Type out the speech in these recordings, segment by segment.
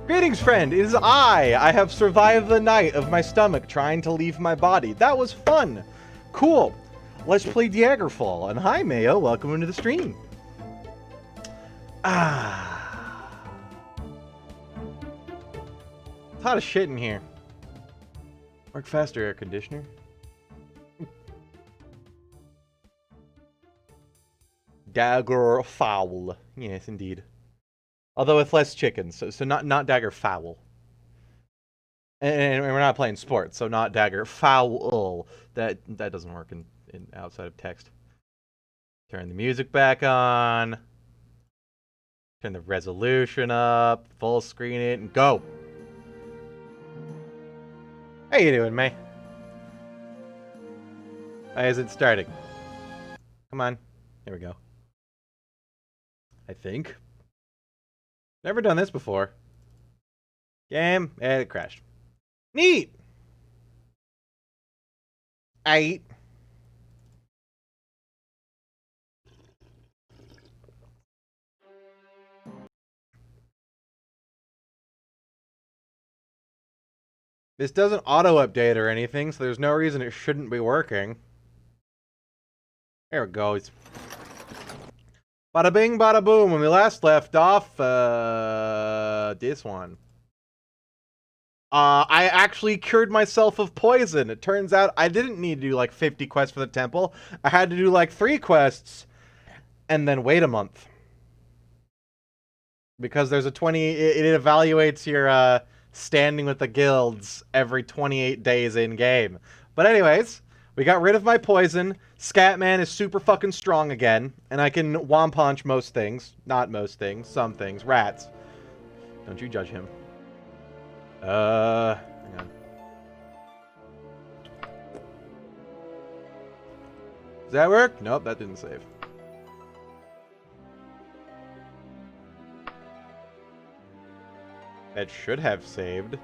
Greetings, friend. It is I have survived the night of my stomach trying to leave my body. That was fun. Cool. Let's play Daggerfall. And hi, Mayo. Welcome into the stream. It's hot as shit in here. Work faster, air conditioner. Daggerfall. Yes, indeed. Although with less chickens, so not Daggerfall. And we're not playing sports, so not Daggerfall. That doesn't work in outside of text. Turn the music back on. Turn the resolution up. Full screen it and go. How you doing, May? Why is it starting? Come on. There we go. I think. Never done this before. Game, and it crashed. Neat! 8. This doesn't auto-update or anything, so there's no reason it shouldn't be working. There it goes. Bada bing, bada boom. When we last left off, this one. I actually cured myself of poison. It turns out I didn't need to do like 50 quests for the temple. I had to do like 3 quests and then wait a month. Because there's a it evaluates your standing with the guilds every 28 days in game. But anyways, we got rid of my poison. Scatman is super fucking strong again, and I can one-punch most things. Not most things, some things. Rats. Don't you judge him. Hang on. Does that work? Nope, that didn't save. That should have saved.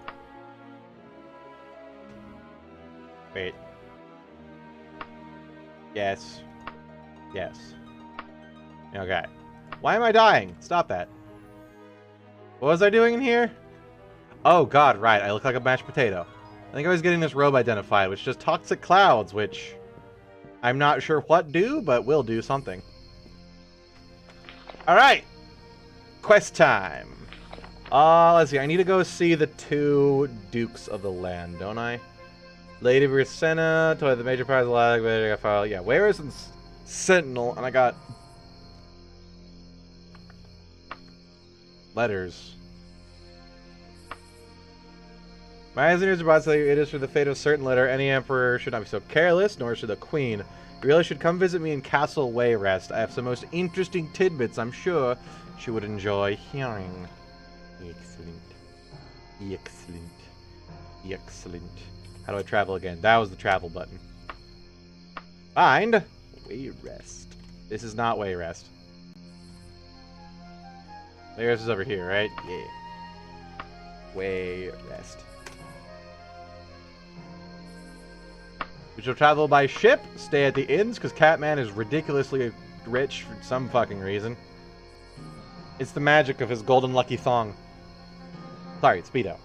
Wait. Yes. Yes. Okay. Why am I dying? Stop that. What was I doing in here? Oh god, right. I look like a mashed potato. I think I was getting this robe identified, which does toxic clouds, which I'm not sure what do, but will do something. Alright. Quest time. Let's see. I need to go see the 2 dukes of the land, don't I? Lady Bracena, toy the major prize lag, file. Yeah, Wares and Sentinel, and I got letters. My eyes and ears are about to tell you it is for the fate of a certain letter. Any emperor should not be so careless, nor should the queen. You really should come visit me in Castle Wayrest. I have some most interesting tidbits I'm sure she would enjoy hearing. Excellent. Excellent. Excellent. How do I travel again? That was the travel button. Find Wayrest. This is not Wayrest. Wayrest is over here, right? Yeah. Wayrest. We shall travel by ship, stay at the inns, because Catman is ridiculously rich for some fucking reason. It's the magic of his golden lucky thong. Sorry, it's Speedo.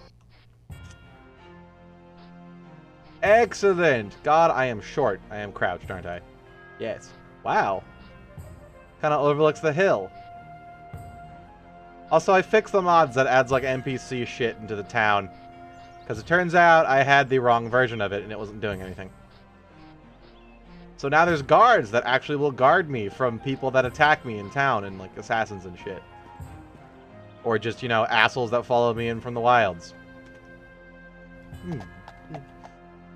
Excellent! God, I am short. I am crouched, aren't I? Yes. Wow. Kind of overlooks the hill. Also, I fixed the mods that adds, like, NPC shit into the town. Because it turns out I had the wrong version of it, and it wasn't doing anything. So now there's guards that actually will guard me from people that attack me in town, and, like, assassins and shit. Or just, you know, assholes that follow me in from the wilds. Alright,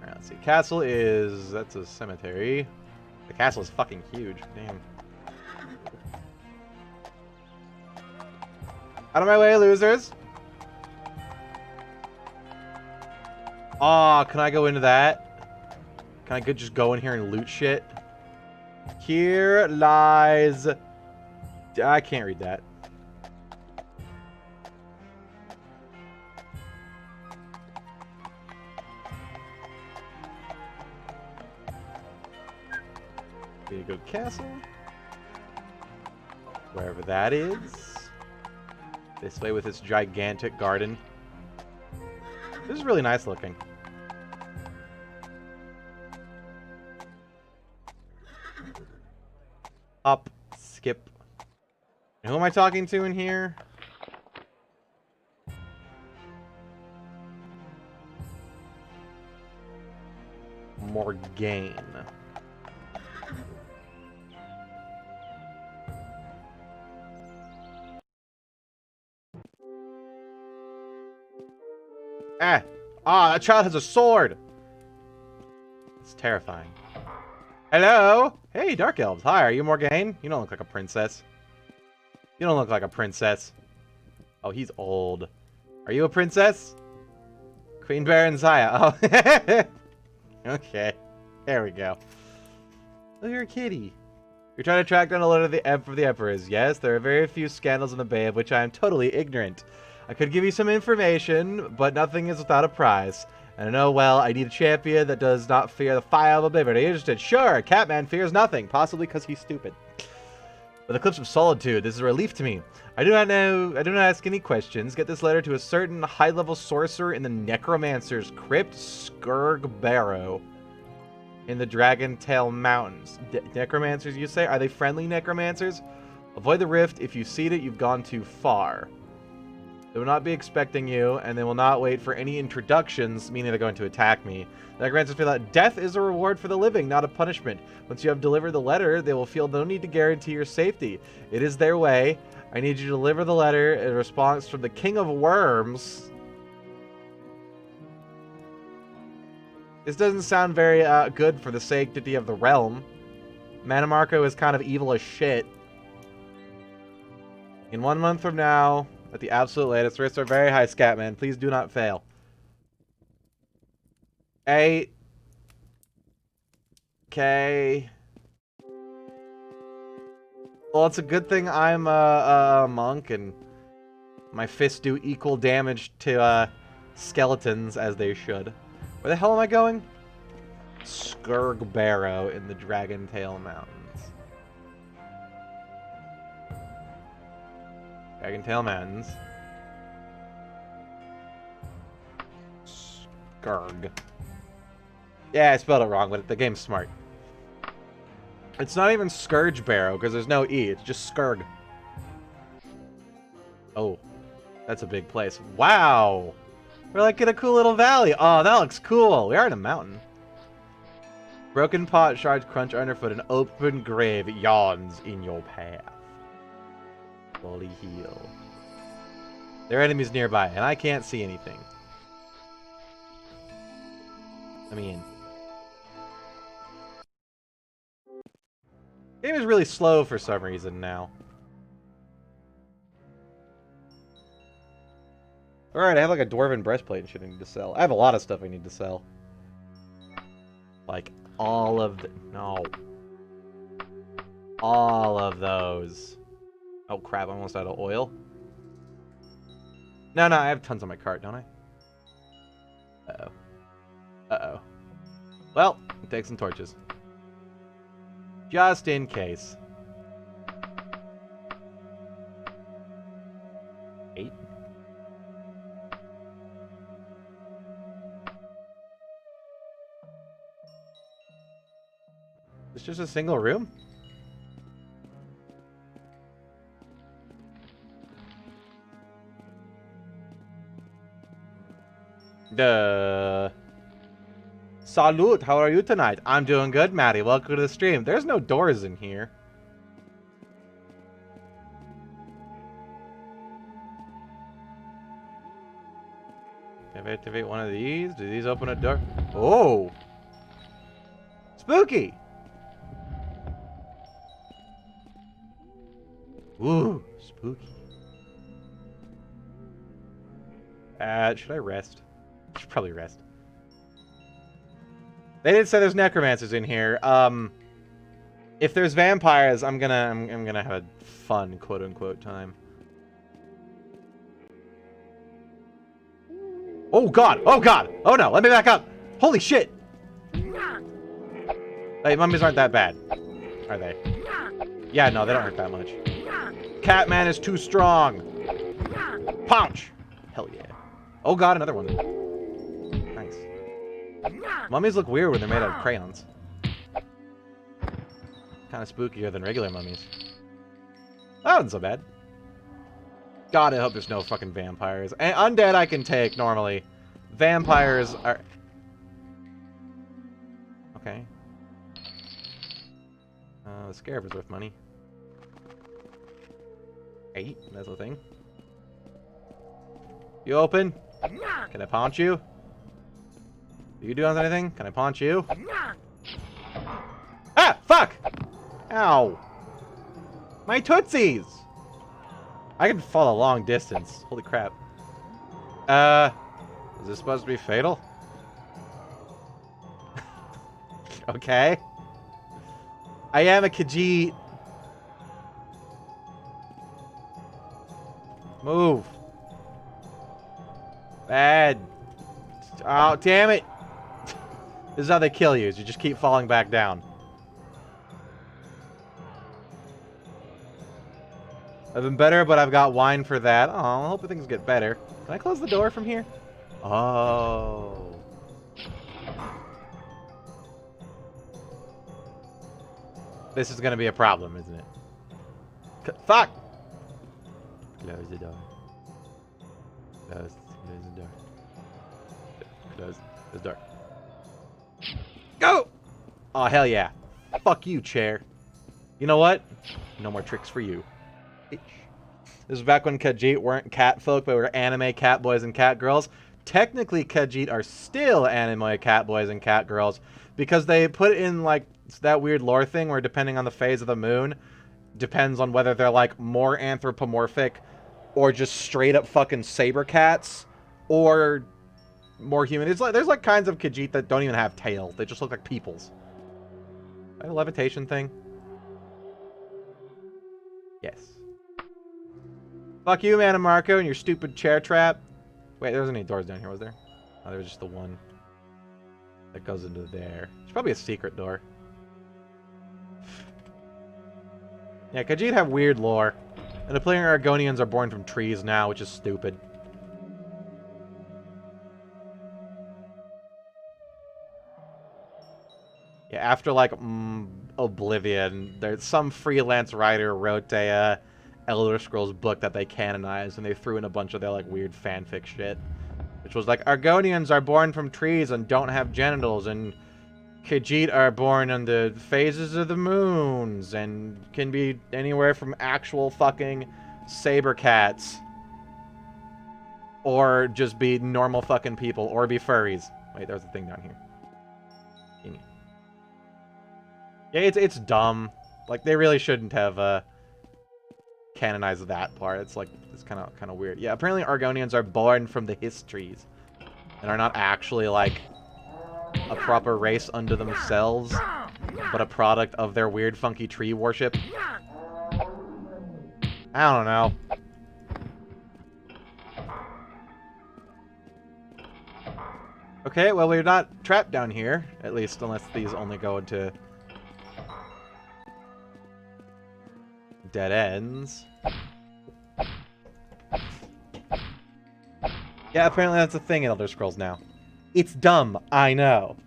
let's see. Castle is... that's a cemetery. The castle is fucking huge. Damn. Out of my way, losers! Aw, can I go into that? Can I just go in here and loot shit? Here lies... I can't read that. Gonna go to castle. Wherever that is. This way with its gigantic garden. This is really nice looking. Up, skip. Who am I talking to in here? Morgaine. That child has a sword! It's terrifying. Hello? Hey, Dark Elves. Hi, are you Morgaine? You don't look like a princess. You don't look like a princess. Oh, he's old. Are you a princess? Queen Baron Zaya. Oh. Okay. There we go. Oh, you're a kitty. You're trying to track down a letter of the Emperor's. Yes, there are very few scandals in the Bay of which I am totally ignorant. I could give you some information, but nothing is without a price. And I know, well, I need a champion that does not fear the fire of oblivion. Are you interested? Sure, Catman fears nothing, possibly because he's stupid. With Eclipse of Solitude, this is a relief to me. I do not ask any questions. Get this letter to a certain high-level sorcerer in the Necromancer's Crypt, Skurg Barrow, in the Dragon Tail Mountains. Necromancers, you say? Are they friendly necromancers? Avoid the rift. If you seed it, you've gone too far. They will not be expecting you, and they will not wait for any introductions, meaning they're going to attack me. The necromancers feel that death is a reward for the living, not a punishment. Once you have delivered the letter, they will feel no need to guarantee your safety. It is their way. I need you to deliver the letter in response from the King of Worms. This doesn't sound very good for the sanctity of the realm. Mannimarco is kind of evil as shit. In 1 month from now, at the absolute latest, risks are very high, Scatman. Please do not fail. 8. Okay. Well, it's a good thing I'm a monk and my fists do equal damage to skeletons as they should. Where the hell am I going? Skurg Barrow in the Dragon Tail Mountains. Dragon Tail Mountains. Skurg. Yeah, I spelled it wrong, but the game's smart. It's not even Scourge Barrow, because there's no E. It's just Skurg. Oh. That's a big place. Wow! We're like in a cool little valley. Oh, that looks cool. We are in a mountain. Broken pot shards crunch underfoot. An open grave yawns in your path. Slowly heal. There are enemies nearby, and I can't see anything. Let me in. The game is really slow for some reason now. Alright, I have like a dwarven breastplate and shit I need to sell. I have a lot of stuff I need to sell. Like, all of the... No. All of those. Oh crap, I'm almost out of oil. No, I have tons on my cart, don't I? Uh-oh. Uh-oh. Well, take some torches. Just in case. 8. It's just a single room? Salute, how are you tonight? I'm doing good, Maddie. Welcome to the stream. There's no doors in here. Activate one of these. Do these open a door? Oh! Spooky! Ooh, spooky. Should I rest? I should probably rest. They didn't say there's necromancers in here. If there's vampires, I'm gonna have a fun quote unquote time. Oh god! Oh god! Oh no! Let me back up! Holy shit! Hey, mummies aren't that bad, are they? Yeah, no, they don't hurt that much. Catman is too strong. Punch! Hell yeah! Oh god, another one. Mummies look weird when they're made out of crayons. Kind of spookier than regular mummies. That wasn't so bad. God, I hope there's no fucking vampires. And undead I can take, normally. Vampires are... Okay. The scarab is worth money. 8, that's the thing. You open? Can I paunch you? Do you do anything? Can I paunch you? Ah! Fuck! Ow! My tootsies! I can fall a long distance. Holy crap. Is this supposed to be fatal? Okay. I am a Khajiit. Move. Bad. Oh, damn it. This is how they kill you, is you just keep falling back down. I've been better, but I've got wine for that. Oh, I hope things get better. Can I close the door from here? Oh. This is going to be a problem, isn't it? Fuck! Close the door. Close the door. Close the door. Go! Oh, hell yeah. Fuck you, chair. You know what? No more tricks for you. This is back when Khajiit weren't cat folk, but were anime cat boys and cat girls. Technically, Khajiit are still anime cat boys and cat girls because they put in, like, that weird lore thing where depending on the phase of the moon, depends on whether they're, like, more anthropomorphic or just straight up fucking saber cats or more human. It's like, there's, like, kinds of Khajiit that don't even have tails. They just look like peoples. A levitation thing? Yes. Fuck you, Mannimarco, and your stupid chair trap. Wait, there wasn't any doors down here, was there? Oh, there was just the one that goes into there. It's probably a secret door. Yeah, Khajiit have weird lore. And the player Argonians are born from trees now, which is stupid. Yeah, after, like, Oblivion, there's some freelance writer wrote a Elder Scrolls book that they canonized, and they threw in a bunch of their, like, weird fanfic shit. Which was like, Argonians are born from trees and don't have genitals, and Khajiit are born on the phases of the moons, and can be anywhere from actual fucking saber cats, or just be normal fucking people, or be furries. Wait, there's a thing down here. Yeah, it's dumb. Like, they really shouldn't have canonized that part. It's like, it's kind of weird. Yeah, apparently Argonians are born from the histories and are not actually like a proper race unto themselves, but a product of their weird funky tree worship. I don't know. Okay, well, we're not trapped down here, at least unless these only go into dead ends. Yeah, apparently that's a thing in Elder Scrolls now. It's dumb, I know.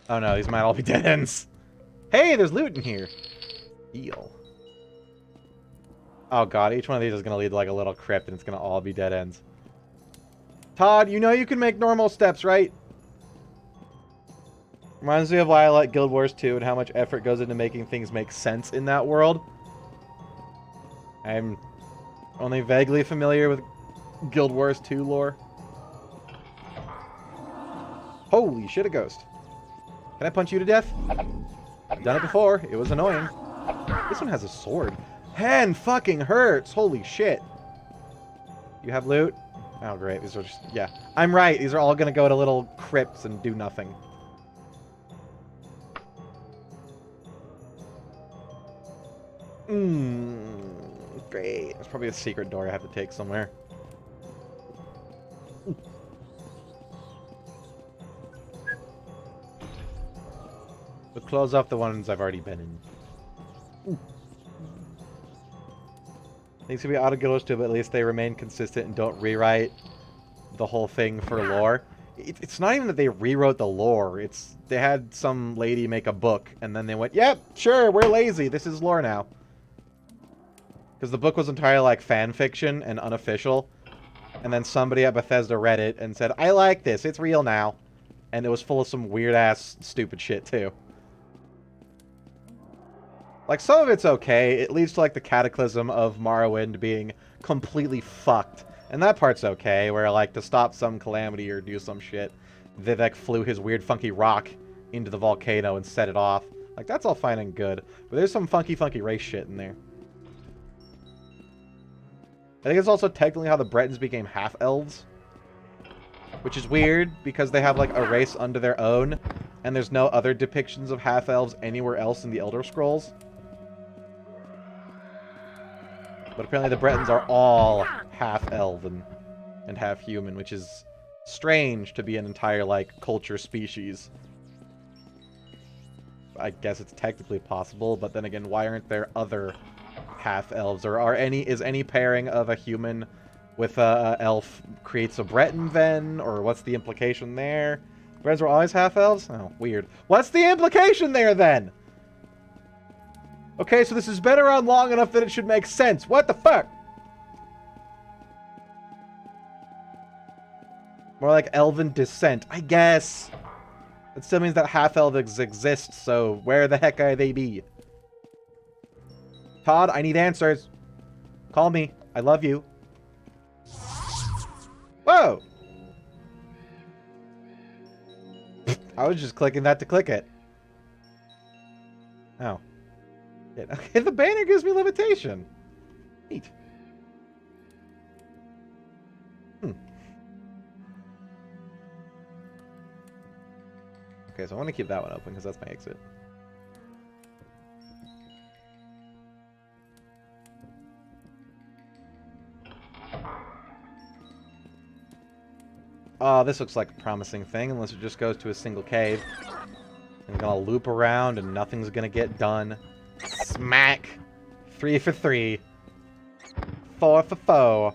Oh no, these might all be dead ends. Hey, there's loot in here. Heal. Oh god, each one of these is going to lead to like a little crypt and it's going to all be dead ends. Todd, you know you can make normal steps, right? Reminds me of why I like Guild Wars 2 and how much effort goes into making things make sense in that world. I'm only vaguely familiar with Guild Wars 2 lore. Holy shit, a ghost. Can I punch you to death? I've done it before. It was annoying. This one has a sword. Hand fucking hurts. Holy shit. You have loot? Oh, great. These are just... Yeah. I'm right. These are all going to go to little crypts and do nothing. Great. There's probably a secret door I have to take somewhere. We'll close off the ones I've already been in. Ooh. Things can be auto-goers too, but at least they remain consistent and don't rewrite the whole thing for lore. It's not even that they rewrote the lore. It's they had some lady make a book, and then they went, yep, sure, we're lazy. This is lore now. Because the book was entirely like fan fiction and unofficial. And then somebody at Bethesda read it and said, I like this. It's real now. And it was full of some weird-ass stupid shit, too. Like, some of it's okay. It leads to, like, the cataclysm of Morrowind being completely fucked. And that part's okay, where, like, to stop some calamity or do some shit, Vivek flew his weird, funky rock into the volcano and set it off. Like, that's all fine and good. But there's some funky, funky race shit in there. I think it's also technically how the Bretons became half-elves. Which is weird, because they have, like, a race unto their own, and there's no other depictions of half-elves anywhere else in the Elder Scrolls. But apparently the Bretons are all half-elven and half-human, which is strange to be an entire, like, culture species. I guess it's technically possible, but then again, why aren't there other half-elves? Or is any pairing of a human with a elf creates a Breton then? Or what's the implication there? Bretons were always half-elves? Oh, weird. What's the implication there then? Okay, so this has been around long enough that it should make sense. What the fuck? More like elven descent, I guess. It still means that half-elves exist, so where the heck are they be? Todd, I need answers. Call me. I love you. Whoa! I was just clicking that to click it. Oh. Okay, the banner gives me levitation. Neat. Okay, so I want to keep that one open because that's my exit. Oh, this looks like a promising thing, unless it just goes to a single cave. I'm gonna loop around and nothing's gonna get done. Smack! 3 for 3. 4 for 4.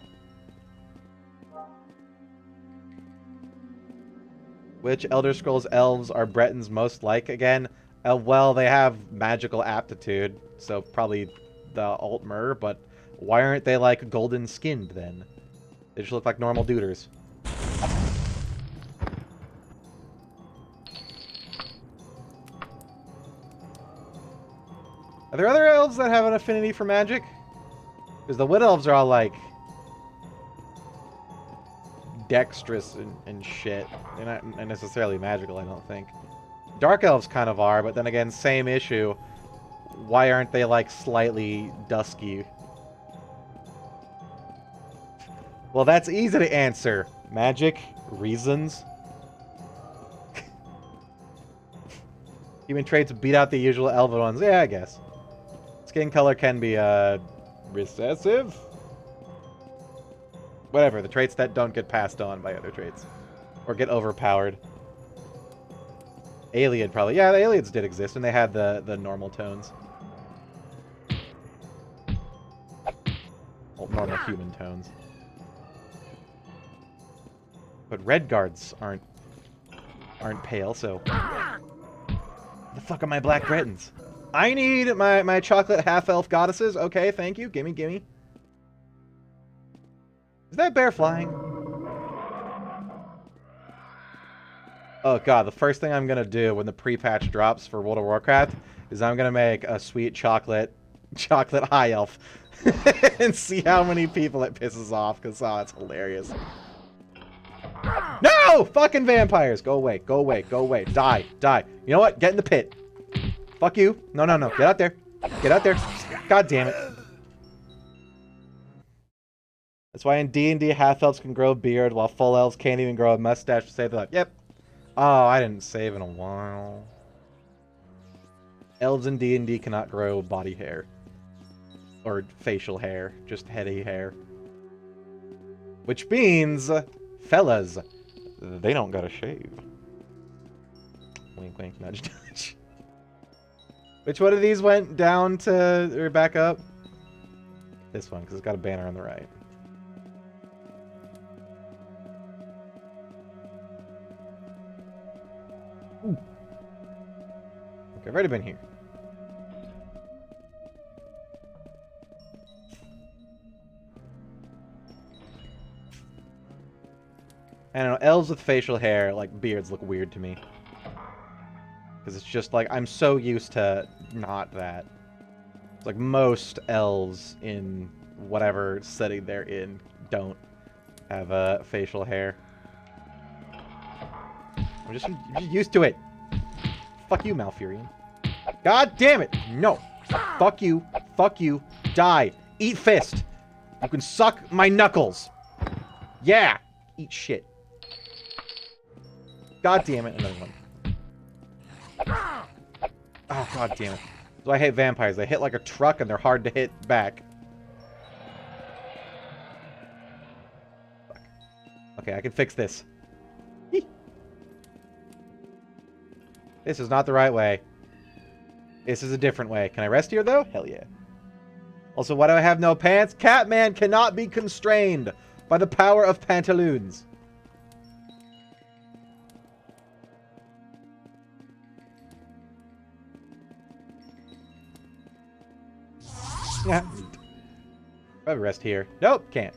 Which Elder Scrolls elves are Bretons most like again? Well, they have magical aptitude, so probably the Altmer, but why aren't they like golden skinned then? They just look like normal duders. Are there other elves that have an affinity for magic? Because the Wood Elves are all like dexterous and shit. They're not necessarily magical, I don't think. Dark Elves kind of are, but then again, same issue. Why aren't they like slightly dusky? Well, that's easy to answer. Magic? Reasons? Human traits beat out the usual elven ones. Yeah, I guess. Skin color can be, recessive? Whatever, the traits that don't get passed on by other traits. Or get overpowered. Alien, probably. Yeah, the aliens did exist, and they had the normal tones. Well, normal human tones. But red guards aren't pale, so... The fuck are my black Bretons? I need my chocolate half-elf goddesses. Okay, thank you. Gimme, gimme. Is that bear flying? Oh god, the first thing I'm gonna do when the pre-patch drops for World of Warcraft is I'm gonna make a sweet chocolate high elf and see how many people it pisses off, because oh, that's hilarious. No! Fucking vampires! Go away, go away, go away. Die, die. You know what? Get in the pit. Fuck you. No, no, no. Get out there. Get out there. God damn it. That's why in D&D, half-elves can grow a beard, while full elves can't even grow a mustache to save their life. Yep. Oh, I didn't save in a while. Elves in D&D cannot grow body hair. Or facial hair. Just heady hair. Which means, fellas, they don't gotta shave. Wink, wink, nudge, nudge. Which one of these went down to, or back up? This one, because it's got a banner on the right. Ooh. Okay, I've already been here. I don't know, elves with facial hair, like beards, look weird to me. Because it's just like, I'm so used to not that. It's like most elves in whatever setting they're in don't have facial hair. I'm just used to it. Fuck you, Malfurion. God damn it! No! Fuck you. Fuck you. Die. Eat fist. You can suck my knuckles. Yeah! Eat shit. God damn it, another one. Oh, god damn it. So I hate vampires. They hit like a truck and they're hard to hit back. Fuck. Okay, I can fix this. Hee. This is not the right way. This is a different way. Can I rest here, though? Hell yeah. Also, why do I have no pants? Catman cannot be constrained by the power of pantaloons. Yeah. Probably rest here. Nope, can't.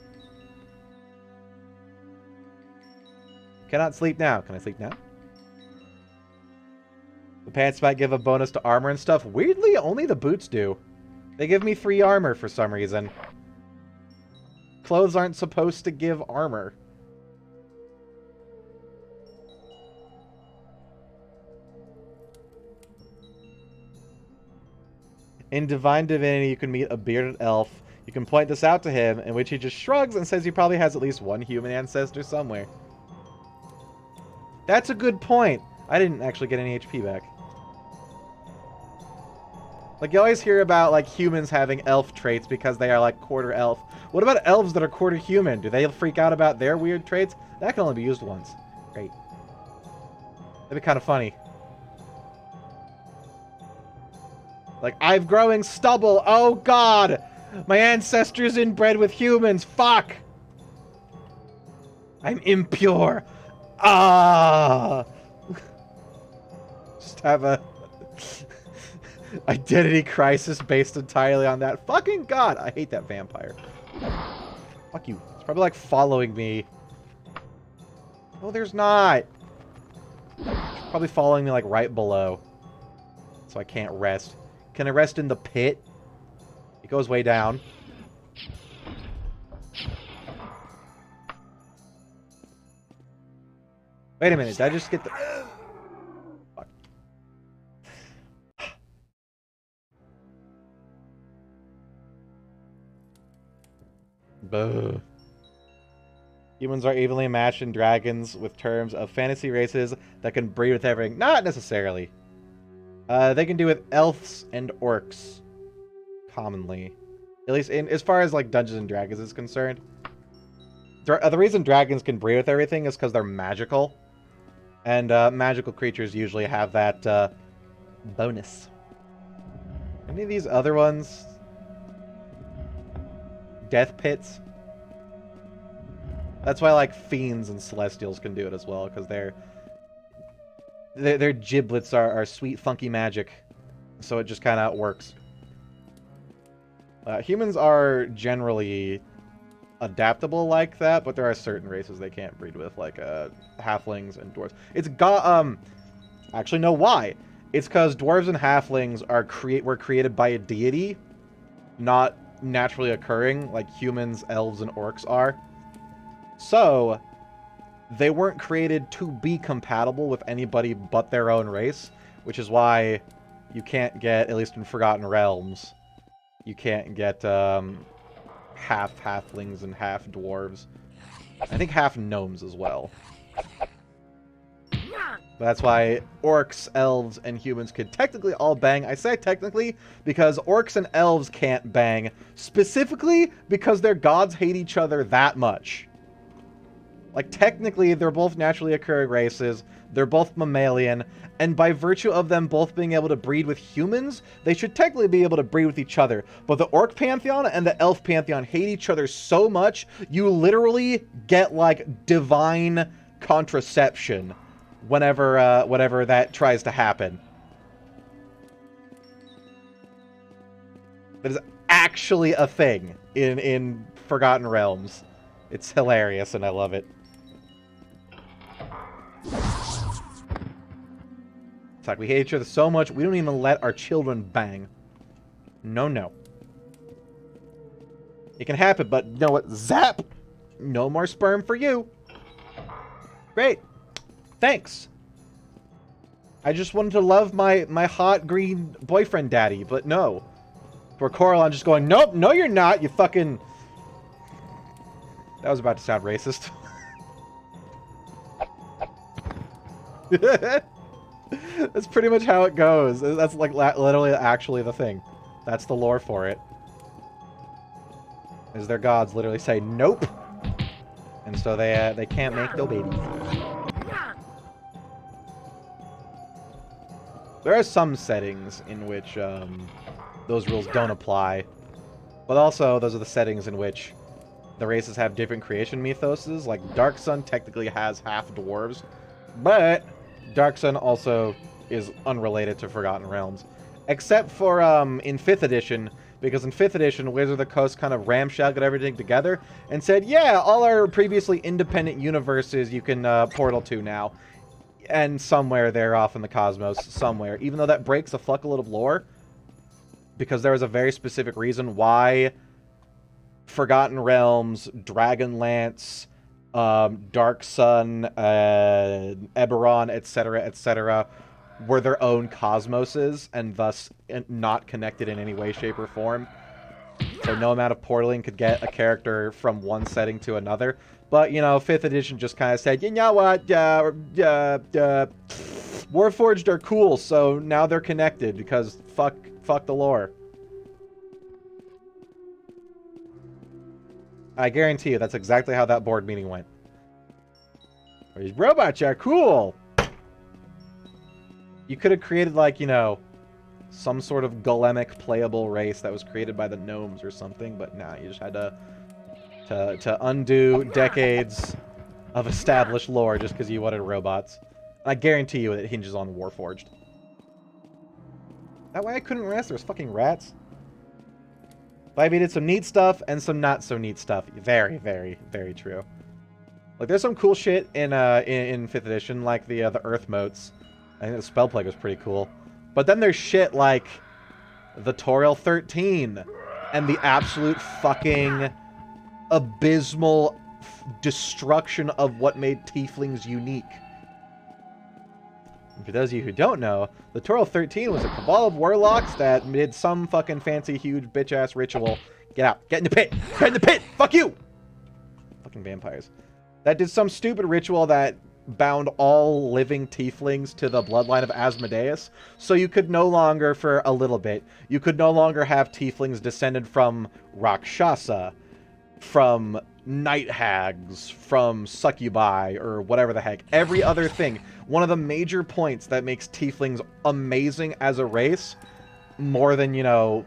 Cannot sleep now. Can I sleep now? The pants might give a bonus to armor and stuff. Weirdly, only the boots do. They give me 3 armor for some reason. Clothes aren't supposed to give armor. In Divine Divinity, you can meet a bearded elf. You can point this out to him, in which he just shrugs and says he probably has at least one human ancestor somewhere. That's a good point. I didn't actually get any HP back. Like, you always hear about, like, humans having elf traits because they are, like, quarter elf. What about elves that are quarter human? Do they freak out about their weird traits? That can only be used once. Great. That'd be kind of funny. Like, I've growing stubble. Oh, God. My ancestors inbred with humans. Fuck. I'm impure. Ah. Just have a identity crisis based entirely on that. Fucking God. I hate that vampire. Fuck you. It's probably like following me. Oh, there's not. It's probably following me like right below. So I can't rest. Can I rest in the pit? It goes way down. Wait a minute, did I just get the... Fuck. Buh. Humans are evenly matched in dragons with terms of fantasy races that can breed with everything. Not necessarily. They can do with elves and orcs, commonly. At least in as far as like Dungeons and Dragons is concerned. The reason dragons can breed with everything is because they're magical. And magical creatures usually have that bonus. Any of these other ones? Death pits? That's why like fiends and celestials can do it as well, because their giblets are sweet, funky magic. So it just kind of works. Humans are generally adaptable like that, but there are certain races they can't breed with, like halflings and dwarves. It's actually, no, why? It's because dwarves and halflings were created by a deity, not naturally occurring like humans, elves, and orcs are. So they weren't created to be compatible with anybody but their own race, which is why you can't get, at least in Forgotten Realms, you can't get half halflings and half dwarves. I think half gnomes as well. But that's why orcs, elves, and humans could technically all bang. I say technically because orcs and elves can't bang, specifically because their gods hate each other that much. Like, technically, they're both naturally occurring races. They're both mammalian. And by virtue of them both being able to breed with humans, they should technically be able to breed with each other. But the Orc Pantheon and the Elf Pantheon hate each other so much, you literally get, like, divine contraception whenever that tries to happen. That is actually a thing in Forgotten Realms. It's hilarious, and I love it. It's like we hate each other so much, we don't even let our children bang. No, no. It can happen, but you know what? Zap! No more sperm for you. Great. Thanks. I just wanted to love my hot green boyfriend daddy, but no. For Coral, I'm just going, nope, no you're not, you fucking... That was about to sound racist. That's pretty much how it goes. That's like literally actually the thing. That's the lore for it. Is their gods literally say nope, and so they can't make no babies. There are some settings in which those rules don't apply, but also those are the settings in which the races have different creation mythoses. Like Dark Sun technically has half dwarves, but Dark Sun also is unrelated to Forgotten Realms. Except for in 5th edition, because in 5th edition, Wizard of the Coast kind of ramshackled everything together and said, yeah, all our previously independent universes you can portal to now. And somewhere there off in the cosmos, somewhere. Even though that breaks a fuckload of lore, because there was a very specific reason why Forgotten Realms, Dragonlance, Dark Sun, Eberron, etc., were their own cosmoses, and thus not connected in any way, shape, or form. So no amount of portaling could get a character from one setting to another. But, you know, 5th edition just kind of said, you know what, Warforged are cool, so now they're connected, because fuck the lore. I guarantee you that's exactly how that board meeting went. These robots are cool! You could have created, like, you know, some sort of golemic playable race that was created by the gnomes or something, but nah, you just had to undo decades of established lore just because you wanted robots. I guarantee you it hinges on Warforged. That way I couldn't rest, there's fucking rats. But I did some neat stuff and some not so neat stuff. Very, very, very true. Like, there's some cool shit in 5th edition, like the Earth motes. I think the Spell Plague was pretty cool. But then there's shit like the Taurel 13 and the absolute fucking abysmal destruction of what made tieflings unique. And for those of you who don't know, the Taurel 13 was a cabal of warlocks that did some fucking fancy, huge, bitch-ass ritual. Get out. Get in the pit. Get in the pit. Fuck you. Fucking vampires. That did some stupid ritual that bound all living tieflings to the bloodline of Asmodeus. So you could no longer, for a little bit, you could no longer have tieflings descended from Rakshasa, from night hags, from succubi, or whatever the heck. Every other thing. One of the major points that makes tieflings amazing as a race, more than, you know,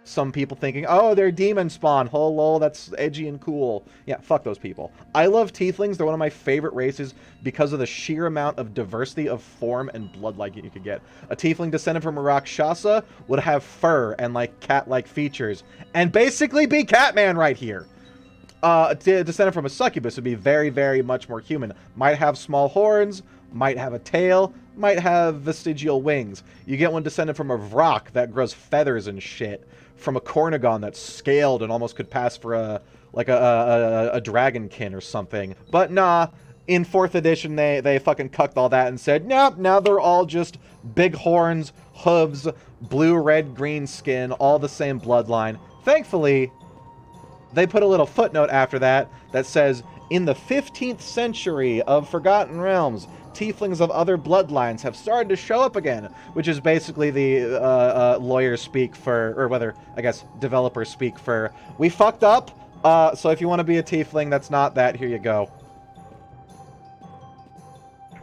some people thinking, oh, they're demon spawn. Oh, lol, that's edgy and cool. Yeah, fuck those people. I love tieflings. They're one of my favorite races because of the sheer amount of diversity of form and bloodline you could get. A tiefling descended from a Rakshasa would have fur and, like, cat-like features. And basically be Catman right here. Descended from a succubus would be very, very much more human. Might have small horns, might have a tail, might have vestigial wings. You get one descended from a Vrak that grows feathers and shit. From a Cornigon that's scaled and almost could pass for a dragonkin or something. But nah, in 4th edition they fucking cucked all that and said, nope, now they're all just big horns, hooves, blue, red, green skin, all the same bloodline. Thankfully, they put a little footnote after that that says, in the 15th century of Forgotten Realms, tieflings of other bloodlines have started to show up again, which is basically the lawyers speak for, or whether, I guess, developers speak for, we fucked up, so if you want to be a tiefling that's not that, here you go.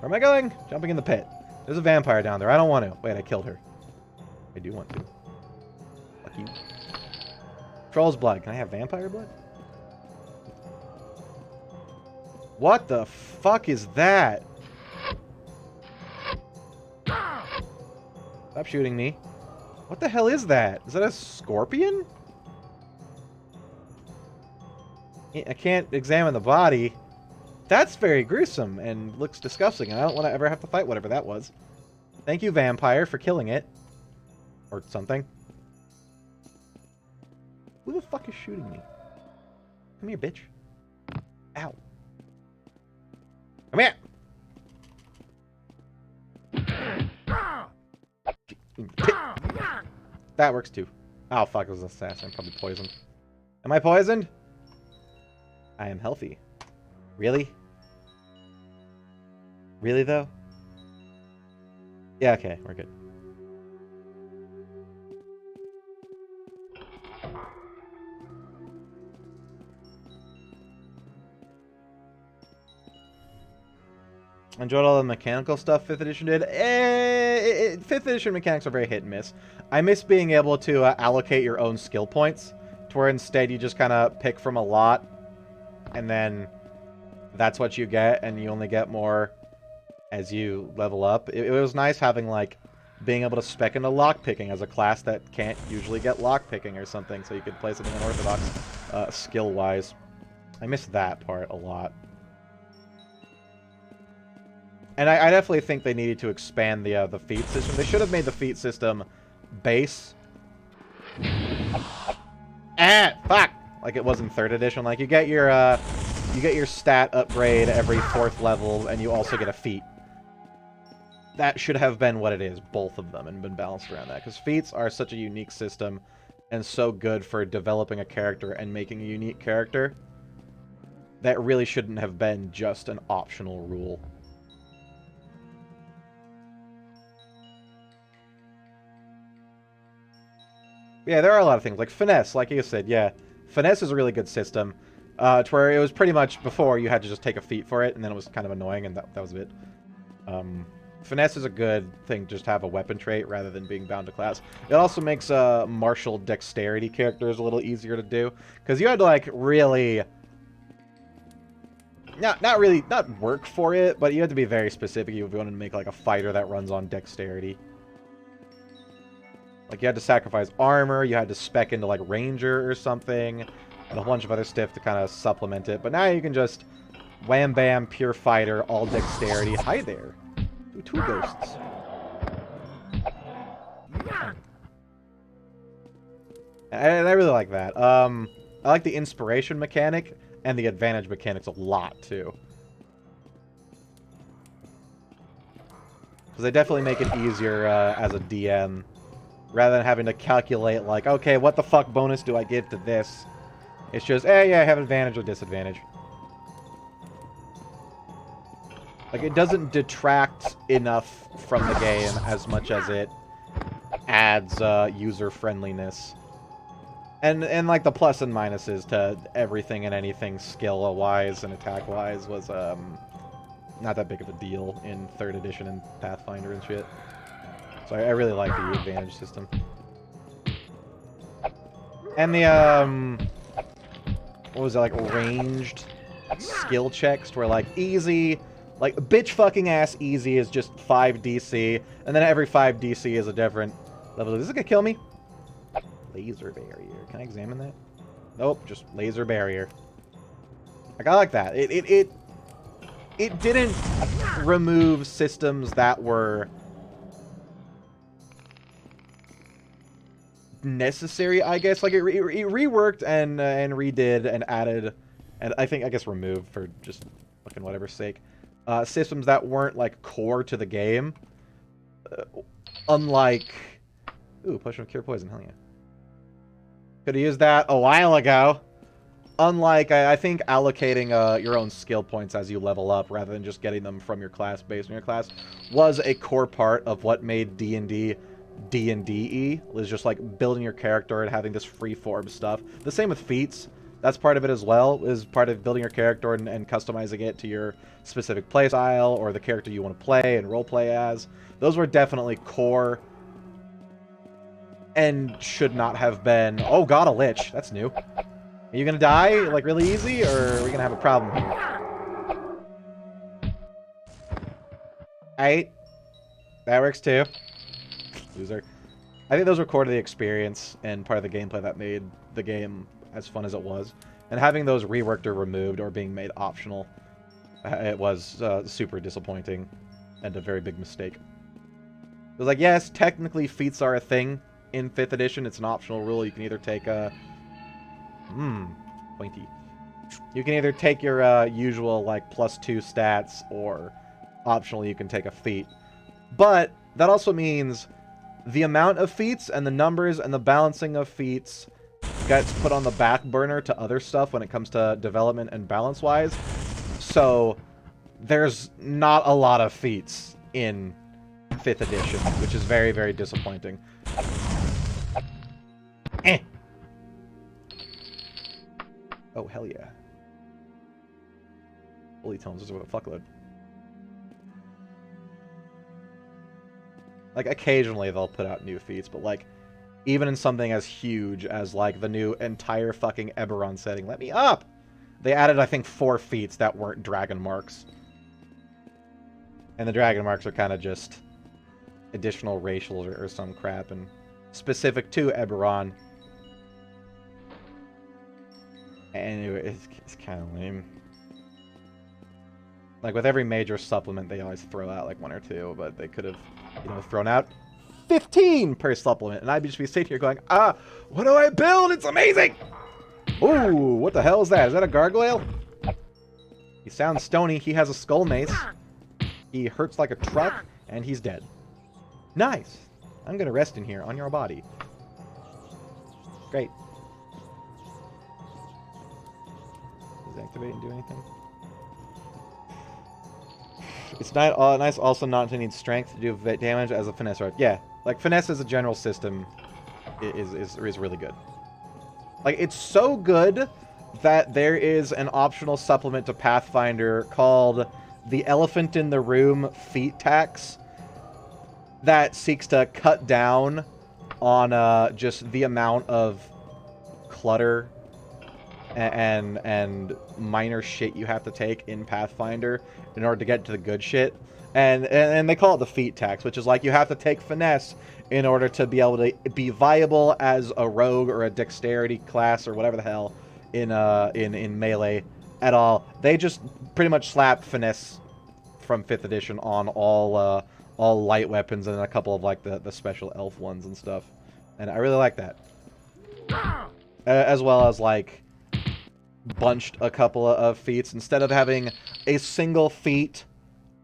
Where am I going? Jumping in the pit. There's a vampire down there. I don't want to. Wait, I killed her. I do want to. Fuck you. Troll's blood. Can I have vampire blood? What the fuck is that? Stop shooting me. What the hell is that? Is that a scorpion? I can't examine the body. That's very gruesome and looks disgusting, and I don't want to ever have to fight whatever that was. Thank you, vampire, for killing it. Or something. Who the fuck is shooting me? Come here, bitch. Ow. Come here! That works too. Oh, fuck, it was an assassin. I'm probably poisoned. Am I poisoned? I am healthy. Really? Really, though? Yeah, okay, we're good. Enjoyed all the mechanical stuff 5th edition did. 5th edition mechanics are very hit and miss. I miss being able to allocate your own skill points, to where instead you just kind of pick from a lot, and then that's what you get, and you only get more as you level up. It was nice having, like, being able to spec into lockpicking as a class that can't usually get lockpicking or something, so you could play something unorthodox skill-wise. I miss that part a lot. And I definitely think they needed to expand the feat system. They should have made the feat system base. Fuck! Like it was in 3rd edition. Like you get your stat upgrade every 4th level, and you also get a feat. That should have been what it is, both of them, and been balanced around that. Because feats are such a unique system, and so good for developing a character and making a unique character, that really shouldn't have been just an optional rule. Yeah, there are a lot of things, like finesse, like you said, yeah. Finesse is a really good system, to where it was pretty much before you had to just take a feat for it, and then it was kind of annoying, and that was it. Finesse is a good thing, just to have a weapon trait rather than being bound to class. It also makes martial dexterity characters a little easier to do, because you had to, like, really... Not work for it, but you had to be very specific if you wanted to make, like, a fighter that runs on dexterity. Like, you had to sacrifice armor, you had to spec into, like, ranger or something, and a bunch of other stuff to kind of supplement it. But now you can just wham bam, pure fighter, all dexterity. Hi there. Ooh, 2 ghosts. And I really like that. I like the inspiration mechanic and the advantage mechanics a lot, too. Because they definitely make it easier as a DM. Rather than having to calculate, like, okay, what the fuck bonus do I give to this? It's just, yeah, I have advantage or disadvantage. Like, it doesn't detract enough from the game as much as it adds user-friendliness. And, like, the plus and minuses to everything and anything skill-wise and attack-wise was, not that big of a deal in 3rd edition and Pathfinder and shit. So I really like the advantage system. And the, what was it, like, ranged skill checks where, like, easy, like, bitch fucking ass easy is just 5 DC, and then every 5 DC is a different level. Is this gonna kill me? Laser barrier. Can I examine that? Nope, just laser barrier. Like, I like that. It didn't remove systems that were necessary, I guess. Like, it reworked and redid and added, and I guess removed for just fucking whatever sake, systems that weren't, like, core to the game. Unlike... Ooh, potion of cure poison, hell yeah. Could have used that a while ago. Unlike, I think, allocating your own skill points as you level up, rather than just getting them from your class based on your class, was a core part of what made D&D D&D-y, was just, like, building your character and having this free-form stuff. The same with feats. That's part of it as well, is part of building your character and customizing it to your specific play style or the character you want to play and role play as. Those were definitely core and should not have been... Oh god, a lich. That's new. Are you gonna die, like, really easy, or are we gonna have a problem here? Alright. That works too. Loser. I think those were core to the experience and part of the gameplay that made the game as fun as it was. And having those reworked or removed or being made optional, it was super disappointing and a very big mistake. It was like, yes, technically feats are a thing in 5th edition. It's an optional rule. You can either take a... pointy. You can either take your usual, like, +2 stats, or optionally you can take a feat. But that also means the amount of feats and the numbers and the balancing of feats gets put on the back burner to other stuff when it comes to development and balance-wise. So there's not a lot of feats in 5th edition, which is very, very disappointing. Oh, hell yeah. Holy tones, there's a fuckload. Like, occasionally they'll put out new feats, but, like, even in something as huge as, like, the new entire fucking Eberron setting, let me up! They added, I think, 4 feats that weren't dragon marks. And the dragon marks are kind of just additional racial or some crap, and specific to Eberron. Anyway, it's kind of lame. Like, with every major supplement, they always throw out, like, 1 or 2, but they could have, you know, thrown out 15 per supplement, and I'd just be sitting here going, what do I build? It's amazing! Ooh, what the hell is that? Is that a gargoyle? He sounds stony. He has a skull mace. He hurts like a truck, and he's dead. Nice! I'm gonna rest in here, on your body. Great. Does it activate and do anything? It's not nice also not to need strength to do damage as a finesse art. Yeah, like, finesse as a general system is really good. Like, it's so good that there is an optional supplement to Pathfinder called the Elephant in the Room Feat Tax that seeks to cut down on just the amount of clutter and minor shit you have to take in Pathfinder in order to get to the good shit. And they call it the feat tax, which is like you have to take finesse in order to be able to be viable as a rogue or a dexterity class or whatever the hell in melee at all. They just pretty much slap finesse from 5th edition on all light weapons and a couple of, like, the special elf ones and stuff. And I really like that. As well as, like, bunched a couple of feats. Instead of having a single feat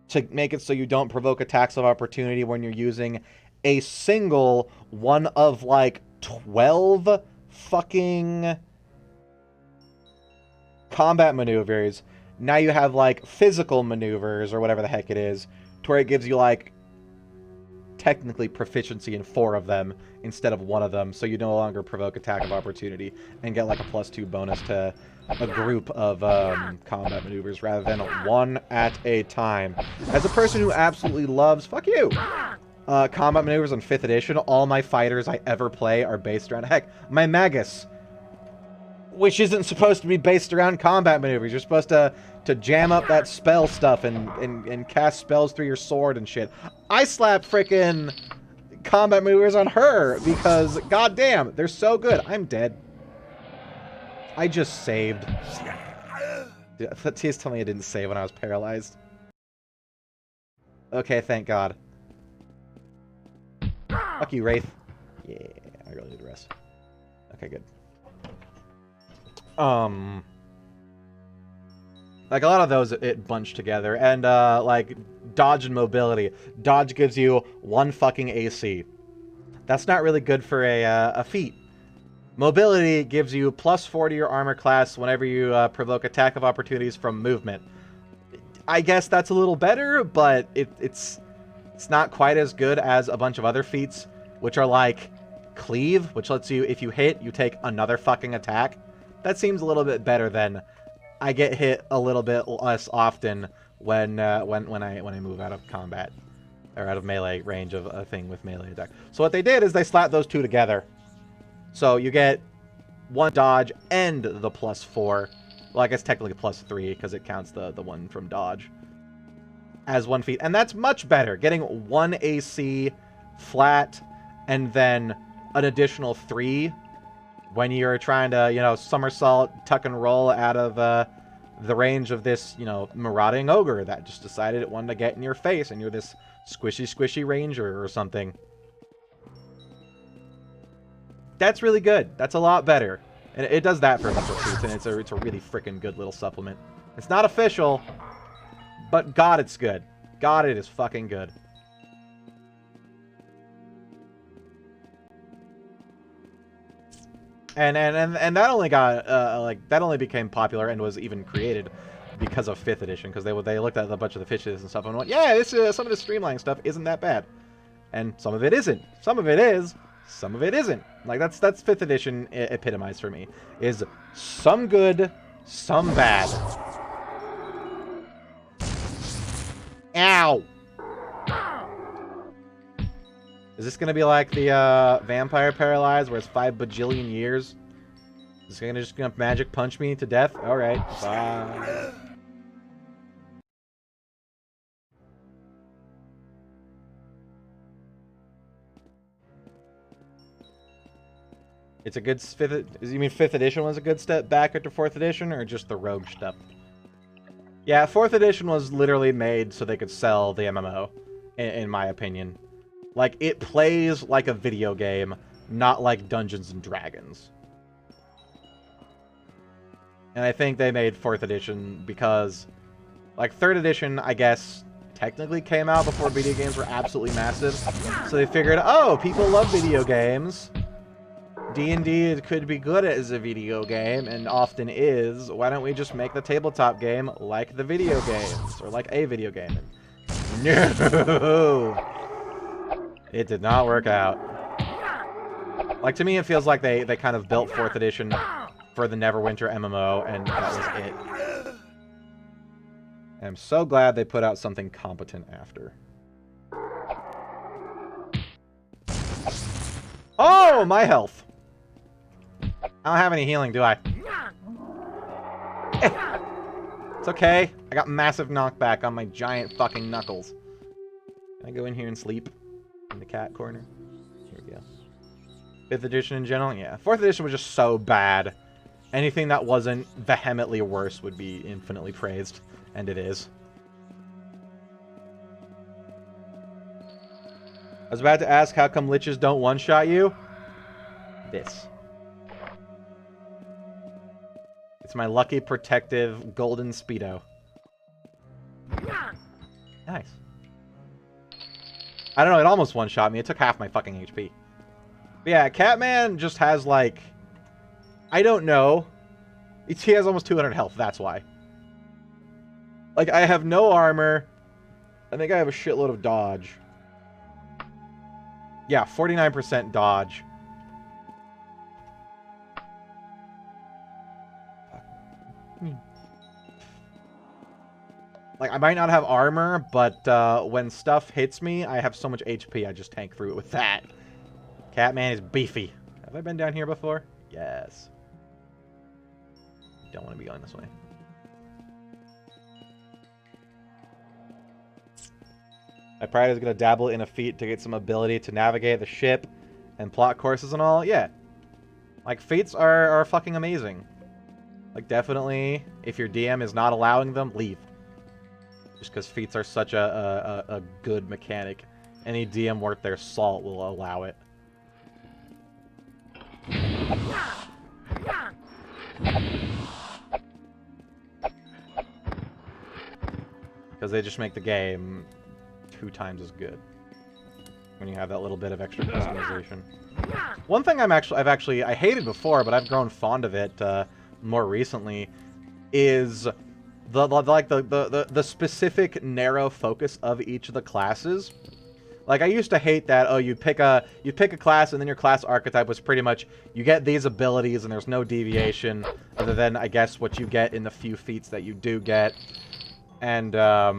to make it so you don't provoke attacks of opportunity when you're using a single one of, like, 12 fucking combat maneuvers, now you have, like, physical maneuvers or whatever the heck it is, to where it gives you, like, technically proficiency in 4 of them instead of 1 of them, so you no longer provoke attack of opportunity and get, like, a +2 bonus to a group of combat maneuvers rather than 1 at a time. As a person who absolutely loves, fuck you, combat maneuvers in 5th edition, all my fighters I ever play are based around, heck, my Magus, which isn't supposed to be based around combat maneuvers. You're supposed to jam up that spell stuff and cast spells through your sword and shit. I slap frickin' combat maneuvers on her because, goddamn, they're so good. I'm dead. I just saved. Please tell me I didn't save when I was paralyzed. Okay, thank God. Fuck you, Wraith. Yeah, I really need to rest. Okay, good. Like, a lot of those, it bunched together. And, like, dodge and mobility. Dodge gives you 1 fucking AC. That's not really good for a feat. Mobility gives you +4 to your armor class whenever you provoke attack of opportunities from movement. I guess that's a little better, but it's not quite as good as a bunch of other feats, which are like Cleave, which lets you, if you hit, you take another fucking attack. that seems a little bit better than I get hit a little bit less often when I move out of combat or out of melee range of a thing with melee attack. So what they did is they slapped those two together. So you get 1 dodge and the +4. Well, I guess technically +3 because it counts the one from dodge as 1 feat. And that's much better. Getting 1 AC flat and then an additional 3 when you're trying to, you know, somersault, tuck and roll out of the range of this, you know, marauding ogre that just decided it wanted to get in your face and you're this squishy ranger or something. That's really good. That's a lot better. And it does that for a bunch of suits, and it's a really freaking good little supplement. It's not official, but God, it's good. God, it is fucking good. And that only got that only became popular and was even created because of 5th edition, because they looked at a bunch of the fishes and stuff and went, yeah, this some of the streamlining stuff isn't that bad, and some of it isn't. Some of it is. Some of it isn't. Like, that's 5th edition epitomized for me. Is some good, some bad. Ow! Is this gonna be like the Vampire Paralyzed, where it's 5 bajillion years? Is it just gonna magic punch me to death? Alright, bye. It's a good 5th... You mean 5th edition was a good step back after 4th edition, or just the rogue stuff? Yeah, 4th edition was literally made so they could sell the MMO, in my opinion. Like, it plays like a video game, not like Dungeons and Dragons. And I think they made 4th edition because, like, 3rd edition, I guess, technically came out before video games were absolutely massive. So they figured, oh, people love video games. D&D could be good as a video game, and often is. Why don't we just make the tabletop game like the video games, or like a video game? And no! It did not work out. Like, to me, it feels like they kind of built 4th edition for the Neverwinter MMO, and that was it. And I'm so glad they put out something competent after. Oh, my health! I don't have any healing, do I? It's okay. I got massive knockback on my giant fucking knuckles. Can I go in here and sleep? In the cat corner? Here we go. 5th edition in general? Yeah. 4th edition was just so bad. Anything that wasn't vehemently worse would be infinitely praised. And it is. I was about to ask how come liches don't one-shot you? This. It's my lucky protective golden speedo. Nice. I don't know, it almost one-shot me. It took half my fucking HP. But yeah, Catman just has, like... I don't know. He has almost 200 health, that's why. Like, I have no armor. I think I have a shitload of dodge. Yeah, 49% dodge. Like, I might not have armor, but when stuff hits me, I have so much HP, I just tank through it with that. Catman is beefy. Have I been down here before? Yes. Don't want to be going this way. My pride is going to dabble in a feat to get some ability to navigate the ship and plot courses and all. Yeah. Like, feats are fucking amazing. Like, definitely, if your DM is not allowing them, leave. Just because feats are such a good mechanic. Any DM worth their salt will allow it. Because they just make the game 2 times as good when you have that little bit of extra customization. One thing I hated before, but I've grown fond of it more recently, is the specific narrow focus of each of the classes. Like, I used to hate that, oh, you'd pick a class, and then your class archetype was pretty much, you get these abilities, and there's no deviation, other than, I guess, what you get in the few feats that you do get. And, I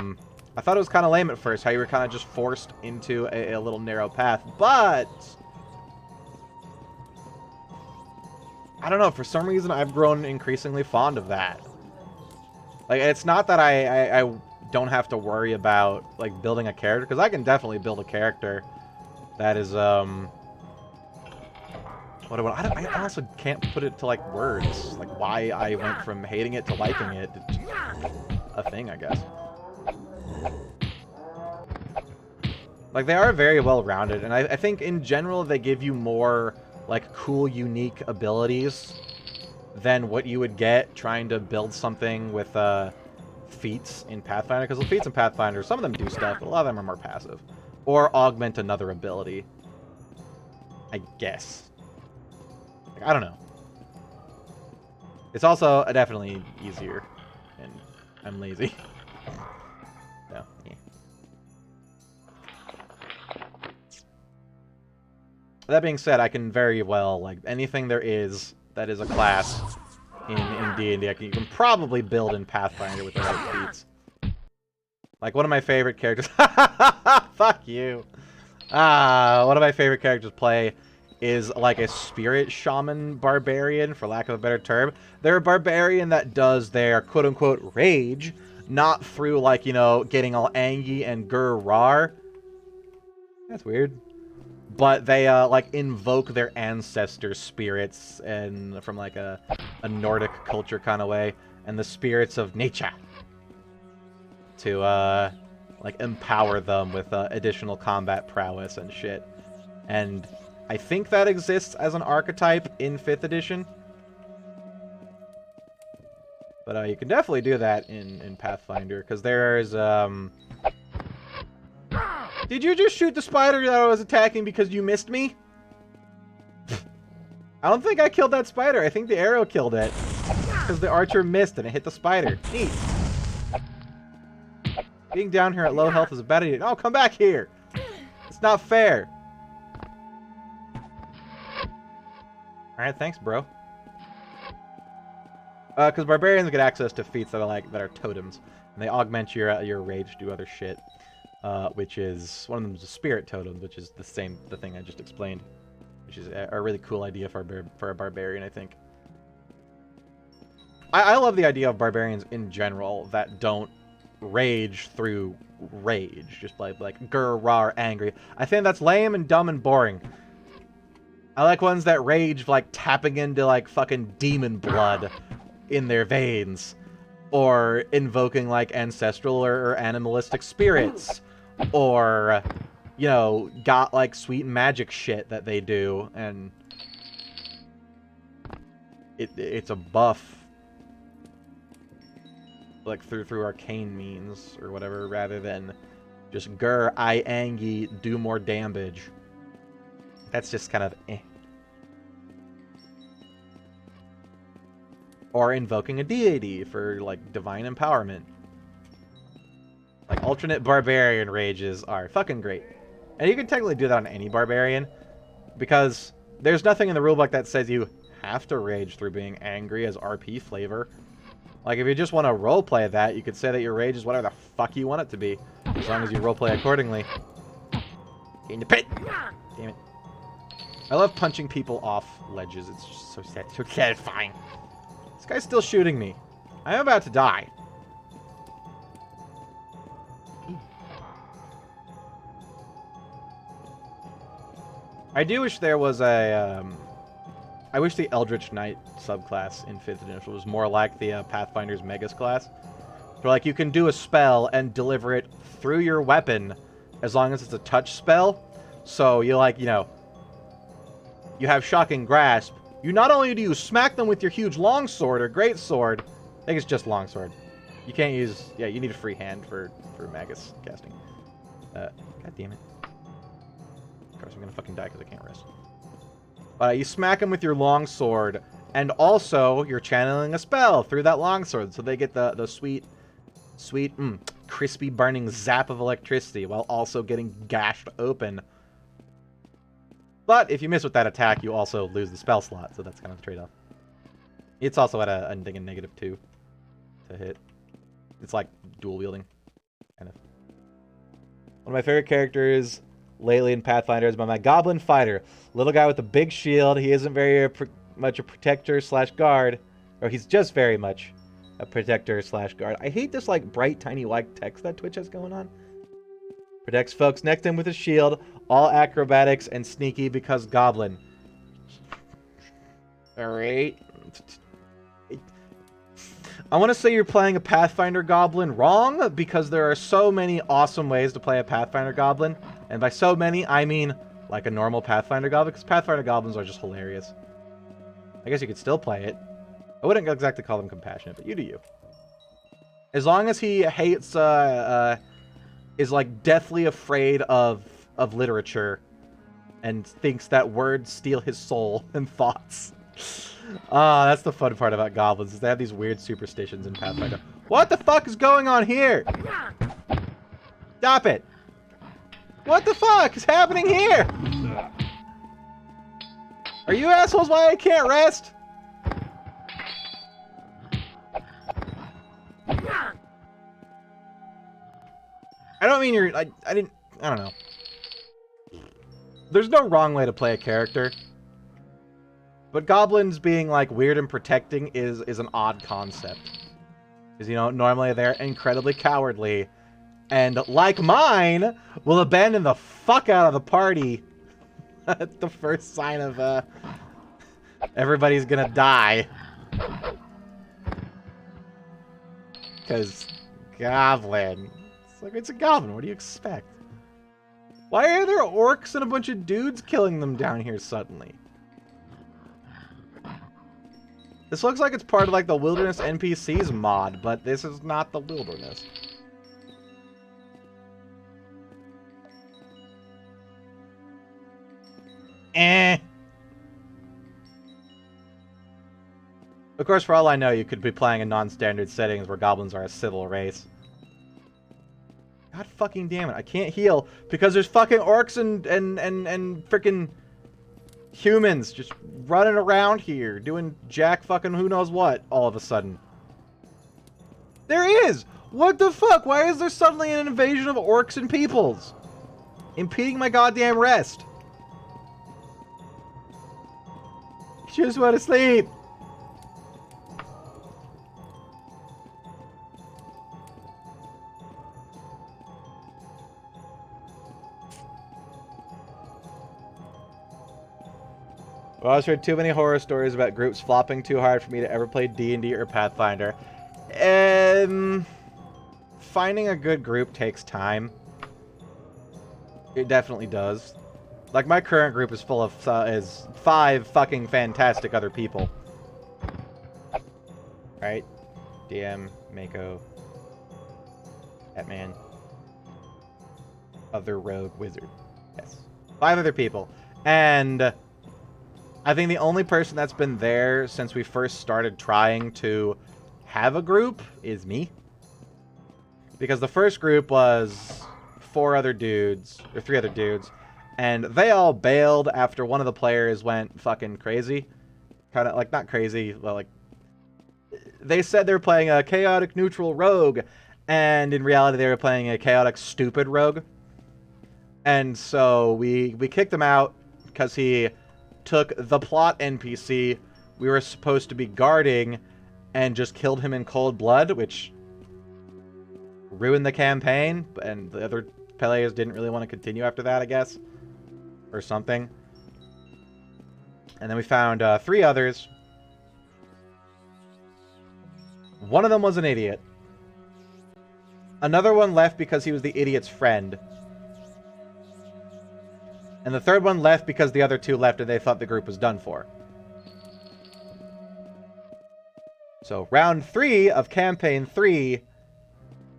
thought it was kind of lame at first, how you were kind of just forced into a little narrow path, but... I don't know, for some reason, I've grown increasingly fond of that. Like, it's not that I don't have to worry about, like, building a character, because I can definitely build a character that is, I honestly can't put it to, like, words. Like, why I went from hating it to liking it. It's a thing, I guess. Like, they are very well-rounded, and I think, in general, they give you more, like, cool, unique abilities than what you would get trying to build something with, feats in Pathfinder, because the feats in Pathfinder, some of them do stuff, but a lot of them are more passive. Or augment another ability. I guess. Like, I don't know. It's also definitely easier, and I'm lazy. So, yeah. That being said, I can very well, like, anything there is that is a class in D&D, you can probably build in Pathfinder with the right feats. Like, one of my favorite characters... Fuck you! One of my favorite characters to play is, like, a spirit shaman barbarian, for lack of a better term. They're a barbarian that does their quote-unquote rage, not through, like, you know, getting all angry and grrr-rar. That's weird. But they, like, invoke their ancestor spirits and from, like, a Nordic culture kind of way. And the spirits of nature. To, like, empower them with additional combat prowess and shit. And I think that exists as an archetype in 5th edition. But you can definitely do that in Pathfinder. Because there's, Did you just shoot the spider that I was attacking because you missed me? I don't think I killed that spider. I think the arrow killed it. Because the archer missed and it hit the spider. Neat. Being down here at low health is a bad idea. Oh, come back here. It's not fair. Alright, thanks, bro. Because barbarians get access to feats that are totems. And they augment your rage to do other shit. Which is, one of them is a spirit totem, which is the thing I just explained. Which is a really cool idea for a barbarian, I think. I love the idea of barbarians in general that don't rage through rage. Just like grr, rar, angry. I think that's lame and dumb and boring. I like ones that rage like tapping into like fucking demon blood in their veins. Or invoking like ancestral or animalistic spirits. Or, you know, got like sweet magic shit that they do, and it's a buff, like through arcane means or whatever, rather than just grr, I angy, do more damage. That's just kind of eh. Or invoking a deity for like divine empowerment. Like, alternate barbarian rages are fucking great. And you can technically do that on any barbarian, because there's nothing in the rulebook that says you have to rage through being angry as RP flavor. Like, if you just want to roleplay that, you could say that your rage is whatever the fuck you want it to be, as long as you roleplay accordingly. Get in the pit! Damn it. I love punching people off ledges. It's just so satisfying. This guy's still shooting me. I'm about to die. I do wish there was a, I wish the Eldritch Knight subclass in 5th edition was more like the Pathfinder's Megas class. So, like, you can do a spell and deliver it through your weapon as long as it's a touch spell. So, you, like, you know, you have Shocking Grasp. You not only do you smack them with your huge longsword or greatsword, I think it's just longsword. You can't use, yeah, you need a free hand for Magus casting. God damn it. Of course, I'm gonna fucking die because I can't rest. You smack them with your longsword, and also you're channeling a spell through that longsword, so they get the sweet crispy burning zap of electricity while also getting gashed open. But if you miss with that attack, you also lose the spell slot, so that's kind of a trade-off. It's also at I think a -2 to hit. It's like dual wielding, kind of. One of my favorite characters lately in Pathfinder is my Goblin Fighter. Little guy with a big shield. He isn't very much a protector / guard, or he's just very much a protector / guard. I hate this like bright tiny white text that Twitch has going on. Protects folks next to him with a shield. All acrobatics and sneaky because Goblin. Alright. I want to say you're playing a Pathfinder Goblin wrong, because there are so many awesome ways to play a Pathfinder Goblin. And by so many, I mean like a normal Pathfinder Goblin, because Pathfinder Goblins are just hilarious. I guess you could still play it. I wouldn't exactly call them compassionate, but you do you. As long as he hates, is like deathly afraid of literature and thinks that words steal his soul and thoughts. That's the fun part about goblins, is they have these weird superstitions in Pathfinder. What the fuck is going on here? Stop it! What the fuck is happening here? Are you assholes why I can't rest? I don't mean you're... I don't know. There's no wrong way to play a character. But goblins being, like, weird and protecting is an odd concept. Because, you know, normally they're incredibly cowardly. And, like mine, will abandon the fuck out of the party at the first sign of, everybody's gonna die. Because goblin... It's like, it's a goblin. What do you expect? Why are there orcs and a bunch of dudes killing them down here suddenly? This looks like it's part of, like, the Wilderness NPCs mod, but this is not the Wilderness. Of course, for all I know, you could be playing in non-standard settings where goblins are a civil race. God fucking damn it, I can't heal because there's fucking orcs and freaking humans just running around here doing jack fucking who knows what all of a sudden. There is! What the fuck? Why is there suddenly an invasion of orcs and peoples? Impeding my goddamn rest. Just want to sleep. Well, I've heard too many horror stories about groups flopping too hard for me to ever play D&D or Pathfinder. Finding a good group takes time. It definitely does. Like, my current group is full of, is 5 fucking fantastic other people. Right? DM, Mako, Batman, other rogue wizard. Yes. 5 other people. And I think the only person that's been there since we first started trying to have a group is me. Because the first group was 4 other dudes, or 3 other dudes, and they all bailed after one of the players went fucking crazy. Kind of, like, not crazy, but, like, they said they were playing a chaotic neutral rogue, and in reality they were playing a chaotic stupid rogue. And so we kicked him out because he took the plot NPC we were supposed to be guarding and just killed him in cold blood, which ruined the campaign, and the other players didn't really want to continue after that, I guess, or something. And then we found 3 others. One of them was an idiot. Another one left because he was the idiot's friend. And the third one left because the other 2 left and they thought the group was done for. So, round 3 of campaign 3,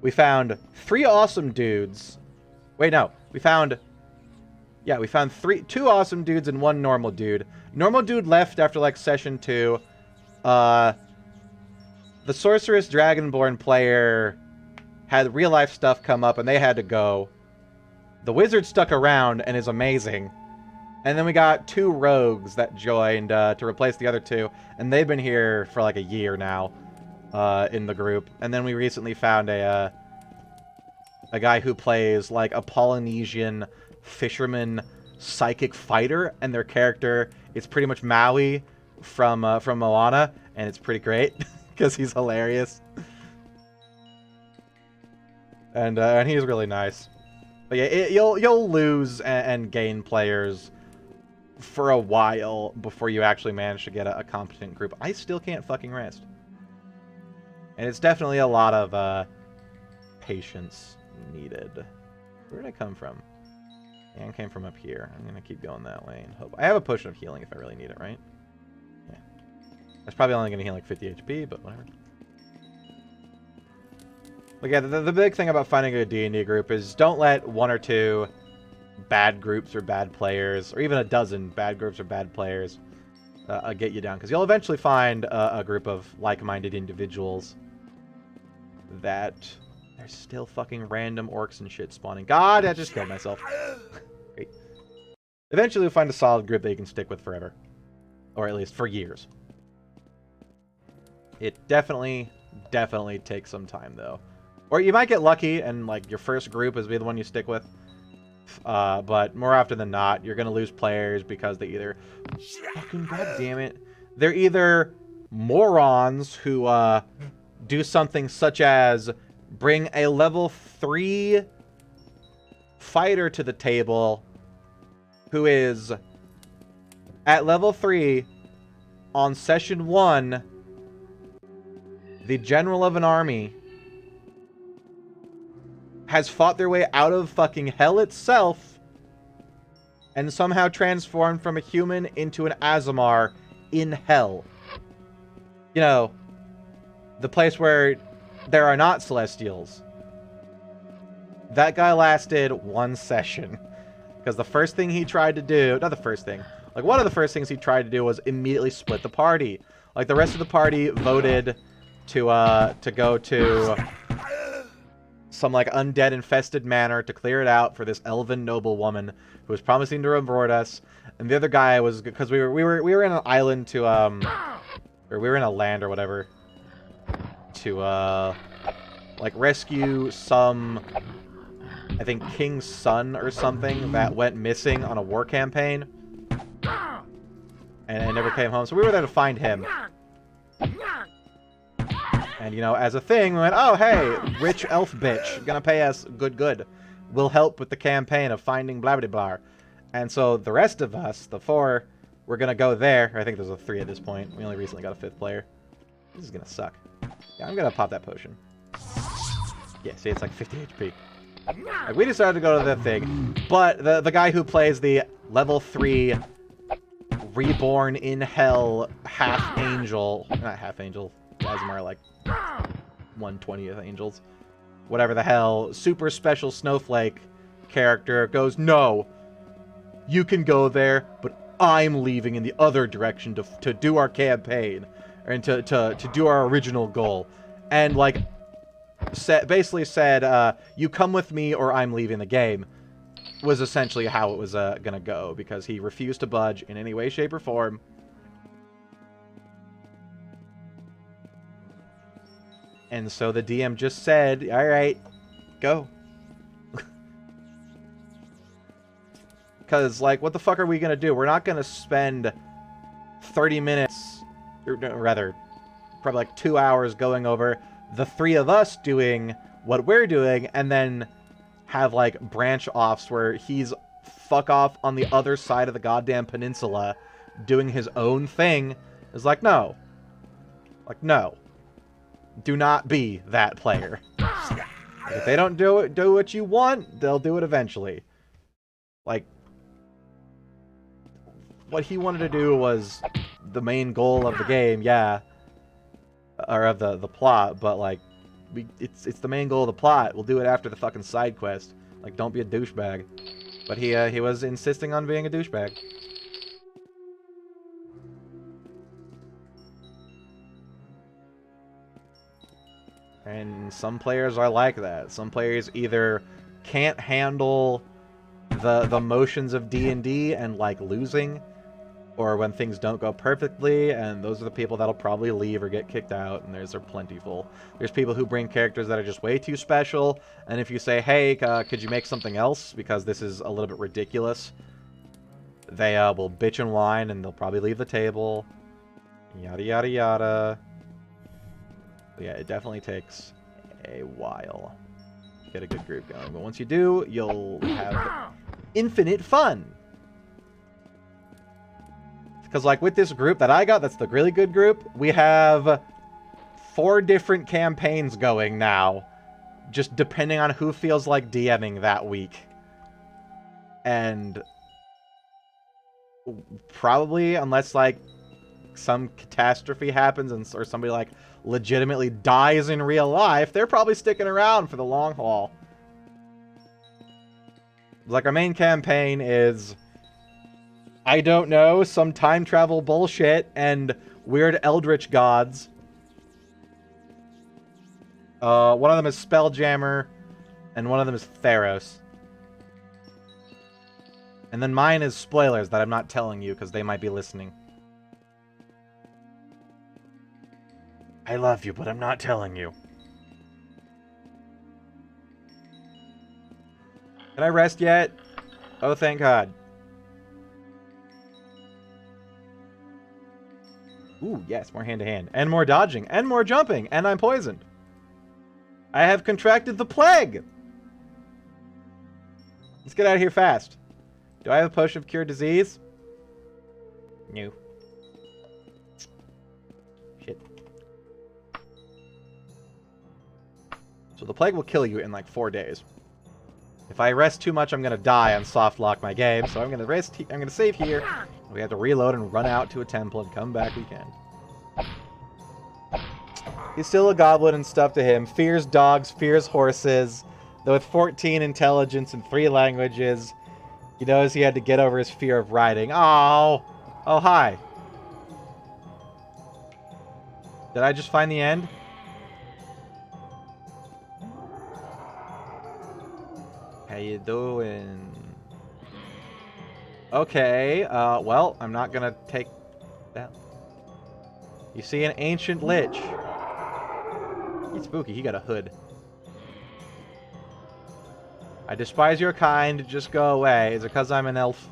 we found 3 awesome dudes. Wait, no. We found 2 awesome dudes and 1 normal dude. Normal dude left after, like, session 2. The Sorceress Dragonborn player had real life stuff come up and they had to go. The wizard stuck around and is amazing. And then we got 2 rogues that joined to replace the other 2, and they've been here for like a year now in the group. And then we recently found a guy who plays like a Polynesian fisherman psychic fighter, and their character is pretty much Maui from Moana, and it's pretty great because he's hilarious. And he's really nice. But yeah, you'll lose and gain players for a while before you actually manage to get a competent group. I still can't fucking rest. And it's definitely a lot of patience needed. Where did I come from? Yeah, I came from up here. I'm gonna keep going that way and hope. I have a potion of healing if I really need it, right? Yeah. That's probably only gonna heal like 50 HP, but whatever. But yeah, the big thing about finding a D&D group is don't let 1 or 2 bad groups or bad players, or even a dozen bad groups or bad players get you down. Because you'll eventually find a group of like-minded individuals that there's still fucking random orcs and shit spawning. God, I just killed myself. Great. Eventually you'll find a solid group that you can stick with forever. Or at least for years. It definitely takes some time, though. Or you might get lucky and, like, your first group is be the one you stick with. But more often than not, you're going to lose players because they either... Fucking goddammit. They're either morons who do something such as bring a level 3 fighter to the table who is at level 3 on session 1, the general of an army, has fought their way out of fucking hell itself and somehow transformed from a human into an Azamar in hell. You know, the place where there are not Celestials. That guy lasted 1 session. Because the first thing he tried to do... Not the first thing. Like, one of the first things he tried to do was immediately split the party. Like, the rest of the party voted to go to some, like, undead-infested manor to clear it out for this elven noblewoman who was promising to reward us. And the other guy was... Because we were in an island to, or we were in a land or whatever. To, like, rescue some... I think king's son or something that went missing on a war campaign. And never came home. So we were there to find him. And, you know, as a thing, we went, oh, hey, rich elf bitch. Gonna pay us good. Will help with the campaign of finding blah, blah, blah. And so the rest of us, the 4, we're gonna go there. I think there's a 3 at this point. We only recently got a 5th player. This is gonna suck. Yeah, I'm gonna pop that potion. Yeah, see, it's like 50 HP. Like, we decided to go to that thing, but the guy who plays the level 3 reborn in hell half angel, not half angel, Azamar like 1/20th angels, whatever the hell, super special snowflake character goes, no, you can go there, but I'm leaving in the other direction to do our campaign, and to do our original goal, and like basically said, you come with me or I'm leaving the game, was essentially how it was gonna go, because he refused to budge in any way, shape, or form. And so the DM just said, alright, go. Because, like, what the fuck are we gonna do? We're not gonna spend 30 minutes, or rather, probably like 2 hours going over the 3 of us doing what we're doing, and then have, like, branch-offs where he's fuck off on the other side of the goddamn peninsula doing his own thing. It's like, no. Like, no. Do not be that player. Like, if they don't do what you want, they'll do it eventually. Like, what he wanted to do was the main goal of the game, yeah. Or of the plot, but, like, it's the main goal of the plot. We'll do it after the fucking side quest. Like, don't be a douchebag. But he was insisting on being a douchebag. And some players are like that. Some players either can't handle the motions of D&D and like losing, or when things don't go perfectly, and those are the people that'll probably leave or get kicked out, and those are plentiful. There's people who bring characters that are just way too special, and if you say, hey, could you make something else, because this is a little bit ridiculous, they will bitch and whine, and they'll probably leave the table. Yada, yada, yada. But yeah, it definitely takes a while to get a good group going. But once you do, you'll have infinite fun. Because, like, with this group that I got, that's the really good group, we have 4 different campaigns going now, just depending on who feels like DMing that week. And probably, unless, like, some catastrophe happens and or somebody, like, legitimately dies in real life, they're probably sticking around for the long haul. Like, our main campaign is, I don't know, some time travel bullshit and weird eldritch gods. One of them is Spelljammer, and one of them is Theros. And then mine is spoilers that I'm not telling you because they might be listening. I love you, but I'm not telling you. Did I rest yet? Oh, thank God. Ooh, yes, more hand-to-hand. And more dodging. And more jumping. And I'm poisoned. I have contracted the plague! Let's get out of here fast. Do I have a potion of cure disease? No. Shit. So the plague will kill you in like 4 days. If I rest too much, I'm gonna die and soft lock my game. So I'm gonna rest. I'm gonna save here. We have to reload and run out to a temple and come back we can. He's still a goblin and stuff to him. Fears dogs, fears horses. Though with 14 intelligence and 3 languages, he knows he had to get over his fear of riding. Oh, oh hi. Did I just find the end? How you doing? Okay, well, I'm not gonna take that. You see an ancient lich. He's spooky, he got a hood. I despise your kind, just go away. Is it because I'm an elf?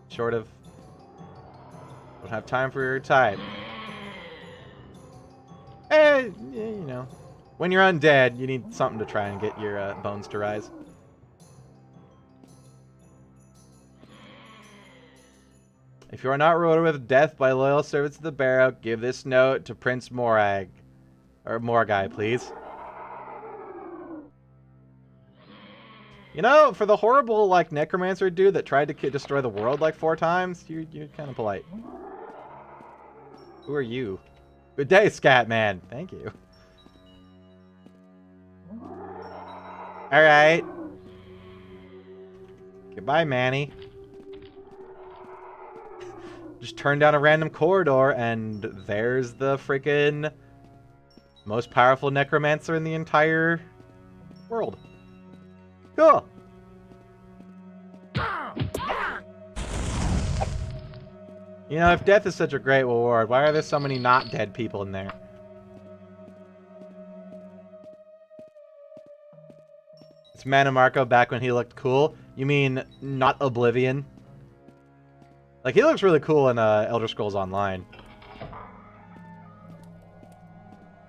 Sort of. Don't have time for your type. Eh, you know. When you're undead, you need something to try and get your bones to rise. If you are not rewarded with death by loyal service to the Barrow, give this note to Prince Morag. Or Morgai, please. You know, for the horrible, like, necromancer dude that tried to destroy the world, like, 4 times, you're kind of polite. Who are you? Good day, Scatman. Thank you. Alright. Goodbye, Manny. Just turn down a random corridor, and there's the freaking most powerful necromancer in the entire world. Cool. You know, if death is such a great reward, why are there so many not dead people in there? It's Mannimarco back when he looked cool. You mean not Oblivion? Like, he looks really cool in Elder Scrolls Online.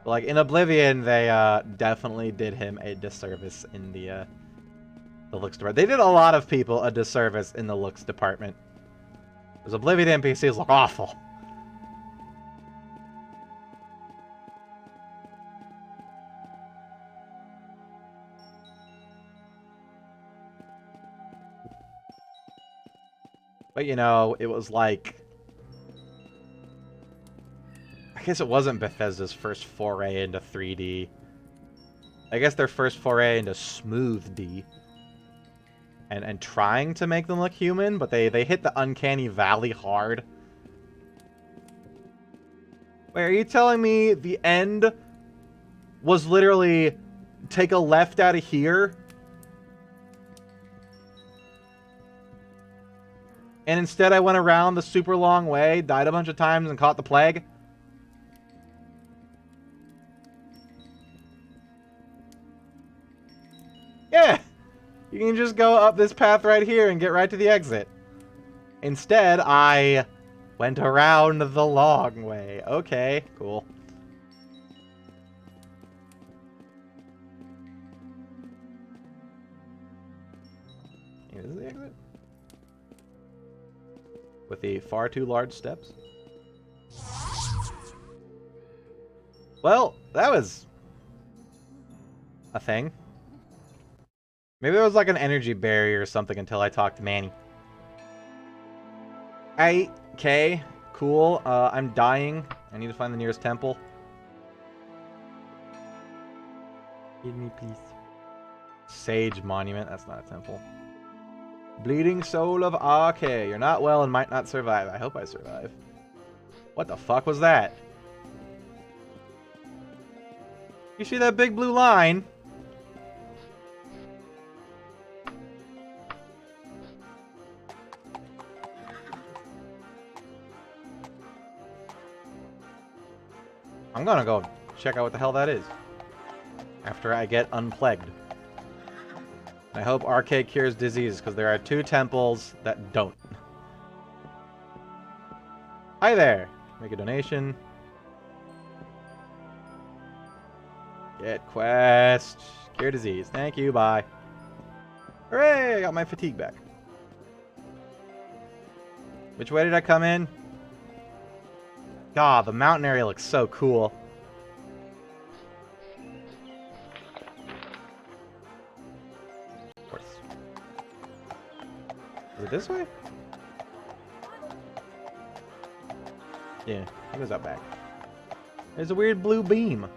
But, like, in Oblivion, they definitely did him a disservice in the looks department. They did a lot of people a disservice in the looks department. Because Oblivion NPCs look awful. But, you know, it was like... I guess it wasn't Bethesda's first foray into 3D. I guess their first foray into smooth D. And trying to make them look human, but they hit the uncanny valley hard. Wait, are you telling me the end was literally take a left out of here. And instead I went around the super long way, died a bunch of times, and caught the plague. Yeah! You can just go up this path right here and get right to the exit. Instead, I went around the long way. Okay, cool. This is the exit. With the far too large steps. Well, that was a thing. Maybe there was like an energy barrier or something until I talked to Manny. Okay, cool. I'm dying. I need to find the nearest temple. Give me, please. Sage Monument. That's not a temple. Bleeding Soul of Ake. You're not well and might not survive. I hope I survive. What the fuck was that? You see that big blue line? I'm gonna go check out what the hell that is after I get unplagued. I hope Arcade cures disease, because there are 2 temples that don't. Hi there! Make a donation. Get quest. Cure disease. Thank you, bye. Hooray! I got my fatigue back. Which way did I come in? God, the mountain area looks so cool. Of course. Is it this way? Yeah, it goes out back. There's a weird blue beam.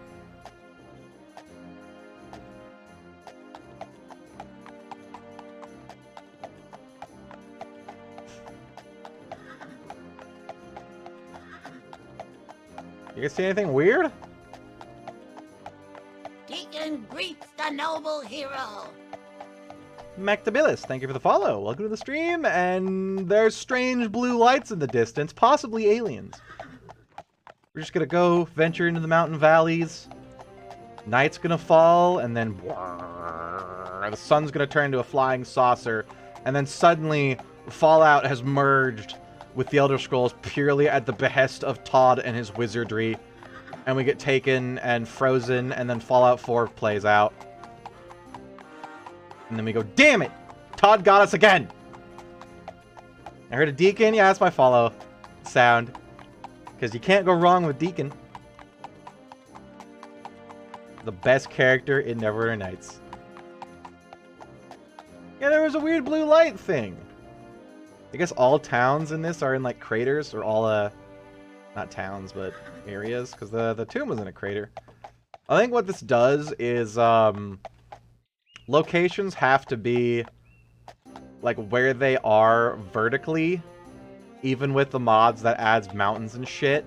You guys see anything weird? Deacon greets the noble hero. Mactabilis, thank you for the follow. Welcome to the stream, and there's strange blue lights in the distance, possibly aliens. We're just gonna go venture into the mountain valleys. Night's gonna fall, and then the sun's gonna turn into a flying saucer, and then suddenly Fallout has merged with the Elder Scrolls purely at the behest of Todd and his wizardry. And we get taken and frozen, and then Fallout 4 plays out. And then we go, damn it! Todd got us again! I heard a Deacon? Yeah, that's my follow sound. Because you can't go wrong with Deacon. The best character in Neverwinter Nights. Yeah, there was a weird blue light thing. I guess all towns in this are in, like, craters, or all, not towns, but areas, because the tomb was in a crater. I think what this does is, locations have to be, like, where they are vertically, even with the mods that adds mountains and shit.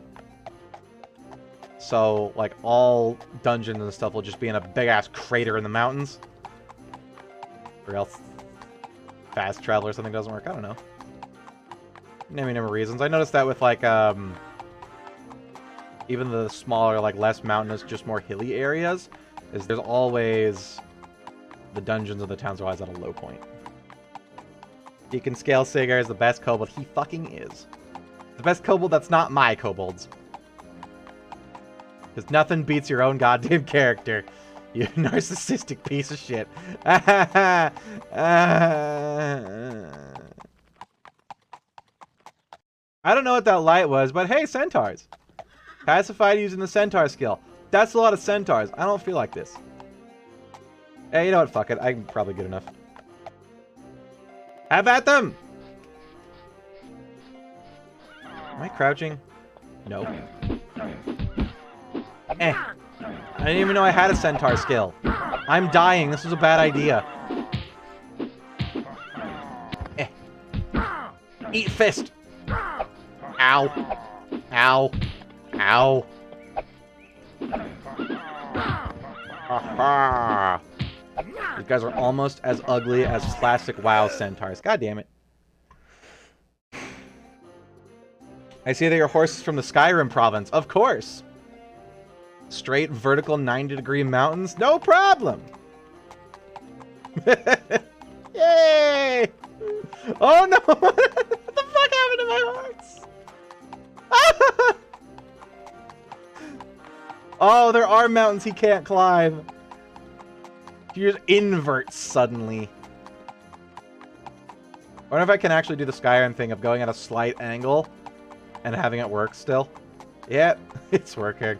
So, like, all dungeons and stuff will just be in a big-ass crater in the mountains. Or else fast travel or something doesn't work, I don't know. Naming number reasons. I noticed that with, like, even the smaller, like, less mountainous, just more hilly areas, is there's always the dungeons of the towns are always at a low point. Deacon Scale Sigar is the best kobold. He fucking is. The best kobold that's not my kobolds. Because nothing beats your own goddamn character. You narcissistic piece of shit. I don't know what that light was, but hey, centaurs. Pacified using the centaur skill. That's a lot of centaurs. I don't feel like this. Hey, you know what? Fuck it. I'm probably good enough. Have at them! Am I crouching? No. Eh. I didn't even know I had a centaur skill. I'm dying. This was a bad idea. Eh. Eat fist! Ow. Ow. Ow. Aha! These guys are almost as ugly as classic WoW centaurs. God damn it. I see that your horse is from the Skyrim province. Of course. Straight vertical 90-degree mountains? No problem! Yay! Oh no! What the fuck happened to my horse? Oh, there are mountains he can't climb. He just inverts suddenly. I wonder if I can actually do the Skyrim thing of going at a slight angle and having it work still. Yep, it's working.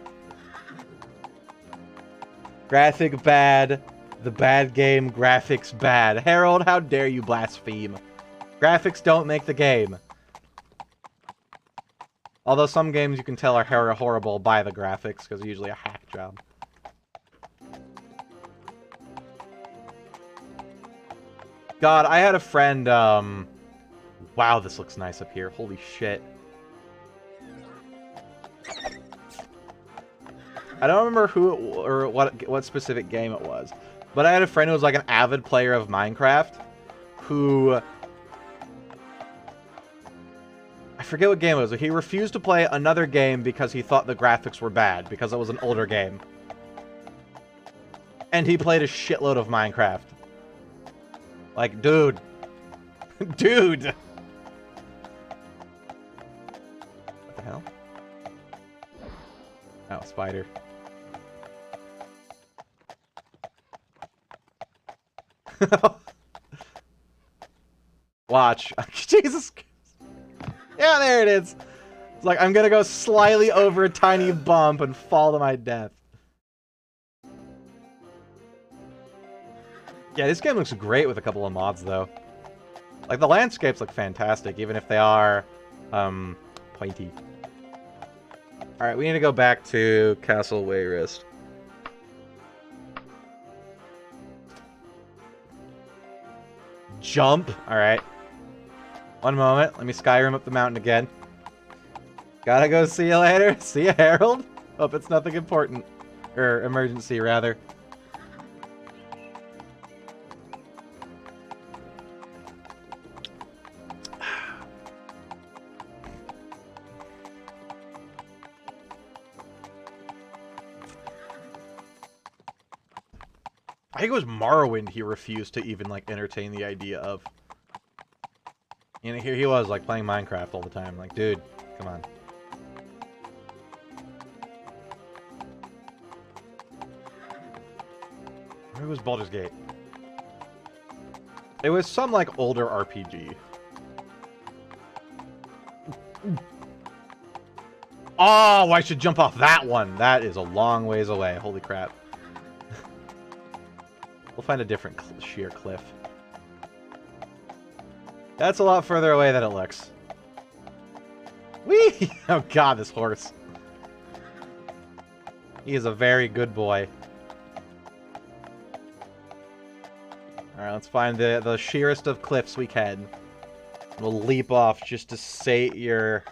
Graphic bad. The bad game, graphics bad. Harold, how dare you blaspheme? Graphics don't make the game. Although some games you can tell are horrible by the graphics, because they're usually a hack job. God, I had a friend, wow, this looks nice up here. Holy shit. I don't remember who or what specific game it was, but I had a friend who was like an avid player of Minecraft, who... I forget what game it was, but he refused to play another game because he thought the graphics were bad, because it was an older game. And he played a shitload of Minecraft. Like, dude. Dude! What the hell? Oh, spider. Watch. Jesus. Yeah, there it is. It's like, I'm gonna go slightly over a tiny bump and fall to my death. Yeah, this game looks great with a couple of mods, though. Like, the landscapes look fantastic, even if they are, pointy. Alright, we need to go back to Castle Wayrest. Jump! Alright. One moment, let me Skyrim up the mountain again. Gotta go, see you later. See you, Harold. Hope it's nothing important. Or emergency, rather. I think it was Morrowind he refused to even, like, entertain the idea of. And here he was, like, playing Minecraft all the time. Like, dude, come on. Where was Baldur's Gate? It was some, like, older RPG. Oh, I should jump off that one. That is a long ways away. Holy crap. We'll find a different sheer cliff. That's a lot further away than it looks. Whee! Oh god, this horse. He is a very good boy. Alright, let's find the sheerest of cliffs we can. We'll leap off just to sate your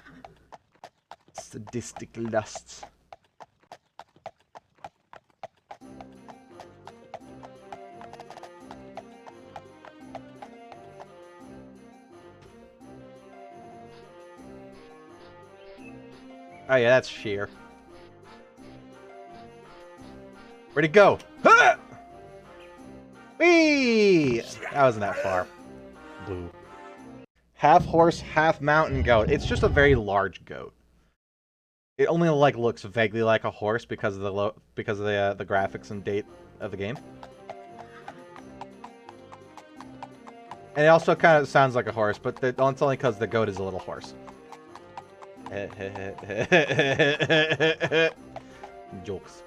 sadistic lusts. Oh yeah, that's sheer. Where'd it go? Ah! Whee! That wasn't that far. Boo. Half horse, half mountain goat. It's just a very large goat. It only like looks vaguely like a horse because of the the graphics and date of the game. And it also kind of sounds like a horse, but it's only because the goat is a little horse. Jokes.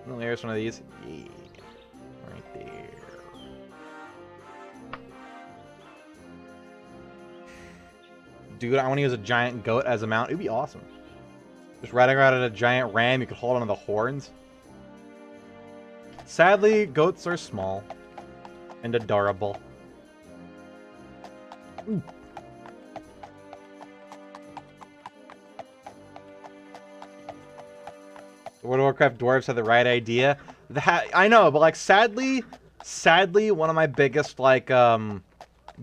Oh, there's one of these. Yeah. Right there. Dude, I want to use a giant goat as a mount. It'd be awesome. Just riding around in a giant ram, you could hold onto the horns. Sadly, goats are small. And adorable. Ooh. World of Warcraft dwarves have the right idea. I know, but like sadly, one of my biggest like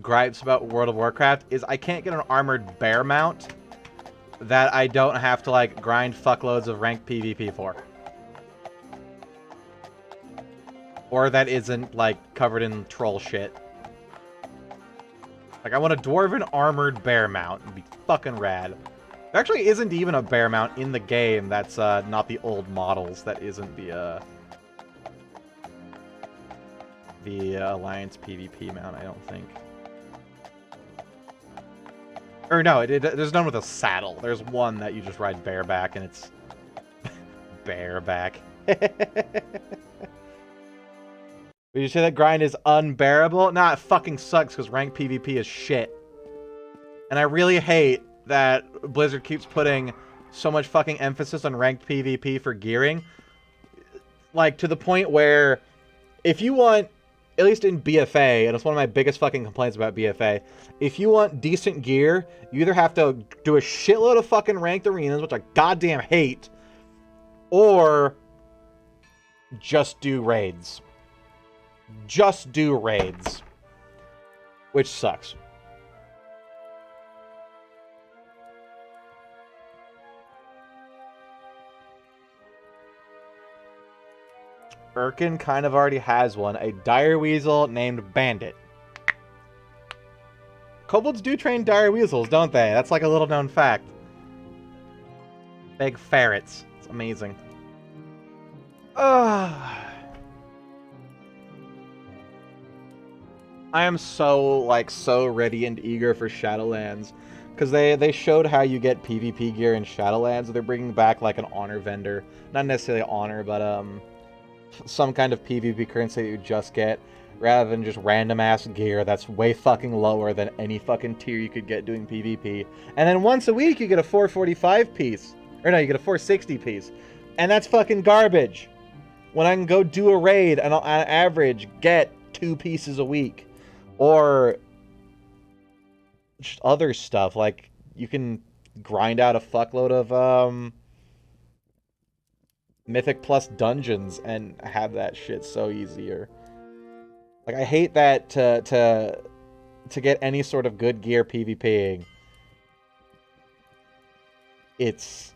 gripes about World of Warcraft is I can't get an armored bear mount that I don't have to like grind fuckloads of ranked PvP for. Or that isn't like covered in troll shit. Like I want a dwarven armored bear mount. It'd be fucking rad. There actually isn't even a bear mount in the game that's not the old models. That isn't the Alliance PvP mount, I don't think. Or no, there's none with a saddle. There's one that you just ride bareback, and it's bareback. Would you say that grind is unbearable? Nah, it fucking sucks because ranked PvP is shit. And I really hate that Blizzard keeps putting so much fucking emphasis on ranked PvP for gearing. Like, to the point where if you want, at least in BFA, and it's one of my biggest fucking complaints about BFA, if you want decent gear, you either have to do a shitload of fucking ranked arenas, which I goddamn hate, or just do raids. Just do raids. Which sucks. Irkin kind of already has one. A dire weasel named Bandit. Kobolds do train dire weasels, don't they? That's like a little known fact. Big ferrets. It's amazing. I am so ready and eager for Shadowlands. Because they showed how you get PvP gear in Shadowlands. They're bringing back like an honor vendor. Not necessarily honor, but some kind of PvP currency that you just get, rather than just random ass gear that's way fucking lower than any fucking tier you could get doing PvP. And then once a week you get a 445 piece. Or no, you get a 460 piece. And that's fucking garbage. When I can go do a raid and on average get 2 pieces a week. Or just other stuff, like you can grind out a fuckload of Mythic Plus dungeons and have that shit so easier. Like I hate that to get any sort of good gear PvPing, it's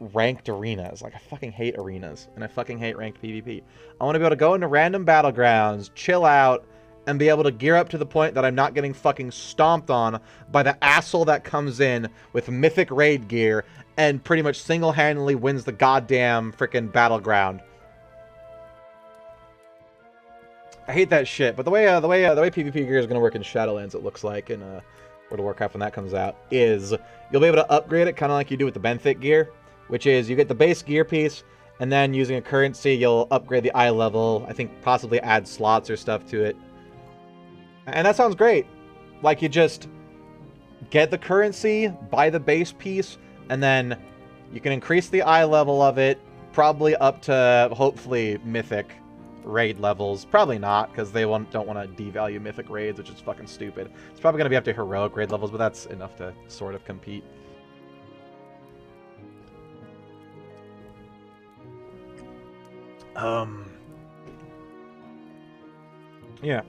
ranked arenas. Like I fucking hate arenas and I fucking hate ranked PvP. I want to be able to go into random battlegrounds, chill out, and be able to gear up to the point that I'm not getting fucking stomped on by the asshole that comes in with mythic raid gear and pretty much single-handedly wins the goddamn freaking battleground. I hate that shit. But the way PvP gear is going to work in Shadowlands, it looks like, in World of Warcraft when that comes out, is you'll be able to upgrade it kind of like you do with the Benthic gear, which is you get the base gear piece, and then using a currency, you'll upgrade the eye level. I think possibly add slots or stuff to it. And that sounds great. Like, you just get the currency, buy the base piece, and then you can increase the eye level of it, probably up to, hopefully, mythic raid levels. Probably not, because they don't want to devalue mythic raids, which is fucking stupid. It's probably going to be up to heroic raid levels, but that's enough to sort of compete. Yeah.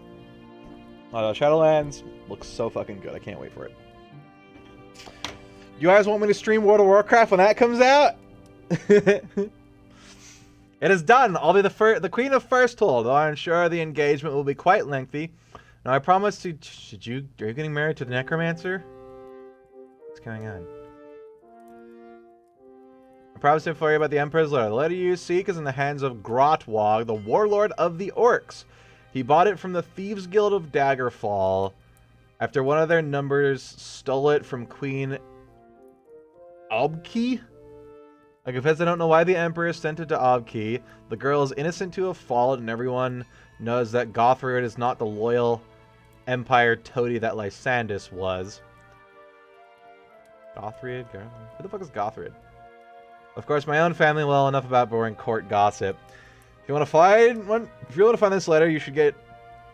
Shadowlands looks so fucking good. I can't wait for it. You guys want me to stream World of Warcraft when that comes out? It is done. I'll be the Queen of Firsthold, though I'm sure the engagement will be quite lengthy. Now, I promise to... Are you getting married to the Necromancer? What's going on? I promised to inform you about the Emperor's letter. The letter you seek is in the hands of Grotwog, the warlord of the Orcs. He bought it from the Thieves Guild of Daggerfall after one of their numbers stole it from Queen Obki. I confess I don't know why the Emperor sent it to Obki. The girl is innocent to a fault, and everyone knows that Gothrid is not the loyal Empire toady that Lysandus was. Gothrid? Who the fuck is Gothrid? Of course, my own family well enough about boring court gossip. If you want to find this letter, you should get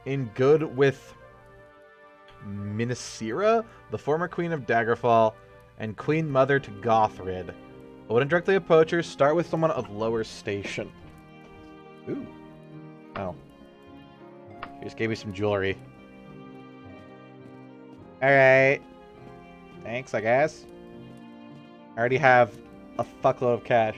in good with Minisira, the former queen of Daggerfall, and queen mother to Gothrid. I wouldn't directly approach her. Start with someone of lower station. Ooh. Oh. She just gave me some jewelry. Alright. Thanks, I guess. I already have a fuckload of cash.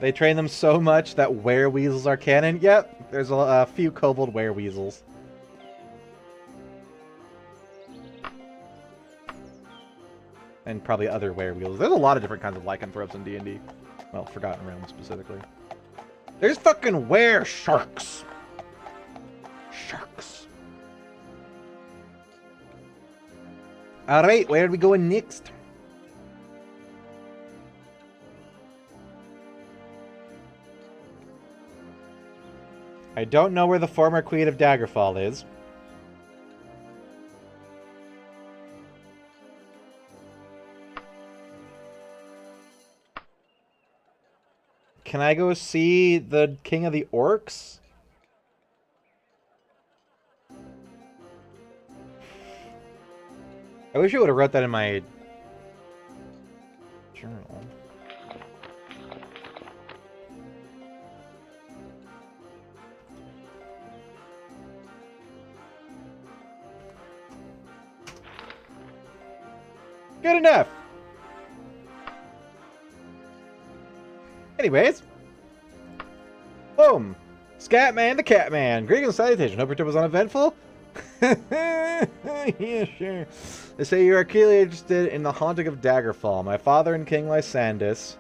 They train them so much that wereweasels are canon. Yep, there's a few kobold wereweasels. And probably other wereweasels. There's a lot of different kinds of lycanthropes in D&D. Well, Forgotten Realms specifically. There's fucking were-sharks. Sharks. Alright, where are we going next? I don't know where the former Queen of Daggerfall is. Can I go see the King of the Orcs? I wish I would have wrote that in my journal. Good enough. Anyways. Boom. Scatman the Catman. Greetings and salutation. Hope your trip was uneventful. Yeah, sure. They say you are keenly interested in the haunting of Daggerfall. My father and King Lysandus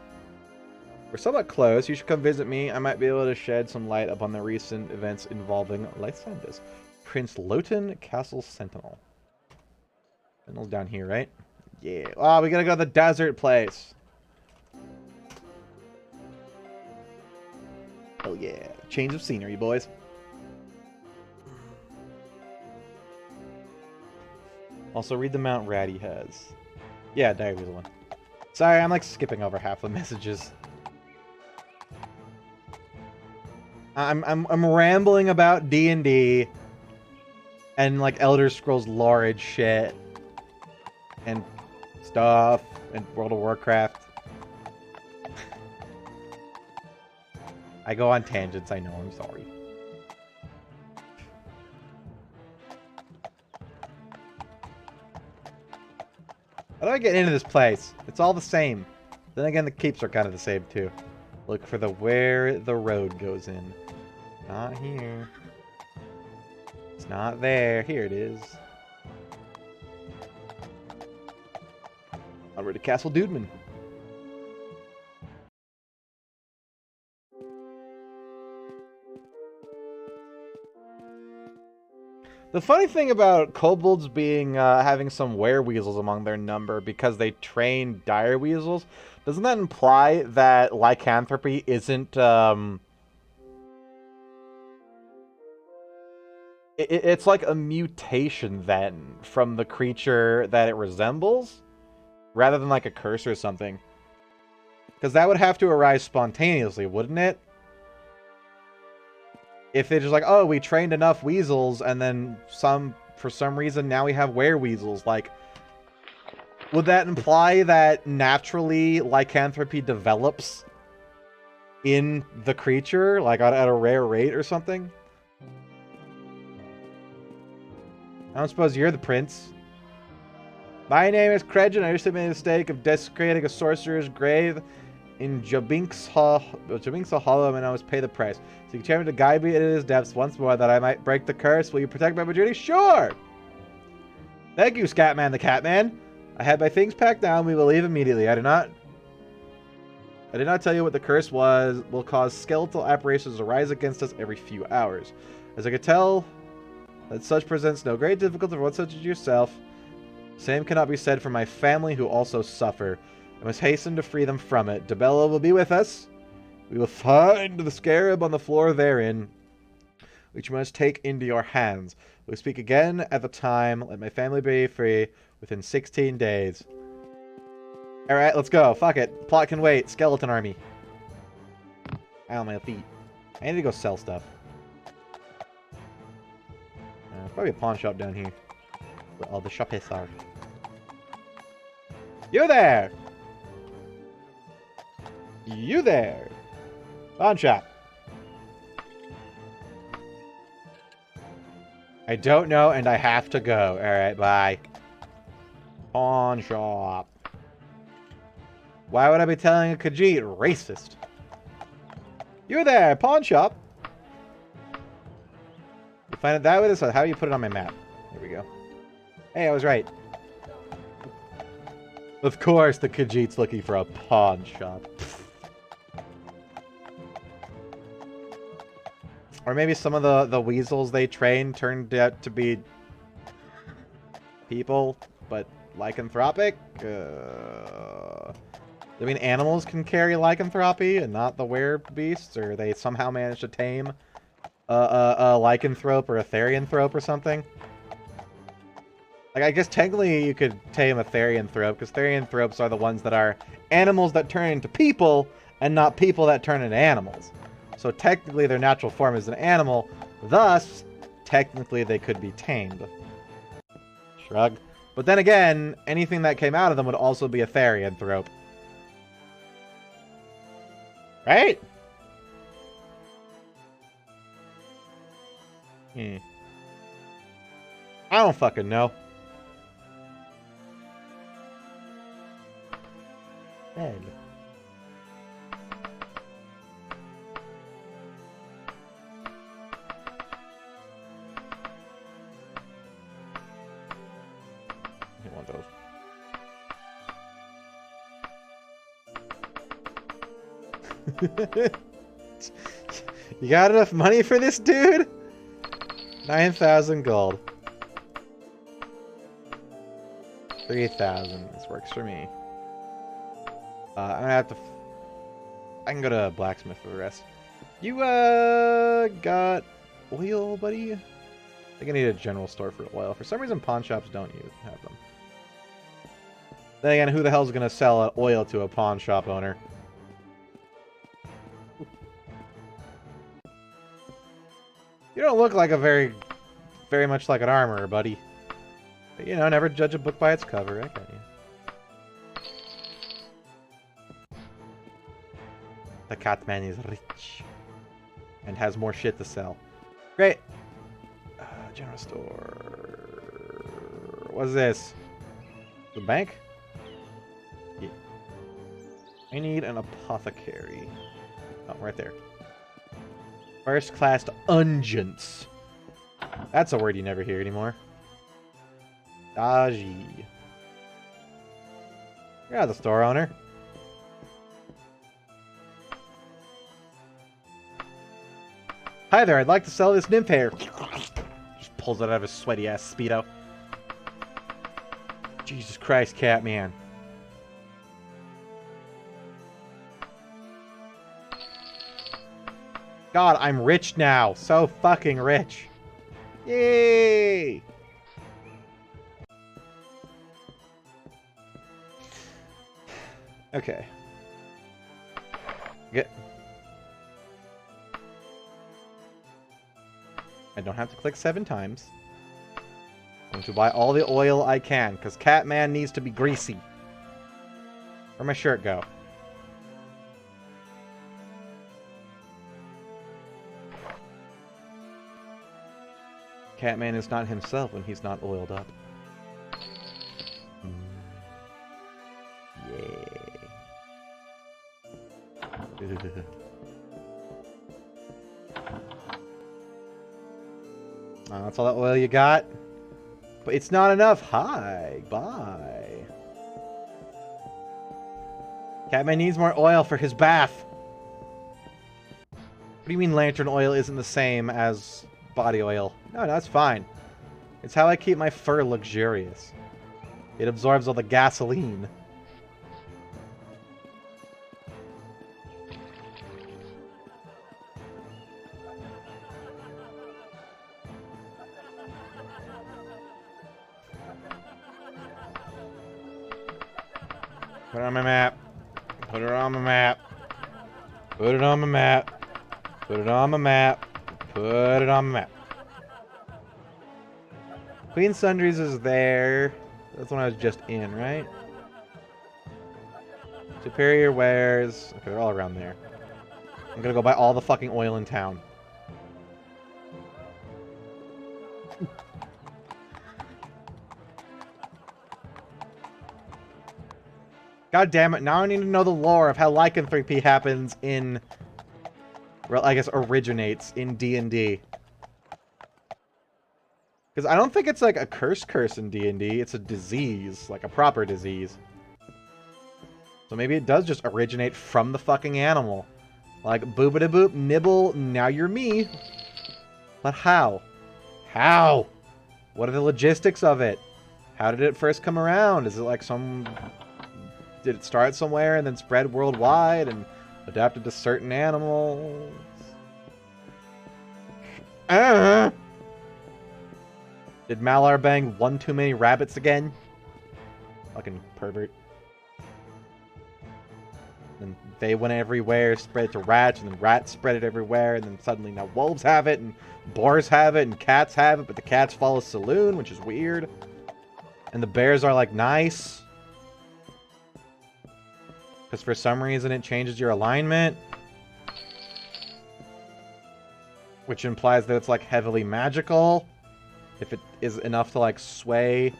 were somewhat close. You should come visit me. I might be able to shed some light upon the recent events involving Lysandus. Prince Loten Castle Sentinel. Sentinel's down here, right? Yeah. Oh, we gotta go to the desert place. Oh yeah. Change of scenery, boys. Also, read the Mount Ratty has. Yeah, Diary's the one. Sorry, I'm like skipping over half the messages. I'm rambling about D&D and like Elder Scrolls lore and shit and stuff and World of Warcraft. I go on tangents, I know, I'm sorry. How do I get into this place? It's all the same. Then again, the keeps are kind of the same too. Look for where the road goes in. Not here. It's not there. Here it is. Onward to Castle Dudeman. The funny thing about kobolds being having some wereweasels among their number because they train dire weasels, doesn't that imply that lycanthropy isn't it's like a mutation then from the creature that it resembles rather than like a curse or something? Because that would have to arise spontaneously, wouldn't it? If they're just like, oh, we trained enough weasels, and then for some reason, now we have wereweasels. Like, would that imply that naturally lycanthropy develops in the creature, like at a rare rate or something? I don't suppose you're the prince. My name is Kredgen. I recently made the mistake of desecrating a sorcerer's grave in Jabinks Hollow, and I must pay the price. So you determined to guide me into his depths once more that I might break the curse. Will you protect my journey? Sure! Thank you, Scatman the Catman. I had my things packed down. We will leave immediately. I did not tell you what the curse was. Will cause skeletal apparitions to rise against us every few hours. As I could tell, that such presents no great difficulty for one such as yourself. Same cannot be said for my family who also suffer. I must hasten to free them from it. Debella will be with us. We will find the scarab on the floor therein, which you must take into your hands. We'll speak again at the time. Let my family be free within 16 days. Alright, let's go. Fuck it. Plot can wait. Skeleton army. Ow, my feet. I need to go sell stuff. Probably a pawn shop down here. Where all the shoppers are. You there! You there! Pawn shop. I don't know, and I have to go. Alright, bye. Pawn shop. Why would I be telling a Khajiit? Racist. You there, pawn shop. You find it that way? This how do you put it on my map? Here we go. Hey, I was right. Of course, the Khajiit's looking for a pawn shop. Or maybe some of the weasels they trained turned out to be people, but lycanthropic? I mean, animals can carry lycanthropy and not the werebeasts, or they somehow managed to tame a lycanthrope or a therianthrope or something. Like, I guess technically you could tame a therianthrope, because therianthropes are the ones that are animals that turn into people, and not people that turn into animals. So technically their natural form is an animal, thus, technically they could be tamed. Shrug. But then again, anything that came out of them would also be a therianthrope. Right? I don't fucking know. Bed. I want those. You got enough money for this, dude? 9,000 gold. 3,000. This works for me. I'm gonna have to... I can go to blacksmith for the rest. You, got oil, buddy? I think I need a general store for oil. For some reason, pawn shops don't have them. Then again, who the hell's gonna sell oil to a pawn shop owner? You don't look like a very much like an armorer, buddy. But, you know, never judge a book by its cover. I got you. The Catman is rich. And has more shit to sell. Great. General store. What's this? The bank? Yeah. I need an apothecary. Oh, right there. First class unguents. That's a word you never hear anymore. Daji. You're the store owner. Hi there, I'd like to sell this nymph hair. Just pulls it out of his sweaty ass Speedo. Jesus Christ, Catman. God, I'm rich now. So fucking rich. Yay! Okay. Get. I don't have to click 7 times. I'm going to buy all the oil I can, because Catman needs to be greasy. Where'd my shirt go? Catman is not himself when he's not oiled up. Yeah. That's all that oil you got? But it's not enough. Hi. Bye. Catman needs more oil for his bath. What do you mean lantern oil isn't the same as body oil? No, that's fine. It's how I keep my fur luxurious. It absorbs all the gasoline. Put it on my map. Put it on my map. Put it on my map. Put it on my map. Put it on my map. Queen Sundries is there. That's when I was just in, right? Superior wares. Okay, they're all around there. I'm gonna go buy all the fucking oil in town. God damn it, now I need to know the lore of how lycanthropy happens in... Well, I guess originates in D&D. Because I don't think it's like a curse in D&D, it's a disease, like a proper disease. So maybe it does just originate from the fucking animal. Like, boop-a-da-boop, nibble, now you're me. But how? How? What are the logistics of it? How did it first come around? Is it like some... Did it start somewhere and then spread worldwide and adapted to certain animals? Did Malar bang one too many rabbits again? Fucking pervert. And they went everywhere, spread it to rats, and then rats spread it everywhere, and then suddenly now wolves have it, and boars have it, and cats have it, but the cats follow Saloon, which is weird. And the bears are, like, nice. Because for some reason it changes your alignment. Which implies that it's, like, heavily magical. If it is enough to, like, sway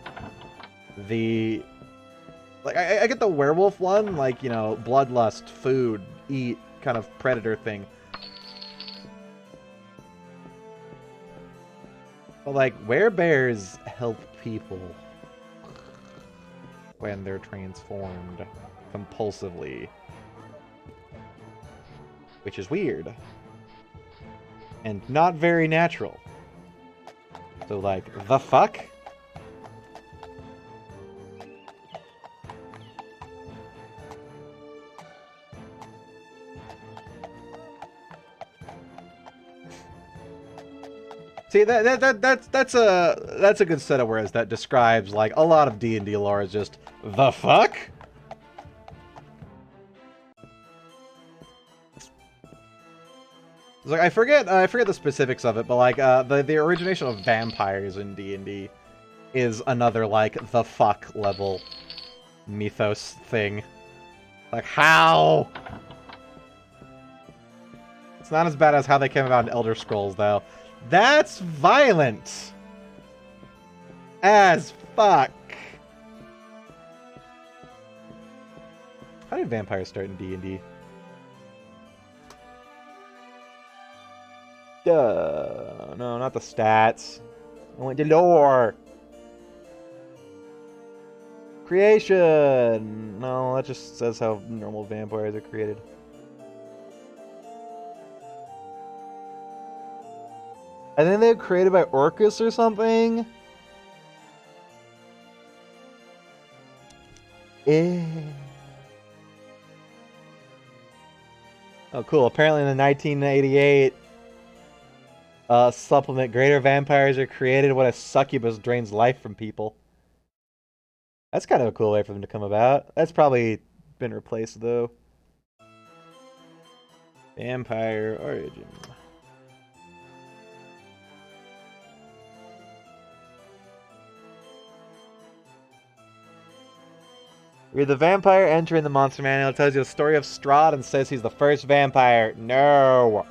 the... Like, I get the werewolf one, like, you know, bloodlust, food, eat, kind of predator thing. But, like, werebears help people when they're transformed compulsively. Which is weird. And not very natural. So, like, the fuck? See, that's a good set of words that describes, like, a lot of D&D lore is just, the fuck? Like, I forget the specifics of it, but, like, the origination of vampires in D&D is another, like, the fuck level mythos thing. Like, how? It's not as bad as how they came about in Elder Scrolls, though. That's violent! As fuck! How did vampires start in D&D? Duh. No, not the stats. I went to lore. Creation! No, that just says how normal vampires are created. I think they were created by Orcus or something. Oh, cool. Apparently in the 1988 supplement, greater vampires are created when a succubus drains life from people. That's kind of a cool way for them to come about. That's probably been replaced, though. Vampire origin. Read the vampire entry in the monster manual. It tells you the story of Strahd and says he's the first vampire. No!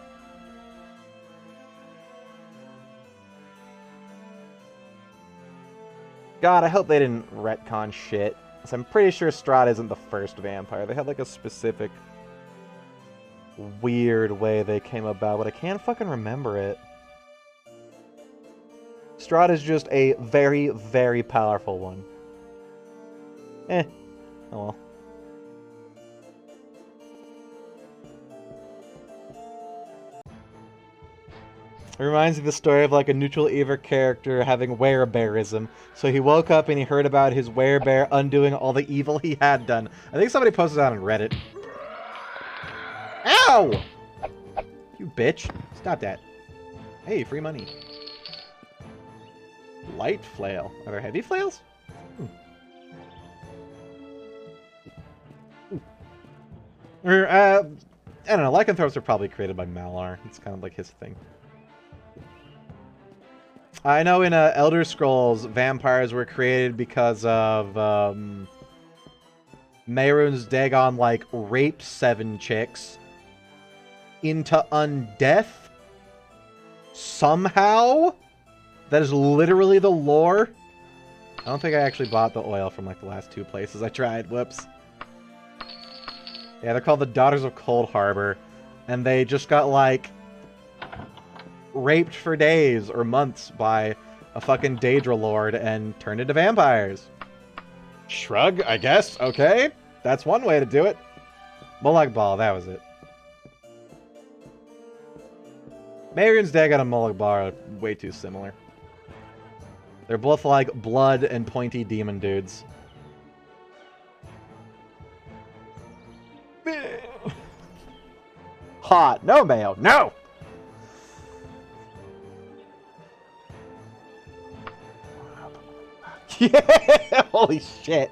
God, I hope they didn't retcon shit. So I'm pretty sure Strahd isn't the first vampire. They had like a specific weird way they came about, but I can't fucking remember it. Strahd is just a very, very powerful one. Oh well. It reminds me of the story of like a neutral either character having werebearism. So he woke up and he heard about his werebear undoing all the evil he had done. I think somebody posted that on Reddit. Ow! You bitch. Stop that. Hey, free money. Light flail. Are there heavy flails? I don't know. Lycanthropes are probably created by Malar. It's kind of like his thing. I know in Elder Scrolls, vampires were created because of Mehrunes Dagon, like, raped 7 chicks into undeath? Somehow? That is literally the lore? I don't think I actually bought the oil from, like, the last 2 places I tried. Whoops. Yeah, they're called the Daughters of Cold Harbor. And they just got, like, raped for days or months by a fucking Daedra Lord and turned into vampires. Shrug, I guess. Okay. That's one way to do it. Molag Bal, that was it. Mehrunes Dagon and Molag Bal are way too similar. They're both like blood and pointy demon dudes. Hot. No, Mayo. No! Yeah! Holy shit.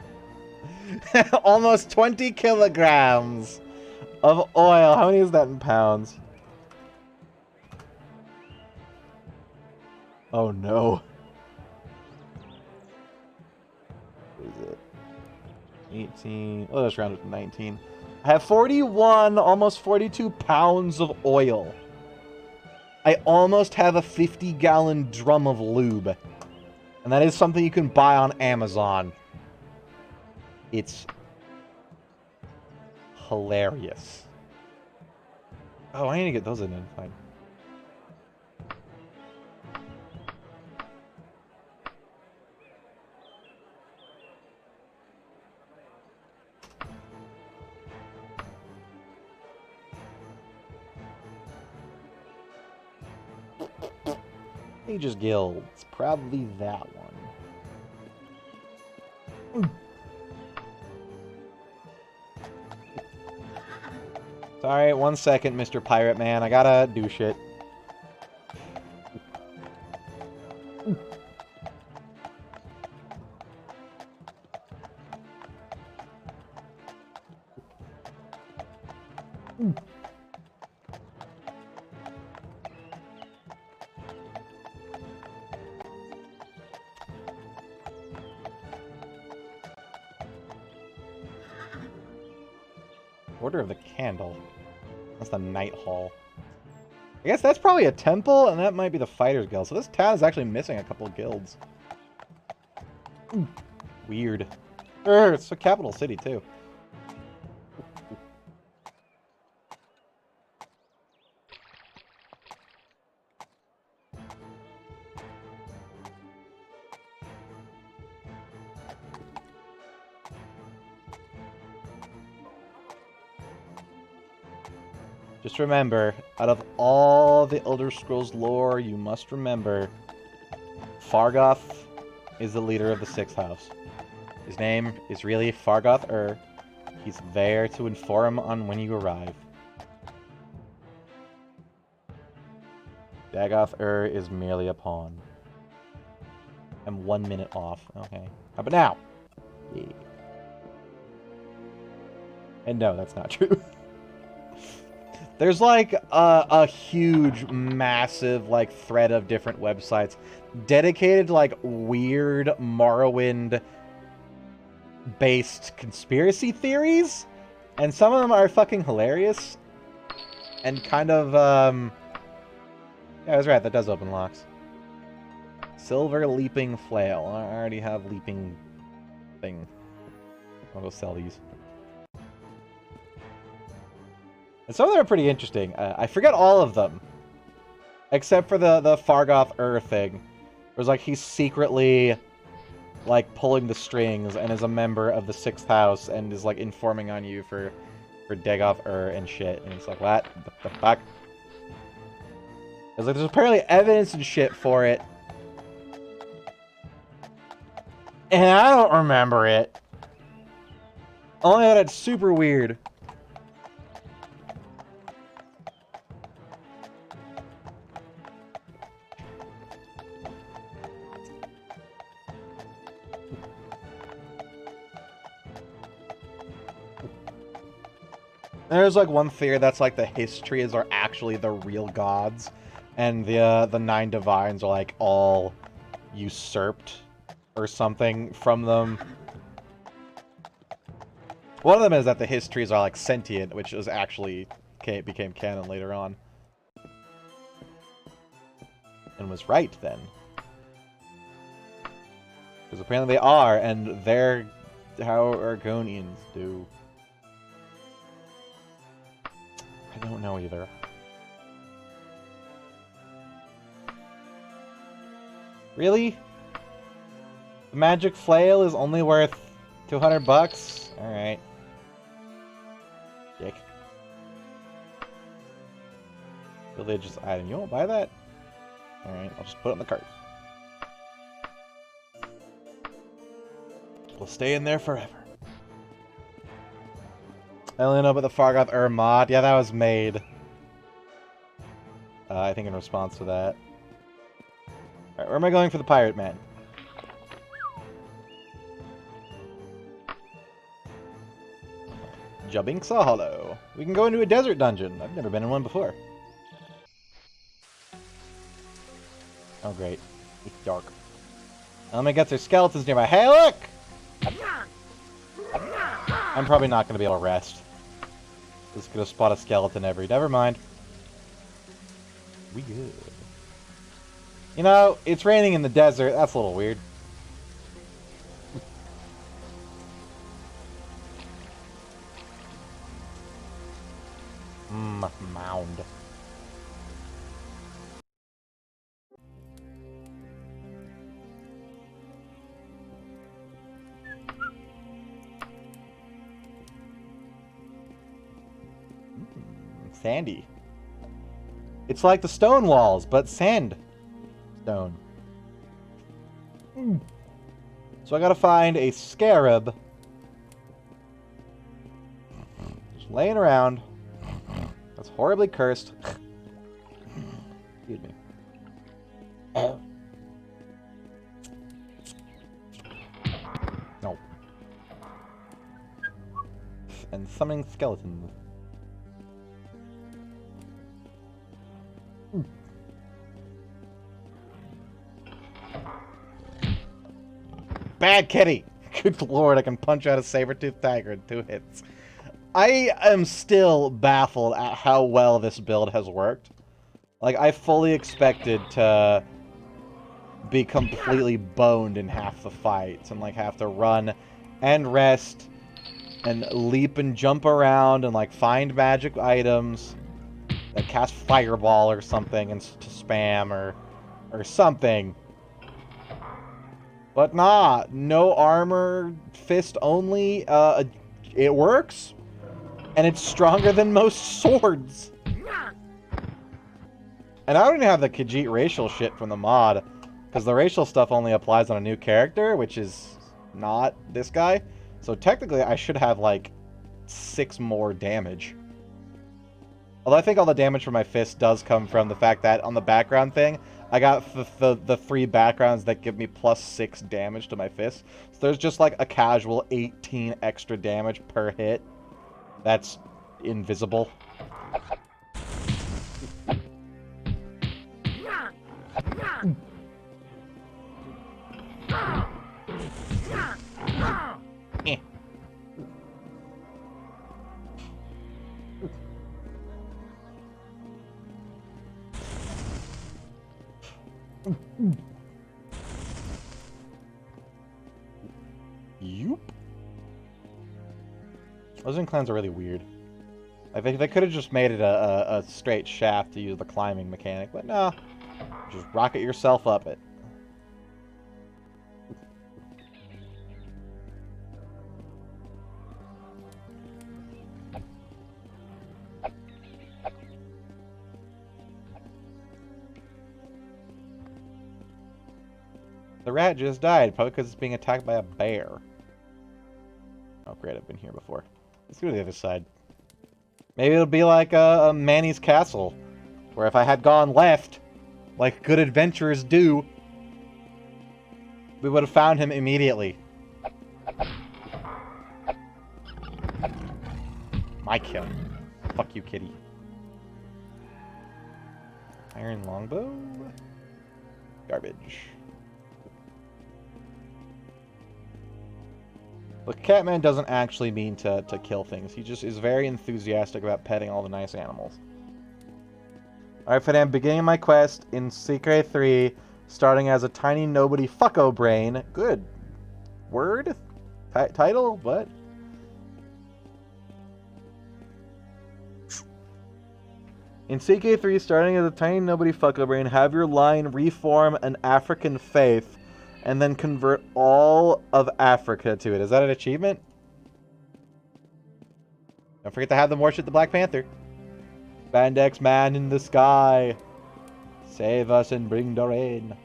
Almost 20 kilograms of oil. How many is that in pounds? Oh no. What is it? 18. Oh, let's round it to 19. I have 41, almost 42 pounds of oil. I almost have a 50-gallon drum of lube. And that is something you can buy on Amazon. It's hilarious. Oh, I need to get those identified. Mage's Guild. It's probably that one. Sorry, 1 second, Mr. Pirate Man. I gotta do shit. Order of the Candle. That's the Night Hall. I guess that's probably a temple, and that might be the Fighters Guild. So this town is actually missing a couple guilds. Weird. It's a capital city, too. Just remember, out of all the Elder Scrolls lore, you must remember, Fargoth is the leader of the Sixth House. His name is really Fargoth. He's there to inform on when you arrive. Dagoth is merely a pawn. I'm 1 minute off. Okay. How about now? Yeah. And no, that's not true. There's like a huge, massive like thread of different websites dedicated to like weird Morrowind-based conspiracy theories, and some of them are fucking hilarious and kind of yeah, I was right. That does open locks. Silver leaping flail. I already have leaping thing. I'll go sell these. And some of them are pretty interesting. I forget all of them. Except for the Fargoth thing. It was like he's secretly like pulling the strings and is a member of the Sixth House and is like informing on you for Dagoth and shit. And it's like, what the fuck? It's like there's apparently evidence and shit for it. And I don't remember it. Only that it's super weird. There's like one theory that's like the histories are actually the real gods, and the 9 divines are like all usurped or something from them. One of them is that the histories are like sentient, which is actually became canon later on. And was right then. Because apparently they are, and they're how Argonians do. I don't know either. Really? The magic flail is only worth 200 bucks? Alright. Dick. Religious item. You won't buy that? Alright, I'll just put it in the cart. It'll stay in there forever. I only know about the Fargoth mod. Yeah, that was made. I think in response to that. Alright, where am I going for the pirate man? Jabinxa Hollow. We can go into a desert dungeon. I've never been in one before. Oh, great. It's dark. Let me get their skeletons nearby. Hey, look! I'm probably not going to be able to rest. Just going to spot a skeleton every... Never mind. We good. You know, it's raining in the desert. That's a little weird. Mound. Sandy. It's like the stone walls, but sand. Stone. So I gotta find a scarab. Just laying around. That's horribly cursed. Excuse me. No. And summoning skeletons. Bad kitty! Good lord, I can punch out a saber-toothed tiger in 2 hits. I am still baffled at how well this build has worked. Like, I fully expected to be completely boned in half the fights and, like, have to run and rest and leap and jump around and, like, find magic items that cast fireball or something and to spam or something. But nah, no armor, fist only. It works, and it's stronger than most swords. And I don't even have the Khajiit racial shit from the mod, because the racial stuff only applies on a new character, which is not this guy. So technically, I should have like 6 more damage. Although I think all the damage from my fist does come from the fact that on the background thing, I got the 3 backgrounds that give me +6 damage to my fist. So there's just like a casual 18 extra damage per hit. That's invisible. Eh. Yoop. Those clans are really weird. I think they could have just made it a straight shaft to use the climbing mechanic, but no. Just rocket yourself up it. The rat just died, probably because it's being attacked by a bear. Oh great, I've been here before. Let's go to the other side. Maybe it'll be like a Manny's Castle, where if I had gone left, like good adventurers do, we would have found him immediately. My kill. Fuck you, kitty. Iron longbow? Garbage. Look, Catman doesn't actually mean to kill things. He just is very enthusiastic about petting all the nice animals. Alright, Fadam, beginning my quest in Secret 3, starting as a tiny nobody fucko brain. Good. Word? Title? What? In CK3, starting as a tiny nobody fucko brain, have your line reform an African faith, and then convert all of Africa to it. Is that an achievement? Don't forget to have them worship the Black Panther. Spandex man in the sky, save us and bring the rain.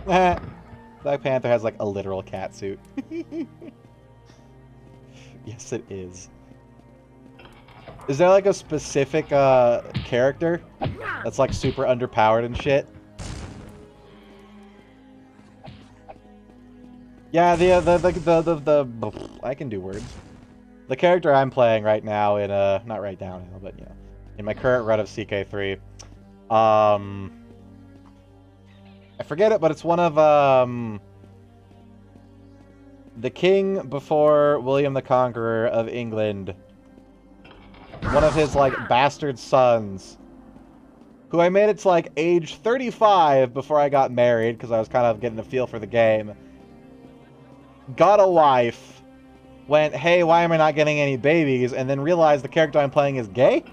Black Panther has like a literal cat suit. Yes, it is. Is there like a specific character that's like super underpowered and shit? Yeah, the I can do words. The character I'm playing right now in not right now, but you know, in my current run of CK3, I forget it, but it's one of the king before William the Conqueror of England. One of his, like, bastard sons. Who I made it to, like, age 35 before I got married, because I was kind of getting a feel for the game. Got a wife. Went, hey, why am I not getting any babies? And then realized the character I'm playing is gay?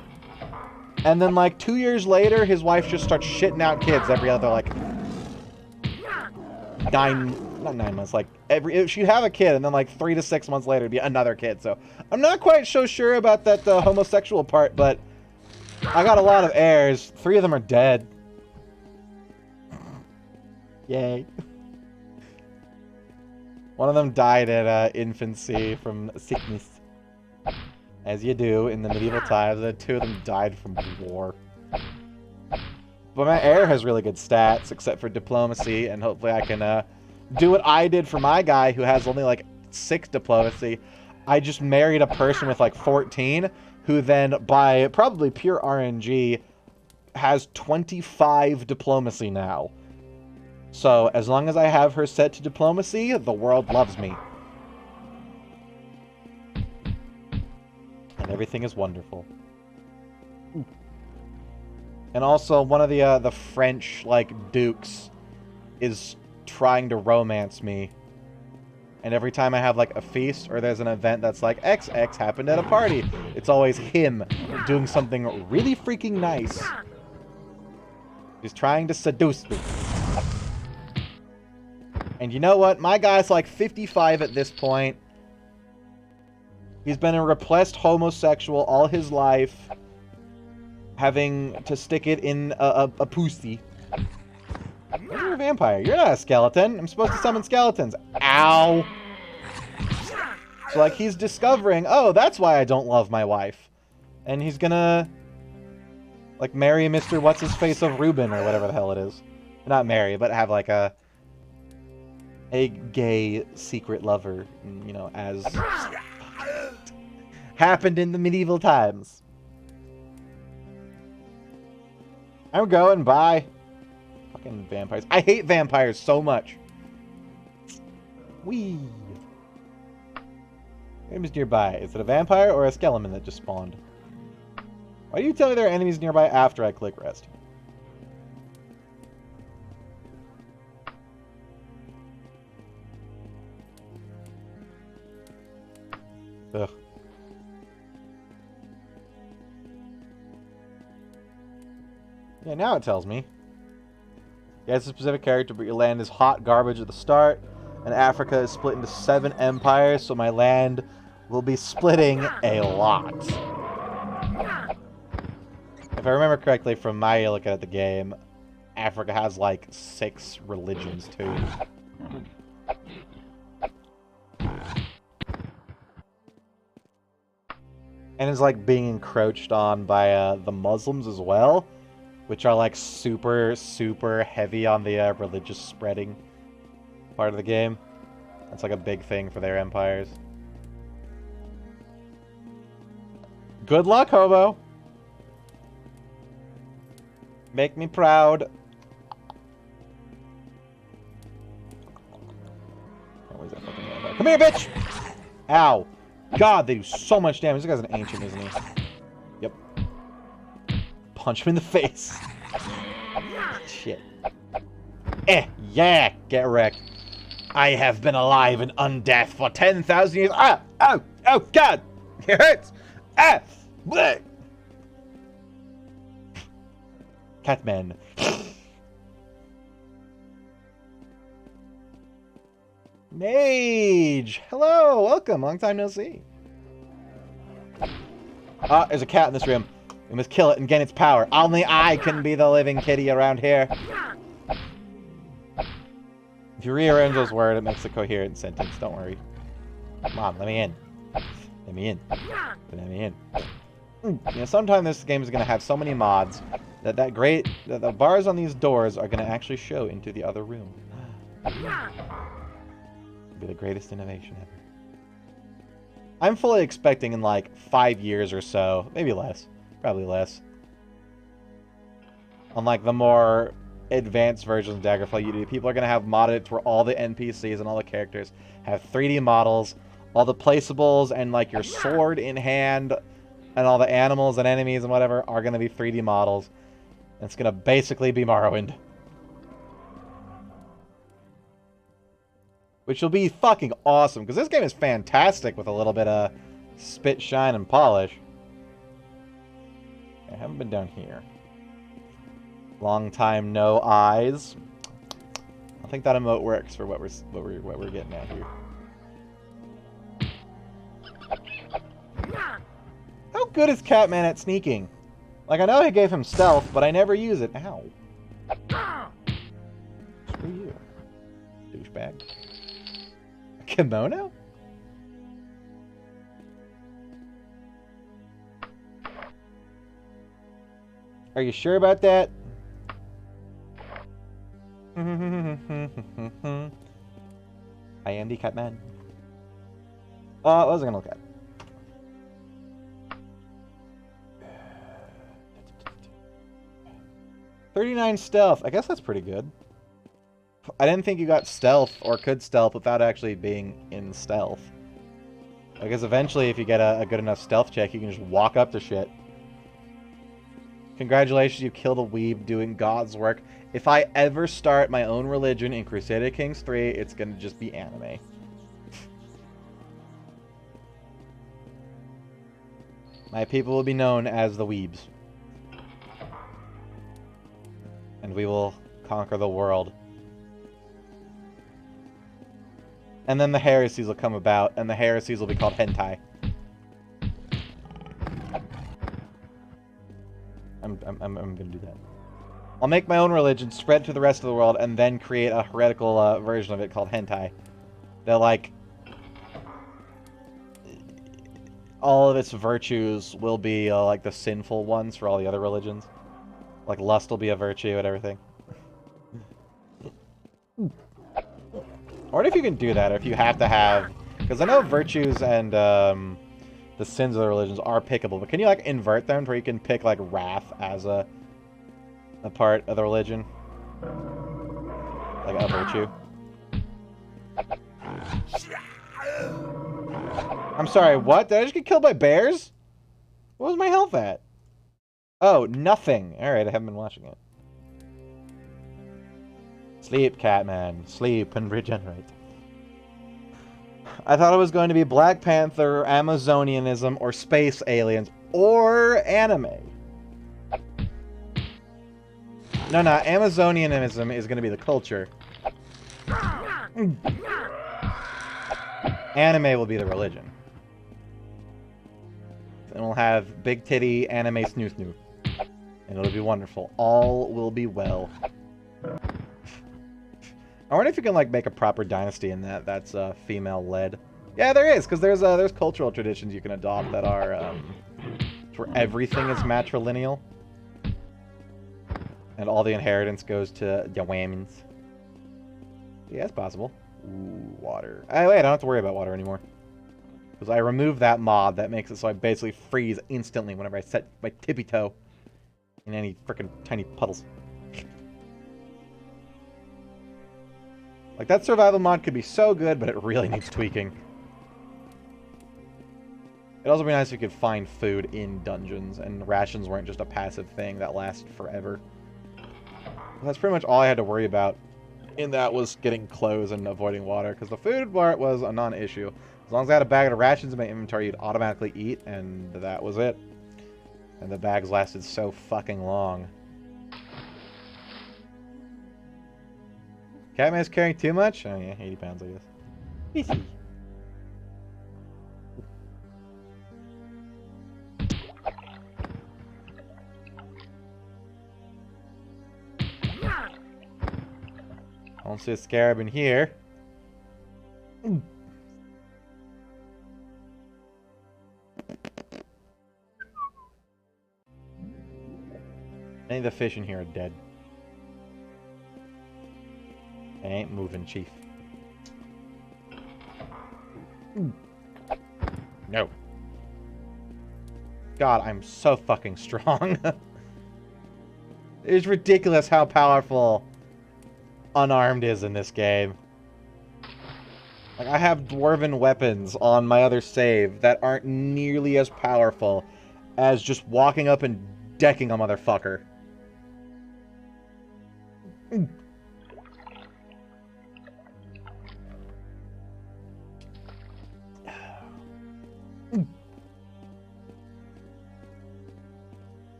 And then, like, 2 years later, his wife just starts shitting out kids every other, like... not 9 months, like, she'd have a kid, and then, like, 3 to 6 months later, it'd be another kid, so... I'm not quite so sure about that homosexual part, but... I got a lot of heirs. 3 of them are dead. Yay. One of them died at infancy from sickness. As you do in the medieval times, and 2 of them died from war. But my heir has really good stats, except for diplomacy, and hopefully I can do what I did for my guy, who has only like 6 diplomacy. I just married a person with like 14, who then, by probably pure RNG, has 25 diplomacy now. So, as long as I have her set to diplomacy, the world loves me. And everything is wonderful. And also, one of the French, like, dukes is trying to romance me. And every time I have, like, a feast or there's an event that's like, XX happened at a party, it's always him doing something really freaking nice. He's trying to seduce me. And you know what? My guy's like 55 at this point. He's been a repressed homosexual all his life. Having to stick it in a pussy. You're a vampire. You're not a skeleton. I'm supposed to summon skeletons. Ow! So, like, he's discovering, oh, that's why I don't love my wife. And he's gonna, like, marry Mr. What's-His-Face of Reuben, or whatever the hell it is. Not marry, but have, like, a gay secret lover, you know, as happened in the medieval times. I'm going, bye. Fucking vampires. I hate vampires so much. Whee! Enemies nearby. Is it a vampire or a skeleton that just spawned? Why do you tell me there are enemies nearby after I click rest? Ugh. Yeah, now it tells me. Yeah, it's a specific character, but your land is hot garbage at the start, and Africa is split into 7 empires, so my land will be splitting a lot. If I remember correctly from my look at the game, Africa has like 6 religions too. And is like being encroached on by the Muslims as well, which are like super, super heavy on the religious spreading part of the game. That's like a big thing for their empires. Good luck, hobo! Make me proud. where's that fucking vampire? Come here, bitch! Ow. God, they do so much damage. This guy's an ancient, isn't he? Yep. Punch him in the face. Shit. Yeah, get wrecked. I have been alive and undeath for 10,000 years. Ah! Oh, God! It hurts! Ah! Bleh! Catman. Mage! Hello, welcome. Long time no see. There's a cat in this room. We must kill it and gain its power. Only I can be the living kitty around here. If you rearrange those words, it makes a coherent sentence. Don't worry. Come on, let me in. Let me in. Let me in. You know, sometime this game is going to have so many mods that the bars on these doors are going to actually show into the other room. It'll be the greatest innovation ever. I'm fully expecting in like 5 years or so, maybe less, probably less, on like the more advanced versions of Daggerfall, people are going to have modded to where all the NPCs and all the characters have 3D models, all the placeables and like your sword in hand and all the animals and enemies and whatever are going to be 3D models. And it's going to basically be Morrowind. Which will be fucking awesome, because this game is fantastic with a little bit of spit, shine, and polish. I haven't been down here. Long time no eyes. I think that emote works for what we're getting at here. How good is Catman at sneaking? Like, I know I gave him stealth, but I never use it. Ow. Screw you, douchebag. A kimono? Are you sure about that? I am the Catman. What was I gonna look at? $39 stealth. I guess that's pretty good. I didn't think you got stealth or could stealth without actually being in stealth. I guess eventually if you get a good enough stealth check, you can just walk up to shit. Congratulations, you killed a weeb doing God's work. If I ever start my own religion in Crusader Kings 3, it's gonna just be anime. My people will be known as the weebs. And we will conquer the world. And then the heresies will come about, and the heresies will be called hentai. I'm gonna do that. I'll make my own religion, spread to the rest of the world, and then create a heretical version of it called hentai. That, like, all of its virtues will be, like, the sinful ones for all the other religions. Like, lust will be a virtue and everything. I wonder if you can do that, or if you have to have... Because I know virtues and the sins of the religions are pickable, but can you, like, invert them to where you can pick, like, wrath as a part of the religion? Like a virtue? I'm sorry, what? Did I just get killed by bears? What was my health at? Oh, nothing. Alright, I haven't been watching it. Sleep, Catman. Sleep and regenerate. I thought it was going to be Black Panther, Amazonianism, or space aliens, or anime. No, Amazonianism is going to be the culture. Anime will be the religion. And we'll have big titty anime snoo snoo. And it'll be wonderful. All will be well. I wonder if you can, like, make a proper dynasty in that's female-led. Yeah, there is, because there's cultural traditions you can adopt that are where everything is matrilineal. And all the inheritance goes to the women's. Yeah, it's possible. Ooh, water. Wait, I don't have to worry about water anymore. Because I removed that mod that makes it so I basically freeze instantly whenever I set my tippy toe in any frickin' tiny puddles. Like, that survival mod could be so good, but it really needs tweaking. It'd also be nice if you could find food in dungeons, and rations weren't just a passive thing that lasted forever. That's pretty much all I had to worry about in that was getting clothes and avoiding water, because the food part was a non-issue. As long as I had a bag of rations in my inventory, you'd automatically eat, and that was it. And the bags lasted so fucking long. Catman's carrying too much? Oh yeah, 80 pounds, I guess. Easy. I don't see a scarab in here. Any of the fish in here are dead. They ain't moving, Chief. No. God, I'm so fucking strong. It's ridiculous how powerful unarmed is in this game. Like, I have dwarven weapons on my other save that aren't nearly as powerful as just walking up and decking a motherfucker.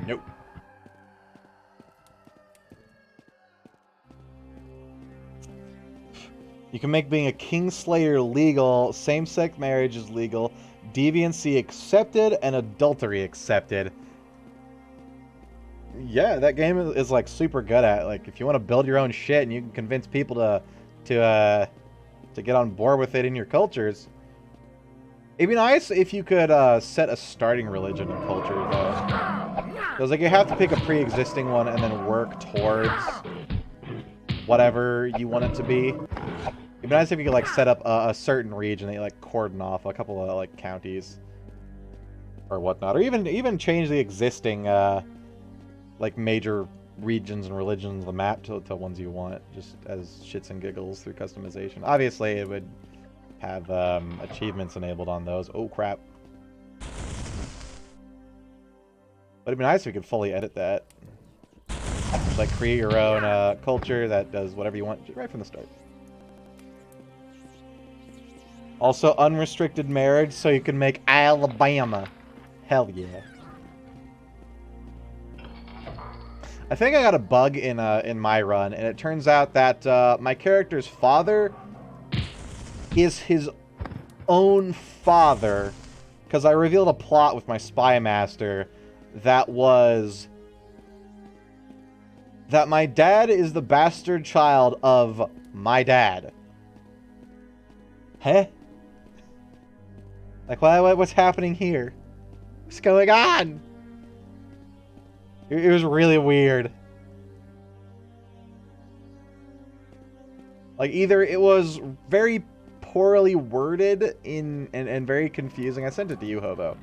Nope. You can make being a kingslayer legal, same-sex marriage is legal, deviancy accepted, and adultery accepted. Yeah, that game is like super good at, like, if you want to build your own shit and you can convince people to get on board with it in your cultures. It'd be nice if you could set a starting religion and culture, though. Because, like, you have to pick a pre-existing one and then work towards whatever you want it to be. It'd be nice if you could, like, set up a certain region that you, like, cordon off a couple of, like, counties. Or whatnot. Or even change the existing, like, major regions and religions of the map to ones you want. Just as shits and giggles through customization. Obviously, it would have achievements enabled on those. Oh, crap. But it'd be nice if we could fully edit that. Just, like, create your own culture that does whatever you want right from the start. Also, unrestricted marriage, so you can make Alabama. Hell yeah. I think I got a bug in my run, and it turns out that my character's father is his own father, because I revealed a plot with my spy master that was that my dad is the bastard child of my dad. Huh? Like, what's happening here? What's going on? It was really weird. Like, either it was very poorly worded and very confusing. I sent it to you, Hobo.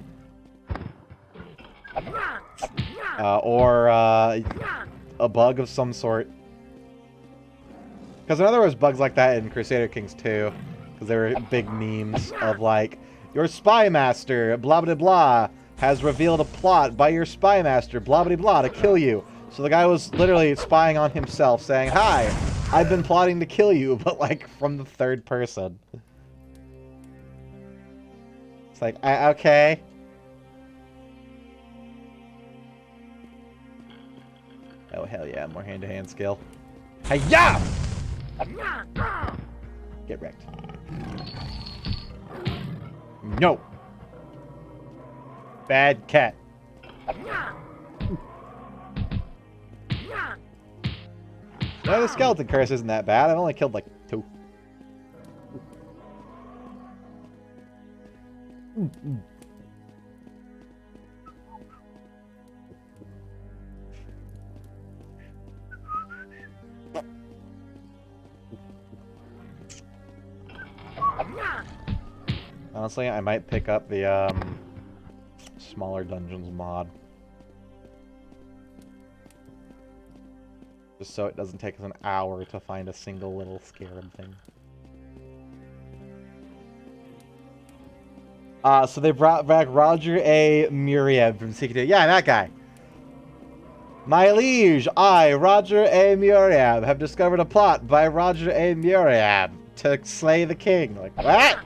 Or a bug of some sort. Because I know there was bugs like that in Crusader Kings 2. Because there were big memes of, like, your spy master, blah blah blah, has revealed a plot by your spy master, blah blah blah, to kill you. So the guy was literally spying on himself, saying, "Hi, I've been plotting to kill you," but, like, from the third person. It's like, okay. Oh, hell yeah, more hand-to-hand skill. Hi-ya! Get wrecked. No! Bad cat. No, the skeleton curse isn't that bad. I've only killed, like, 2. Honestly, I might pick up the smaller dungeons mod. Just so it doesn't take us an hour to find a single little scarab thing. So they brought back Roger A. Muriab from CK2. Yeah, that guy. My liege, I, Roger A. Muriab, have discovered a plot by Roger A. Muriab to slay the king. Like, what?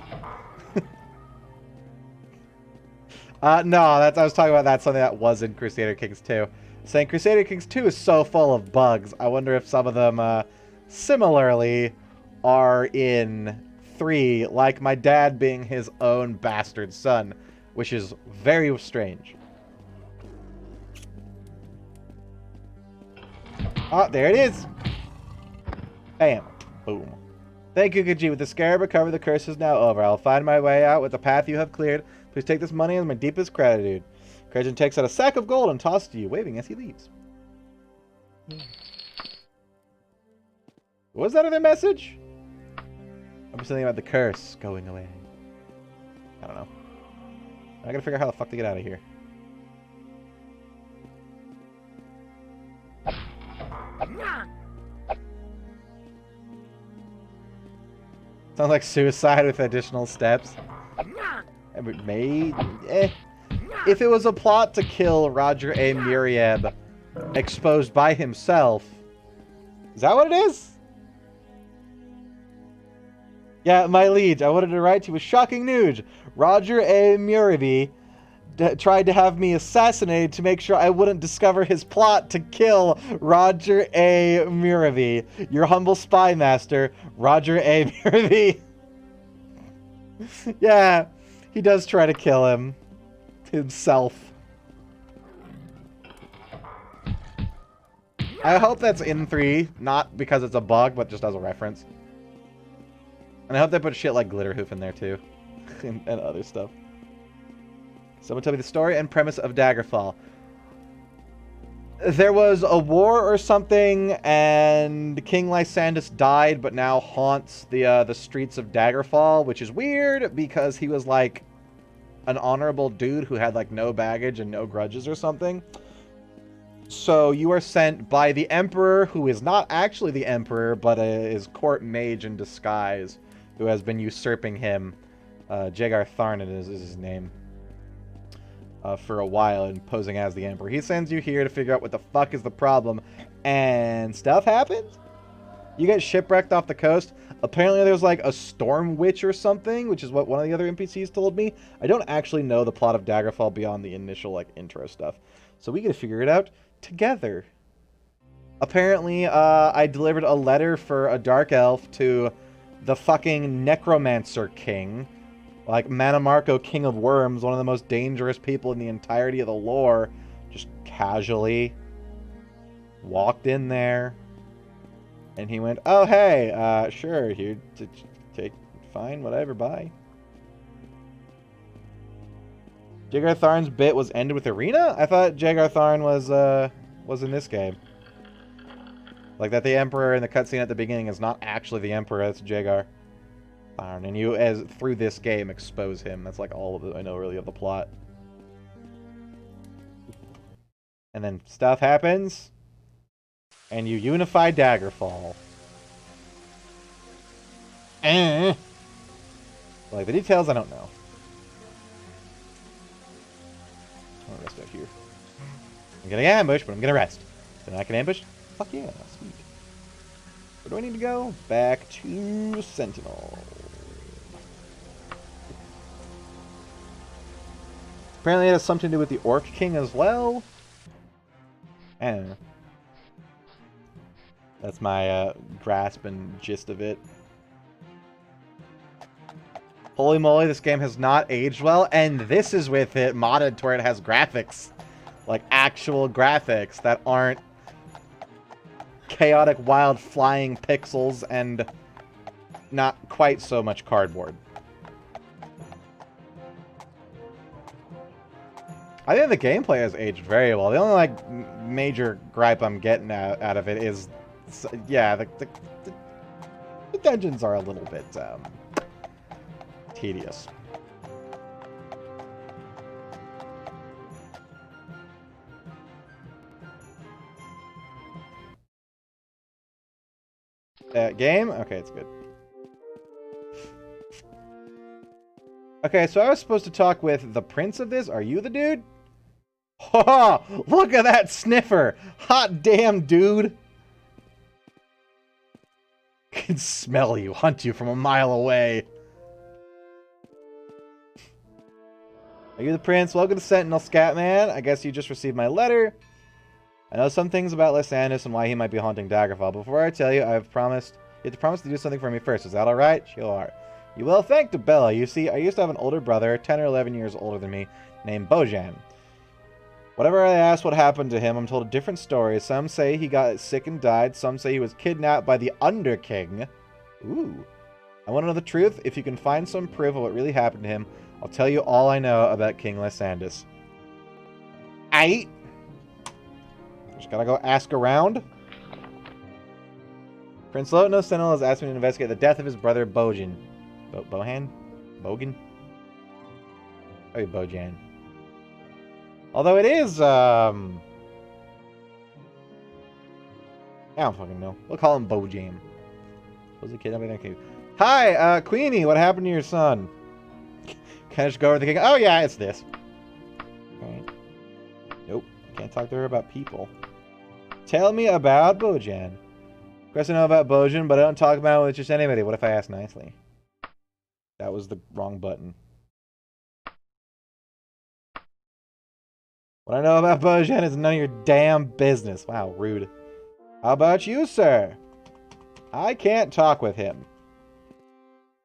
No, I was talking about that, something that was in Crusader Kings 2. Saying Crusader Kings 2 is so full of bugs, I wonder if some of them, similarly, are in 3, like my dad being his own bastard son, which is very strange. Oh, there it is! Bam. Boom. Thank you, Khajiit. With the scarab recovered, the curse is now over. I'll find my way out with the path you have cleared. Please take this money as my deepest gratitude. Krajan takes out a sack of gold and tosses it to you, waving as he leaves. What was that other message? I'm just thinking about the curse going away. I don't know. I gotta figure out how the fuck to get out of here. Sounds like suicide with additional steps. If it was a plot to kill Roger A. Muriab exposed by himself, is that what it is? Yeah, my liege, I wanted to write to you with shocking news. Roger A. Muriab tried to have me assassinated to make sure I wouldn't discover his plot to kill Roger A. Muriab. Your humble spy master, Roger A. Muriab. Yeah, he does try to kill him. Himself. I hope that's in 3, not because it's a bug, but just as a reference. And I hope they put shit like Glitterhoof in there too. and other stuff. Someone tell me the story and premise of Daggerfall. There was a war or something, and King Lysandus died, but now haunts the streets of Daggerfall, which is weird because he was like an honorable dude who had like no baggage and no grudges or something. So you are sent by the Emperor, who is not actually the Emperor, but is court mage in disguise, who has been usurping him. Jagar Tharnan is his name. For a while and posing as the Emperor. He sends you here to figure out what the fuck is the problem, and stuff happens. You get shipwrecked off the coast. Apparently there's like a storm witch or something, which is what one of the other NPCs told me. I don't actually know the plot of Daggerfall beyond the initial like intro stuff. So we get to figure it out together. Apparently, I delivered a letter for a dark elf to the fucking Necromancer King. Like, Mannimarco, King of Worms, one of the most dangerous people in the entirety of the lore, just casually walked in there. And he went, oh, hey, sure, here, take, fine, whatever, bye. Jagar Tharn's bit was ended with Arena? I thought Jagar Tharn was in this game. Like, that the Emperor in the cutscene at the beginning is not actually the Emperor, it's Jagar Tharn, and you, as through this game, expose him. That's like all of it I know really of the plot. And then stuff happens, and you unify Daggerfall. Like the details, I don't know. I'll rest out here. I'm getting ambushed, but I'm gonna rest. Then I can ambush. Fuck yeah, sweet. Where do I need to go? Back to Sentinel. Apparently it has something to do with the Orc King as well. I don't know. That's my grasp and gist of it. Holy moly, this game has not aged well, and this is with it modded to where it has graphics. Like actual graphics that aren't chaotic, wild, flying pixels and not quite so much cardboard. I think the gameplay has aged very well. The only, like, major gripe I'm getting out of it is, yeah, the dungeons are a little bit, tedious. Game? Okay, it's good. Okay, so I was supposed to talk with the prince of this. Are you the dude? Ha! Look at that sniffer! Hot damn, dude! Can smell you, hunt you from a mile away. Are you the prince? Welcome to Sentinel, Scatman. I guess you just received my letter. I know some things about Lysandus and why he might be haunting Daggerfall. Before I tell you, you have to promise to do something for me first. Is that alright? Sure. You will thank to Bella. You see, I used to have an older brother, 10 or 11 years older than me, named Bojan. Whenever I ask what happened to him, I'm told a different story. Some say he got sick and died. Some say he was kidnapped by the Underking. Ooh. I want to know the truth. If you can find some proof of what really happened to him, I'll tell you all I know about King Lysandus. Aight. Just gotta go ask around. Prince Lotno Sentinel has asked me to investigate the death of his brother Bojan. Bohan? Bogan? Oh, Bojan. Although it is, I don't fucking know. We'll call him Bojan. Was the kid up in there? Hi, Queenie, what happened to your son? Can I just go over the king? Oh, yeah, it's this. Alright. Nope. Can't talk to her about people. Tell me about Bojan. Of course I know about Bojan, but I don't talk about it with just anybody. What if I ask nicely? That was the wrong button. What I know about Bojan is none of your damn business. Wow, rude. How about you, sir? I can't talk with him.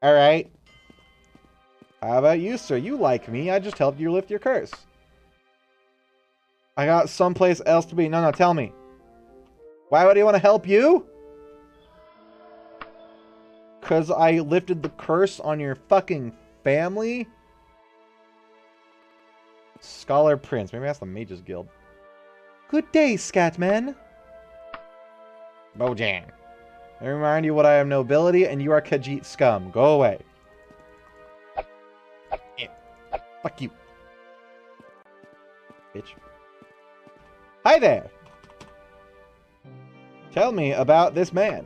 Alright. How about you, sir? You like me. I just helped you lift your curse. I got someplace else to be. No, tell me. Why would he want to help you? Because I lifted the curse on your fucking family? Scholar Prince. Maybe that's the Mages Guild. Good day, Scatman. Bojan. I remind you what I am nobility, and you are Khajiit scum. Go away. Yeah. Fuck you. Bitch. Hi there. Tell me about this man.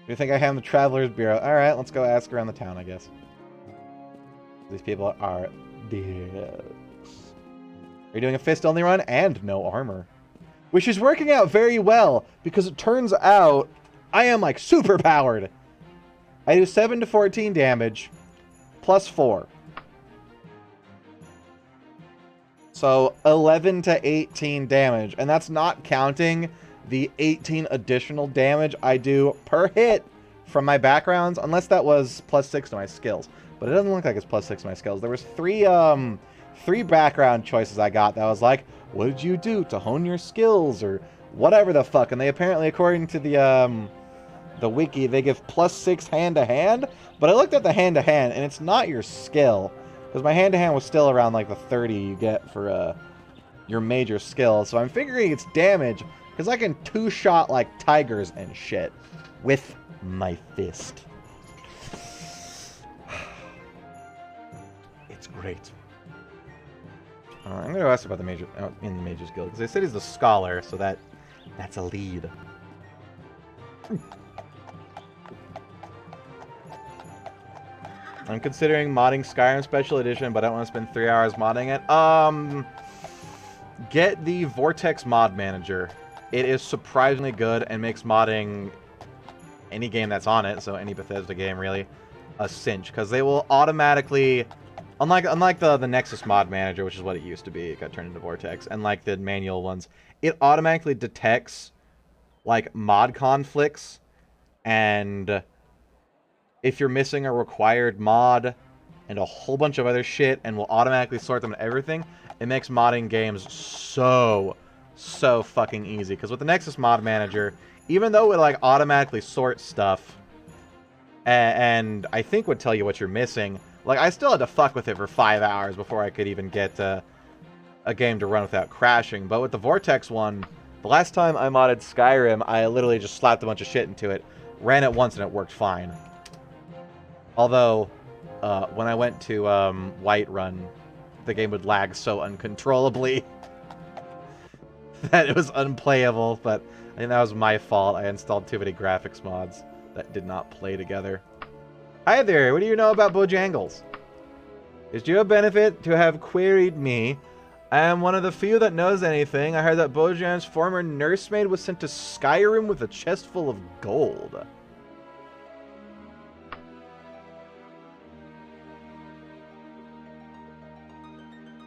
Do you think I am the Traveler's Bureau? Alright, let's go ask around the town, I guess. These people are dicks. Are you doing a fist-only run? And no armor. Which is working out very well, because it turns out I am, like, super powered. I do 7 to 14 damage, plus 4. So, 11 to 18 damage. And that's not counting the 18 additional damage I do per hit from my backgrounds, unless that was plus 6 to my skills. But it doesn't look like it's plus 6 to my skills. There was three background choices I got that was like, what did you do to hone your skills, or whatever the fuck. And they apparently, according to the wiki, they give plus 6 hand-to-hand. But I looked at the hand-to-hand, and it's not your skill. Because my hand-to-hand was still around, like, the 30 you get for your major skill. So I'm figuring it's damage, because I can two-shot, like, tigers and shit with my fist. It's great. I'm going to ask about the major in the Mages Guild, because they said he's the scholar, so that's a lead. I'm considering modding Skyrim Special Edition, but I don't want to spend 3 hours modding it. Get the Vortex Mod Manager. It is surprisingly good and makes modding any game that's on it, so any Bethesda game really, a cinch, because they will automatically, unlike the Nexus Mod Manager, which is what it used to be, it got turned into Vortex, and like the manual ones, it automatically detects like mod conflicts, and if you're missing a required mod and a whole bunch of other shit, and will automatically sort them and everything. It makes modding games so fucking easy. Because with the Nexus Mod Manager, even though it like automatically sorts stuff, and I think would tell you what you're missing, like I still had to fuck with it for 5 hours before I could even get a game to run without crashing. But with the Vortex one, the last time I modded Skyrim, I literally just slapped a bunch of shit into it, ran it once, and it worked fine. Although, when I went to Whiterun, the game would lag so uncontrollably. that it was unplayable, but I think that was my fault. I installed too many graphics mods that did not play together. Hi there, what do you know about Bojangles? Is you a benefit to have queried me? I am one of the few that knows anything. I heard that Bojan's former nursemaid was sent to Skyrim with a chest full of gold.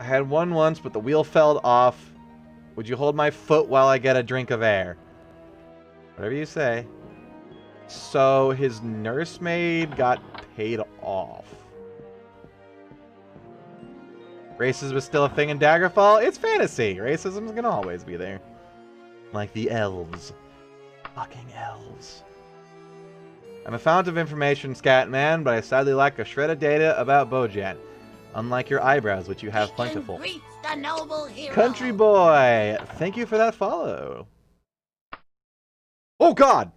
I had one once, but the wheel fell off. Would you hold my foot while I get a drink of air? Whatever you say. So his nursemaid got paid off. Racism is still a thing in Daggerfall? It's fantasy. Racism's gonna always be there. Like the elves. Fucking elves. I'm a fount of information, Scatman, but I sadly lack a shred of data about Bojan. Unlike your eyebrows, which you have plentiful. The noble hero. Country boy! Thank you for that follow. Oh god!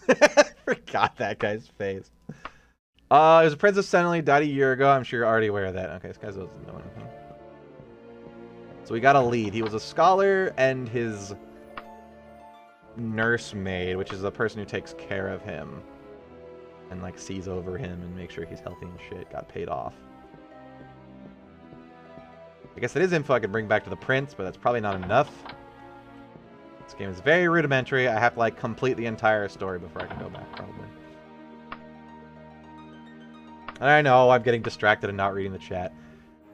I forgot that guy's face. There's a Princess Suddenly died a year ago. I'm sure you're already aware of that. Okay, this guy doesn't know anything. So we got a lead. He was a scholar and his nursemaid, which is the person who takes care of him and like sees over him and makes sure he's healthy and shit, got paid off. I guess it is info I could bring back to the prince, but that's probably not enough. This game is very rudimentary. I have to like complete the entire story before I can go back, probably. I know, I'm getting distracted and not reading the chat.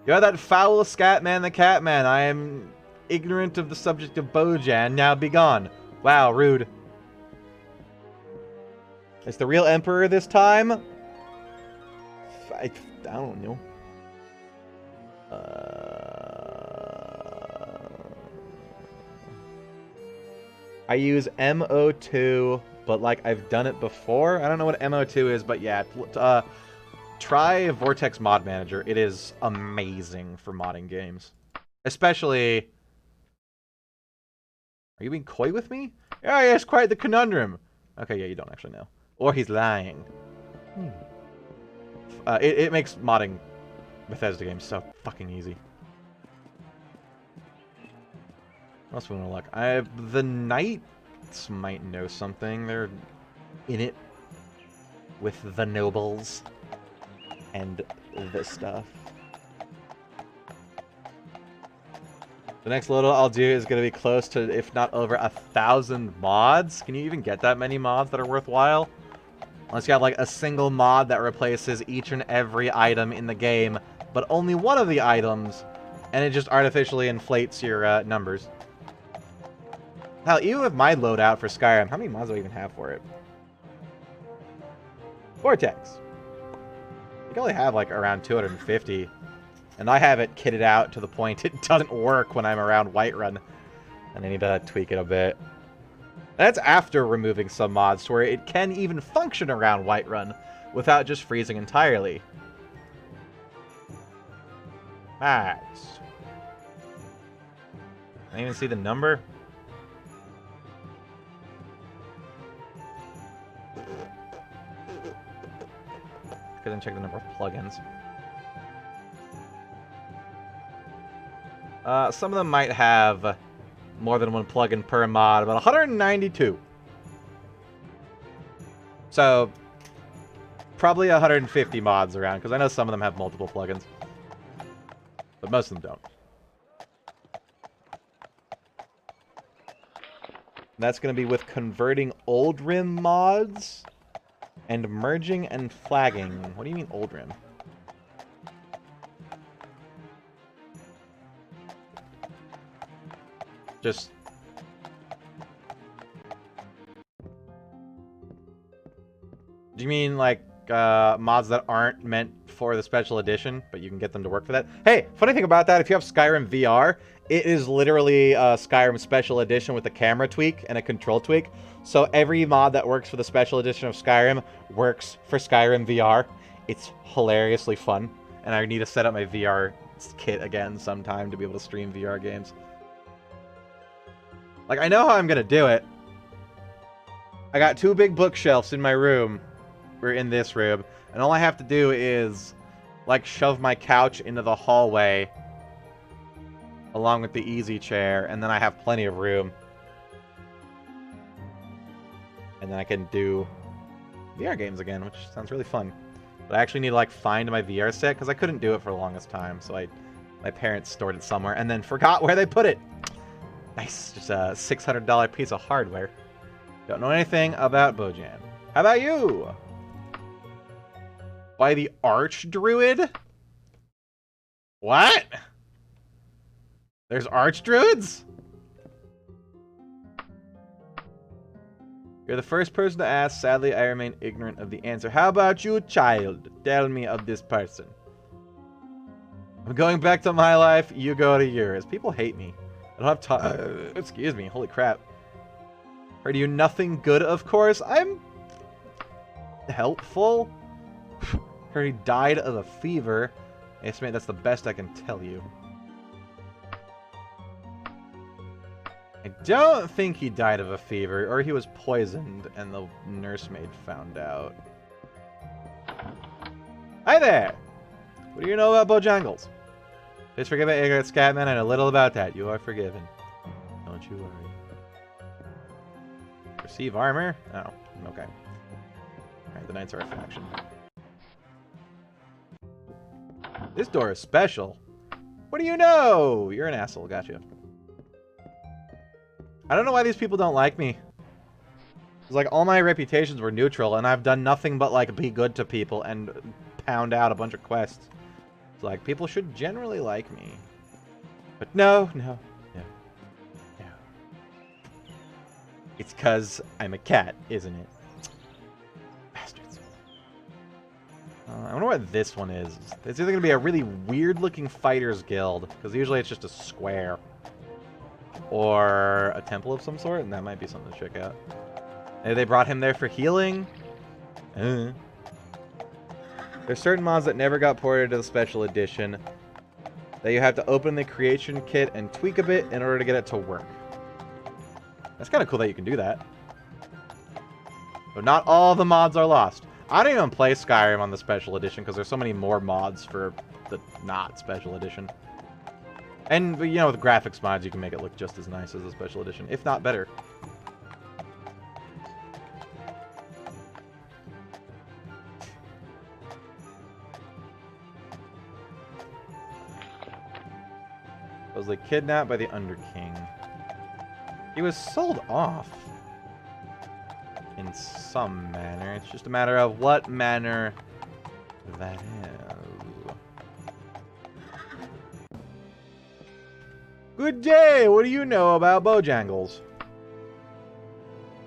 You're that foul Scatman the Catman. I am ignorant of the subject of Bojan. Now be gone. Wow, rude. It's the real emperor this time? I don't know. I use MO2, but like I've done it before. I don't know what MO2 is, but yeah. Try Vortex Mod Manager. It is amazing for modding games. Especially... Are you being coy with me? Oh, yes, quite the conundrum. Okay, yeah, you don't actually know. Or he's lying. It makes modding Bethesda games so fucking easy. What else we want to look? The Knights might know something. They're in it with the nobles and this stuff. The next load I'll do is going to be close to, if not over 1,000 mods. Can you even get that many mods that are worthwhile? Unless you have like a single mod that replaces each and every item in the game, but only one of the items, and it just artificially inflates your numbers. Hell, even with my loadout for Skyrim, how many mods do I even have for it? Vortex. I can only have like around 250. And I have it kitted out to the point it doesn't work when I'm around Whiterun. And I need to tweak it a bit. That's after removing some mods to where it can even function around Whiterun without just freezing entirely. Mods. Can I even see the number? Couldn't check the number of plugins. Some of them might have more than one plugin per mod, but 192. So, probably 150 mods around, because I know some of them have multiple plugins. But most of them don't. That's going to be with converting old rim mods and merging and flagging. What do you mean old rim? Just... Do you mean like mods that aren't meant for the special edition, but you can get them to work for that? Hey, funny thing about that, if you have Skyrim VR, it is literally Skyrim Special Edition with a camera tweak and a control tweak. So every mod that works for the Special Edition of Skyrim works for Skyrim VR. It's hilariously fun, and I need to set up my VR kit again sometime to be able to stream VR games. Like, I know how I'm gonna do it. I got 2 big bookshelves in my room. We're in this room. And all I have to do is, like, shove my couch into the hallway. along with the easy chair, and then I have plenty of room. And then I can do VR games again, which sounds really fun. But I actually need to, like, find my VR set, because I couldn't do it for the longest time, so my parents stored it somewhere, and then forgot where they put it! Nice, just a $600 piece of hardware. Don't know anything about Bojan. How about you? By the Archdruid? What? There's Archdruids? You're the first person to ask. Sadly, I remain ignorant of the answer. How about you, child? Tell me of this person. I'm going back to my life. You go to yours. People hate me. I don't have time. Excuse me. Holy crap. Heard you nothing good, of course. I'm helpful. Heard he died of a fever. I estimate that's the best I can tell you. I don't think he died of a fever, or he was poisoned and the nursemaid found out. Hi there! What do you know about Bojangles? Please forgive me, ignorant Scatman. I know little about that. You are forgiven. Don't you worry. Receive armor? Oh, okay. Alright, the Knights are a faction. This door is special. What do you know? You're an asshole. Gotcha. I don't know why these people don't like me. It's like all my reputations were neutral, and I've done nothing but like be good to people and pound out a bunch of quests. It's like people should generally like me. But no. It's 'cause I'm a cat, isn't it? Bastards. I wonder what this one is. It's either going to be a really weird-looking fighters guild, because usually it's just a square, or a temple of some sort, and that might be something to check out. Maybe they brought him there for healing? There's certain mods that never got ported to the special edition that you have to open the creation kit and tweak a bit in order to get it to work. That's kind of cool that you can do that. But not all the mods are lost. I don't even play Skyrim on the special edition because there's so many more mods for the not special edition. And, you know, with graphics mods, you can make it look just as nice as the special edition, if not better. Supposedly kidnapped by the Underking. He was sold off. In some manner. It's just a matter of what manner that is. Good day! What do you know about Bojangles?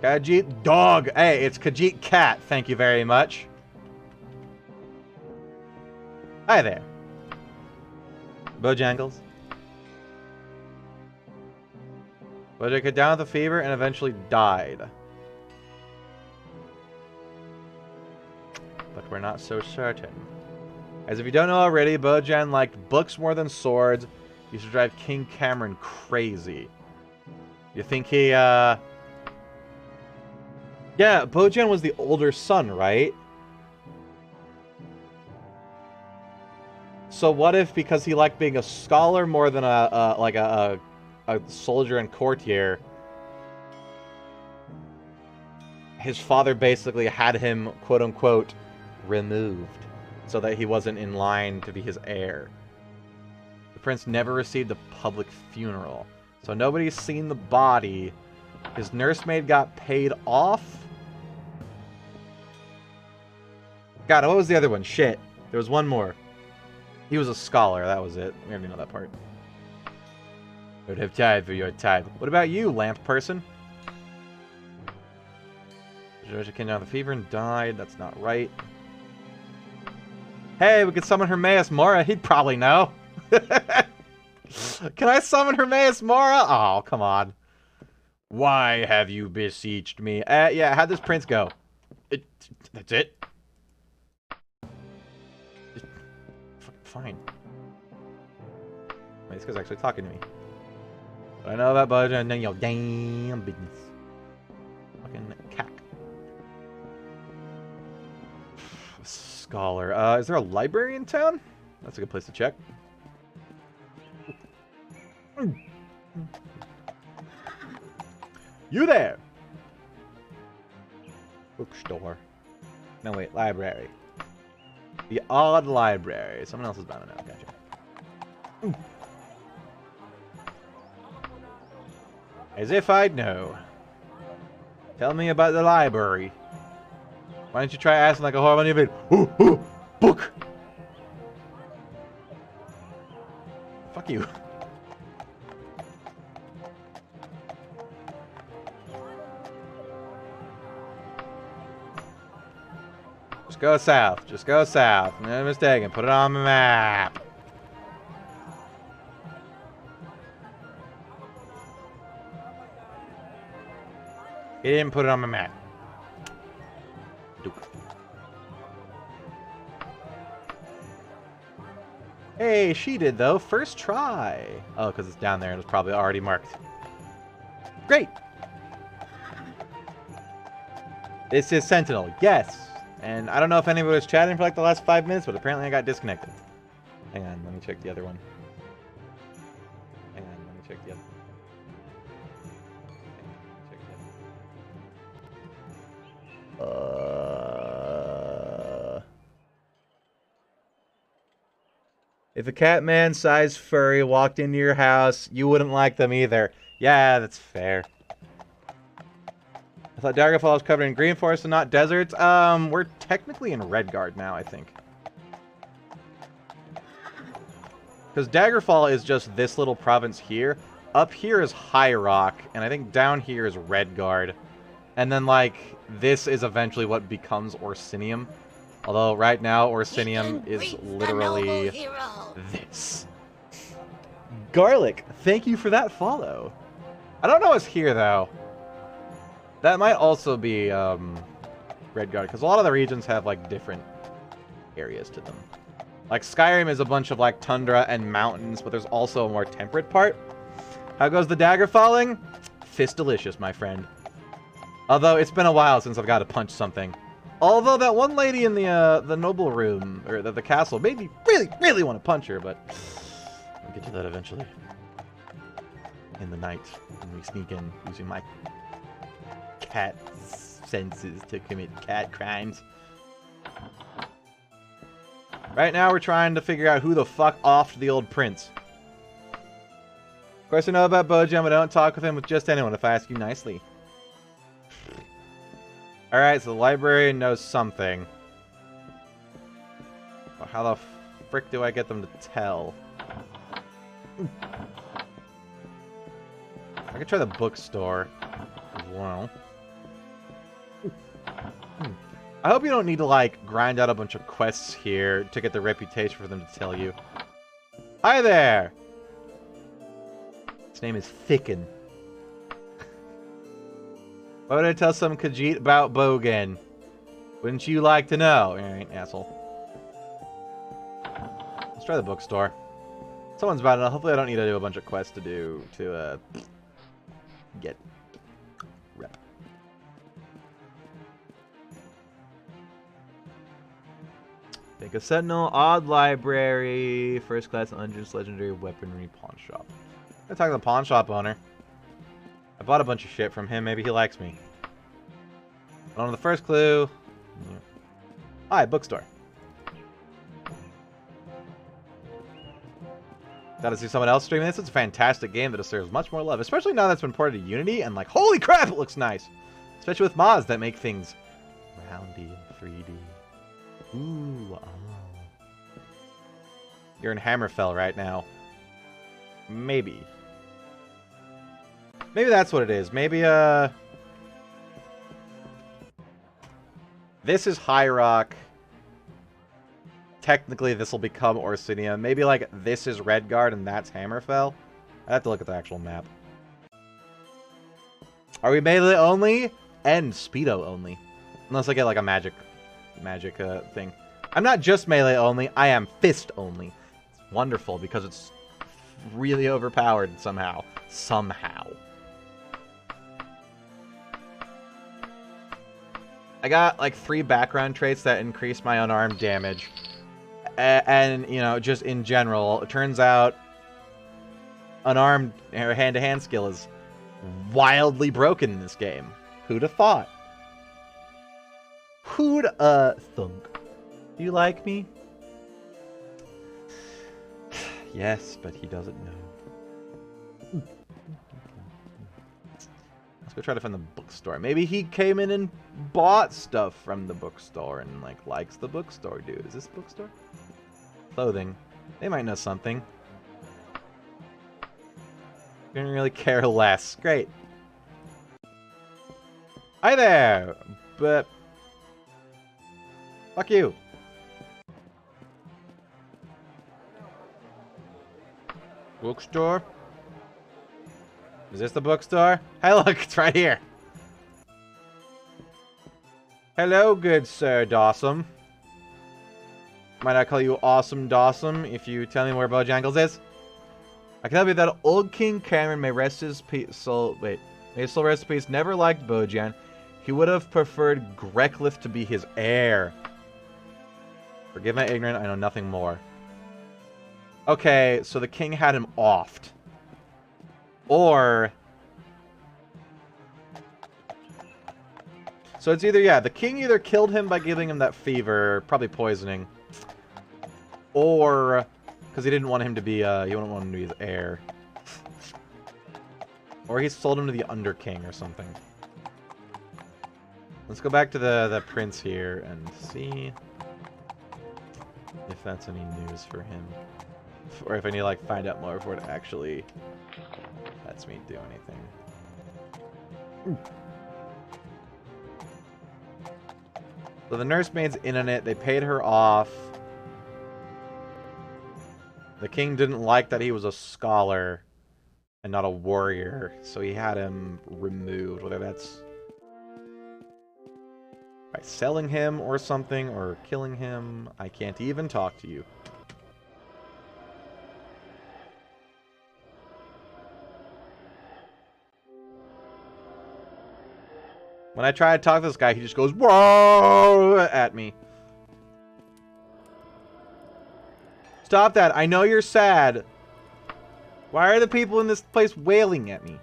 Khajiit dog! Hey, it's Khajiit cat. Thank you very much. Hi there. Bojangles. Bojack got down with a fever and eventually died. But we're not so certain. As if you don't know already, Bojan liked books more than swords. He used to drive King Cameron crazy. You think he, Yeah, Bojan was the older son, right? So what if, because he liked being a scholar more than a soldier and courtier, his father basically had him, quote-unquote, removed, so that he wasn't in line to be his heir. The prince never received a public funeral, so nobody's seen the body. His nursemaid got paid off. God, what was the other one? Shit. There was one more. He was a scholar, that was it. We already know that part. Don't have time for your type. What about you, lamp person? Georgia came down with a fever and died. That's not right. Hey, we could summon Hermaeus Mora. He'd probably know. Can I summon Hermaeus Mora? Oh, come on. Why have you beseeched me? Yeah, how'd this prince go? That's it? Fine. Wait, this guy's actually talking to me. What I know about Bojan and then your damn business. Fucking cack. Scholar. Is there a library in town? That's a good place to check. You there? Bookstore. No, wait, library. The odd library. Someone else is bound to know. Gotcha. As if I'd know. Tell me about the library. Why don't you try asking like a whore when you've been, ooh, ooh, book! Fuck you. Just go south. Just go south. No mistaken. Put it on the map. He didn't put it on my map. Duke. Hey, she did though. First try. Oh, because it's down there and it's probably already marked. Great. This is Sentinel. Yes. And I don't know if anybody was chatting for like the last 5 minutes, but apparently I got disconnected. Hang on, let me check the other one. Hang on, let me check the other one. If a Catman-sized furry walked into your house, you wouldn't like them either. Yeah, that's fair. I thought Daggerfall was covered in green forest and not deserts. We're technically in Redguard now, I think. Because Daggerfall is just this little province here. Up here is High Rock, and I think down here is Redguard. And then, like, this is eventually what becomes Orsinium. Although, right now, Orsinium is literally this. Garlic, thank you for that follow. I don't know what's here, though. That might also be, Redguard, because a lot of the regions have, like, different areas to them. Like, Skyrim is a bunch of, like, tundra and mountains, but there's also a more temperate part. How goes the dagger falling? Fist-delicious, my friend. Although, it's been a while since I've got to punch something. Although, that one lady in the noble room, or the castle, made me really, really want to punch her, but I'll get to that eventually. In the night, when we sneak in, using my cat senses to commit cat crimes. Right now, we're trying to figure out who the fuck offed the old prince. Of course, I know about Bojam, but I don't talk with him with just anyone if I ask you nicely. Alright, so the librarian knows something. Well, how the frick do I get them to tell? I could try the bookstore as well. I hope you don't need to, like, grind out a bunch of quests here to get the reputation for them to tell you. Hi there! His name is Thicken. Why would I tell some Khajiit about Bogan? Wouldn't you like to know? Alright, asshole. Let's try the bookstore. Someone's about it. Hopefully I don't need to do a bunch of quests to get rep. Think a Sentinel, odd library, first class Unjust legendary weaponry pawn shop. I'm gonna talk to the pawn shop owner. I bought a bunch of shit from him. Maybe he likes me. On the first clue. Yeah. Hi, bookstore. Gotta see someone else streaming this. It's a fantastic game that deserves much more love, especially now that's been ported to Unity. And like, holy crap, it looks nice, especially with mods that make things roundy and 3D. Ooh, oh. You're in Hammerfell right now. Maybe. Maybe that's what it is. Maybe, this is High Rock. Technically, this will become Orsinium. Maybe, like, this is Redguard and that's Hammerfell. I have to look at the actual map. Are we melee only? And Speedo only. Unless I get, like, a magic thing. I'm not just melee only. I am fist only. It's wonderful because it's really overpowered somehow. Somehow. I got, like, 3 background traits that increase my unarmed damage. And, you know, just in general, it turns out unarmed or hand-to-hand skill is wildly broken in this game. Who'd have thought? Who'd thunk? Do you like me? Yes, but he doesn't know. Let's go try to find the bookstore. Maybe he came in and bought stuff from the bookstore and, like, likes the bookstore, dude. Is this bookstore? Clothing. They might know something. Didn't really care less. Great. Hi there! But... fuck you. Bookstore? Is this the bookstore? Hey, look, it's right here. Hello, good Sir Dawson. Might I call you Awesome Dawson if you tell me where Bojangles is? I can help you that old King Cameron may rest his soul. Wait, may his soul rest in peace. Never liked Bojan. He would have preferred Grecklith to be his heir. Forgive my ignorance, I know nothing more. Okay, so the king had him offed. Or... so it's either, yeah, the king either killed him by giving him that fever, probably poisoning. Or... because he didn't want him to be, he wouldn't want him to be his heir. Or he sold him to the Under King or something. Let's go back to the prince here and see if that's any news for him. Or if I need to, like, find out more before it actually lets me do anything. So the nursemaid's in on it. They paid her off. The king didn't like that he was a scholar and not a warrior, so he had him removed. Whether that's by selling him or something, or killing him, I can't even talk to you. When I try to talk to this guy, he just goes, "Whoa!" at me. Stop that. I know you're sad. Why are the people in this place wailing at me?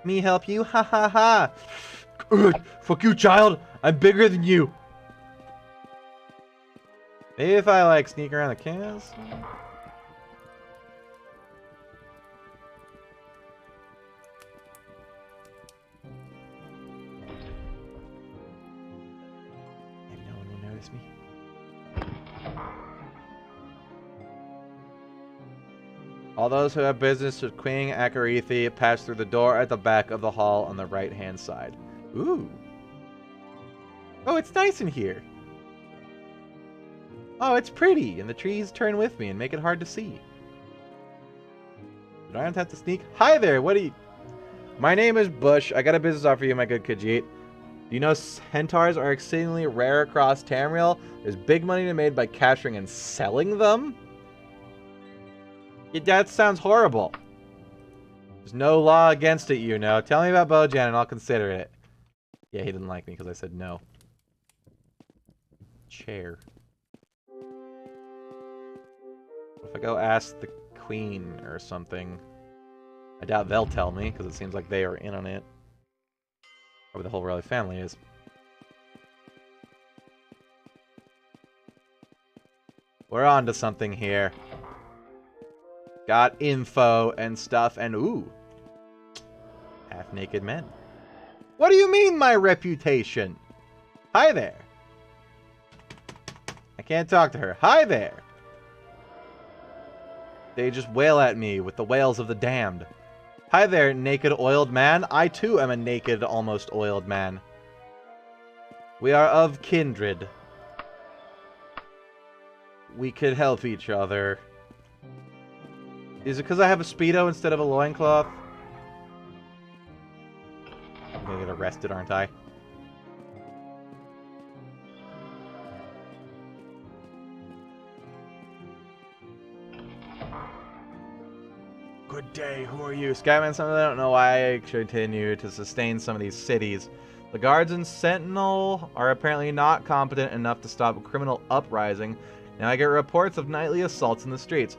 Me help you? Ha ha ha. Ugh, fuck you, child. I'm bigger than you. Maybe if I, like, sneak around the castle. Maybe no one will notice me. All those who have business with Queen Akarethi pass through the door at the back of the hall on the right-hand side. Ooh. Oh, it's nice in here. Oh, it's pretty, and the trees turn with me and make it hard to see. Do I have to sneak? Hi there, what are you... My name is Bush. I got a business offer for you, my good Khajiit. Do you know centaurs are exceedingly rare across Tamriel? There's big money to be made by capturing and selling them? Yeah, that sounds horrible. There's no law against it, you know. Tell me about Bojan and I'll consider it. Yeah, he didn't like me because I said no. Chair. If I go ask the queen or something, I doubt they'll tell me because it seems like they are in on it. Or the whole royal family is. We're on to something here. Got info and stuff and ooh. Half-naked men. What do you mean my reputation? Hi there. I can't talk to her. Hi there. They just wail at me with the wails of the damned. Hi there, naked oiled man. I too am a naked, almost oiled man. We are of kindred. We could help each other. Is it because I have a Speedo instead of a loincloth? I'm gonna get arrested, aren't I? Good day, who are you? Skyman, some of them don't know why I continue to sustain some of these cities. The guards and sentinel are apparently not competent enough to stop a criminal uprising. Now I get reports of nightly assaults in the streets.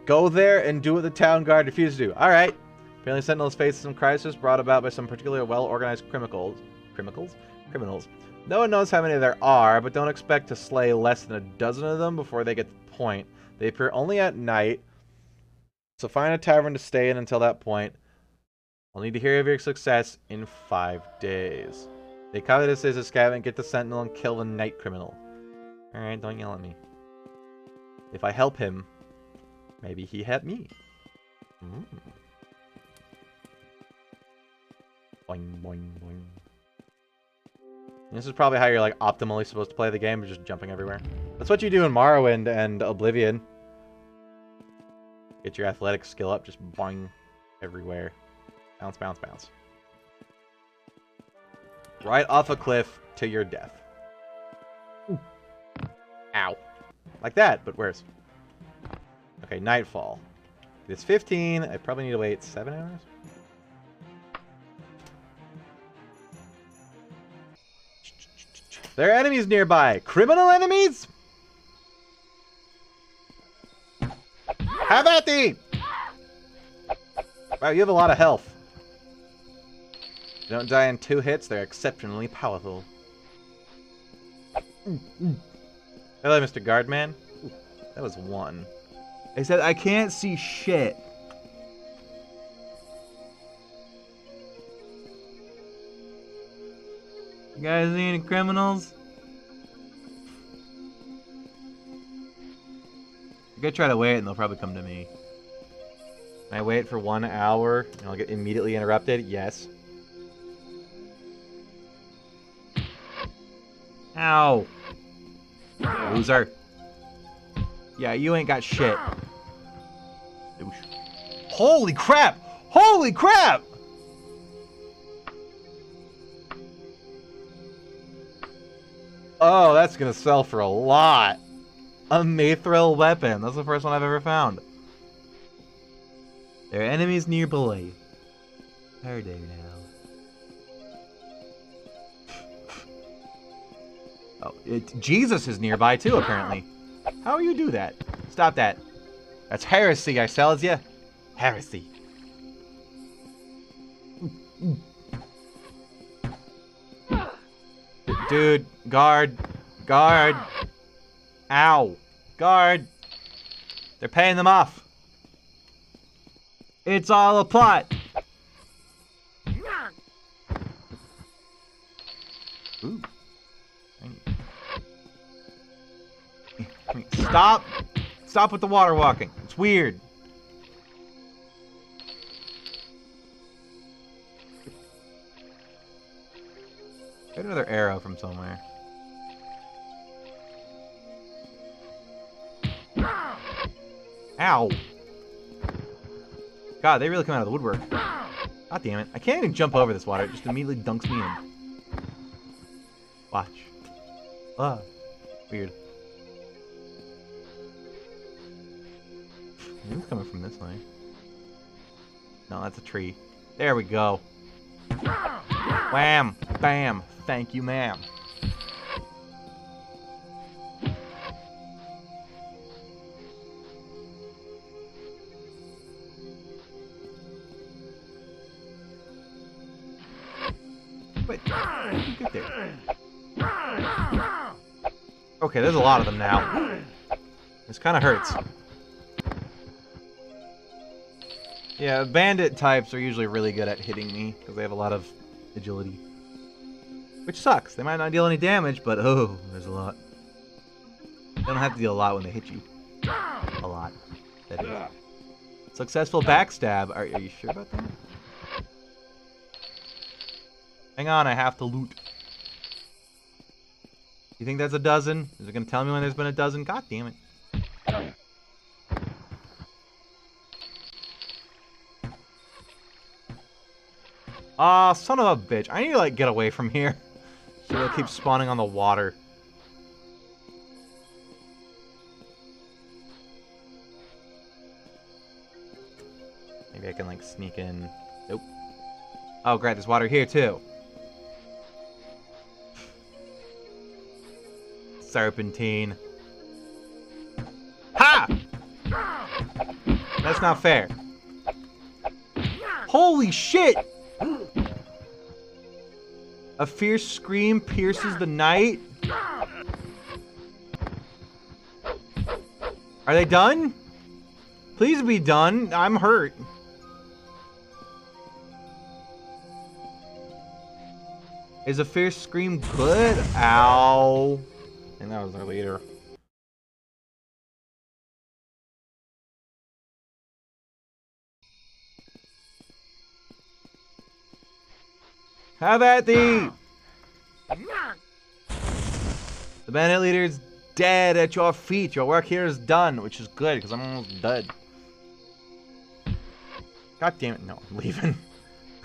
Go there and do what the town guard refused to do. All right. Apparently, Sentinels face some crisis brought about by some particularly well-organized criminals. No one knows how many there are, but don't expect to slay less than a dozen of them before they get to the point. They appear only at night, so find a tavern to stay in until that point. I'll need to hear of your success in 5 days. They cover this as a scavenge, get the Sentinel, and kill the night criminal. Alright, don't yell at me. If I help him, maybe he helped me. Boing, boing, boing. This is probably how you're like optimally supposed to play the game, just jumping everywhere. That's what you do in Morrowind and Oblivion. Get your athletic skill up, just boing everywhere. Bounce, bounce, bounce. Right off a cliff to your death. Ooh. Ow. Like that, but worse. Okay, nightfall. It's 15. I probably need to wait 7 hours. There are enemies nearby. Criminal enemies? Have at thee! Wow, you have a lot of health. You don't die in 2 hits. They're exceptionally powerful. Hello, Mr. Guardman. Ooh, that was 1. I said I can't see shit. You guys see any criminals? I'm gonna try to wait and they'll probably come to me. Can I wait for 1 hour and I'll get immediately interrupted? Yes. Ow. Loser. Yeah, you ain't got shit. Holy crap! Holy crap! Oh, that's gonna sell for a lot. A mithril weapon. That's the first one I've ever found. There are enemies nearby. Are they now? Oh, Jesus is nearby too, apparently. How you do that? Stop that. That's heresy, I tells ya. Heresy. Dude, guard. Guard. Ow. Guard. They're paying them off. It's all a plot. Ooh. Stop. Stop with the water walking. It's weird. Get another arrow from somewhere. Ow. God, they really come out of the woodwork. God damn it. I can't even jump over this water. It just immediately dunks me in. Watch. Ah. Weird. Who's coming from this way? No, that's a tree. There we go. Wham! Bam! Thank you, ma'am. Wait, how did you get there? Okay, there's a lot of them now. This kind of hurts. Yeah, bandit types are usually really good at hitting me because they have a lot of agility. Which sucks. They might not deal any damage, but oh, there's a lot. They don't have to deal a lot when they hit you. A lot. That is. Successful backstab. Are you sure about that? Hang on, I have to loot. You think that's a dozen? Is it going to tell me when there's been a dozen? God damn it. Aw, son of a bitch. I need to, like, get away from here. So it keeps spawning on the water. Maybe I can, like, sneak in. Nope. Oh, great. There's water here, too. Serpentine. Ha! just not fair. Holy shit! A fierce scream pierces the night. Are they done? Please be done. I'm hurt. Is a fierce scream good? Ow. I think that was our leader. Have at thee! The bandit leader is dead at your feet. Your work here is done, which is good because I'm almost dead. God damn it! No, I'm leaving.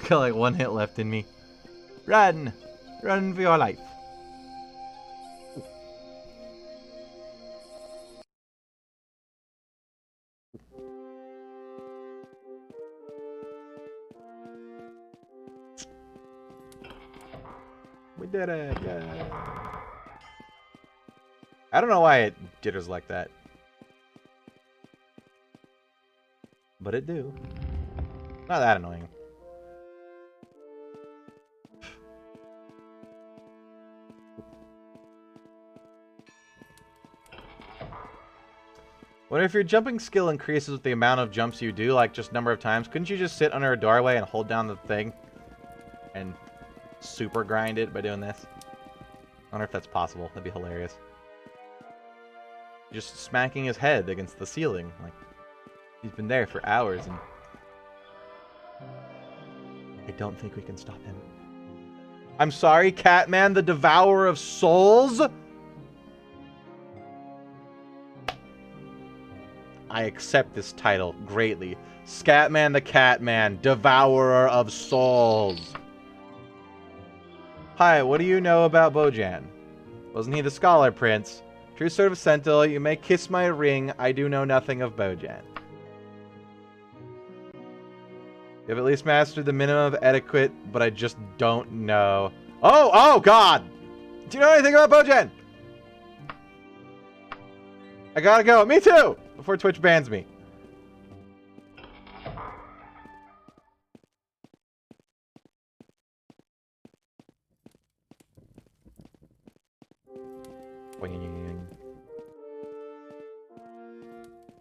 I got like one hit left in me. Run, run for your life. We did it! Yeah. I don't know why it jitters like that, but it do. Not that annoying. What if your jumping skill increases with the amount of jumps you do, like just number of times? Couldn't you just sit under a doorway and hold down the thing and super grind it by doing this? I wonder if that's possible. That'd be hilarious. Just smacking his head against the ceiling. Like, he's been there for hours and I don't think we can stop him. I'm sorry, Catman, the Devourer of Souls? I accept this title greatly. Scatman the Catman, Devourer of Souls. Hi, what do you know about Bojan? Wasn't he the Scholar Prince? True sort of Sentinel, you may kiss my ring. I do know nothing of Bojan. You have at least mastered the minimum of etiquette, but I just don't know. Oh God! Do you know anything about Bojan? I gotta go. Me too! Before Twitch bans me.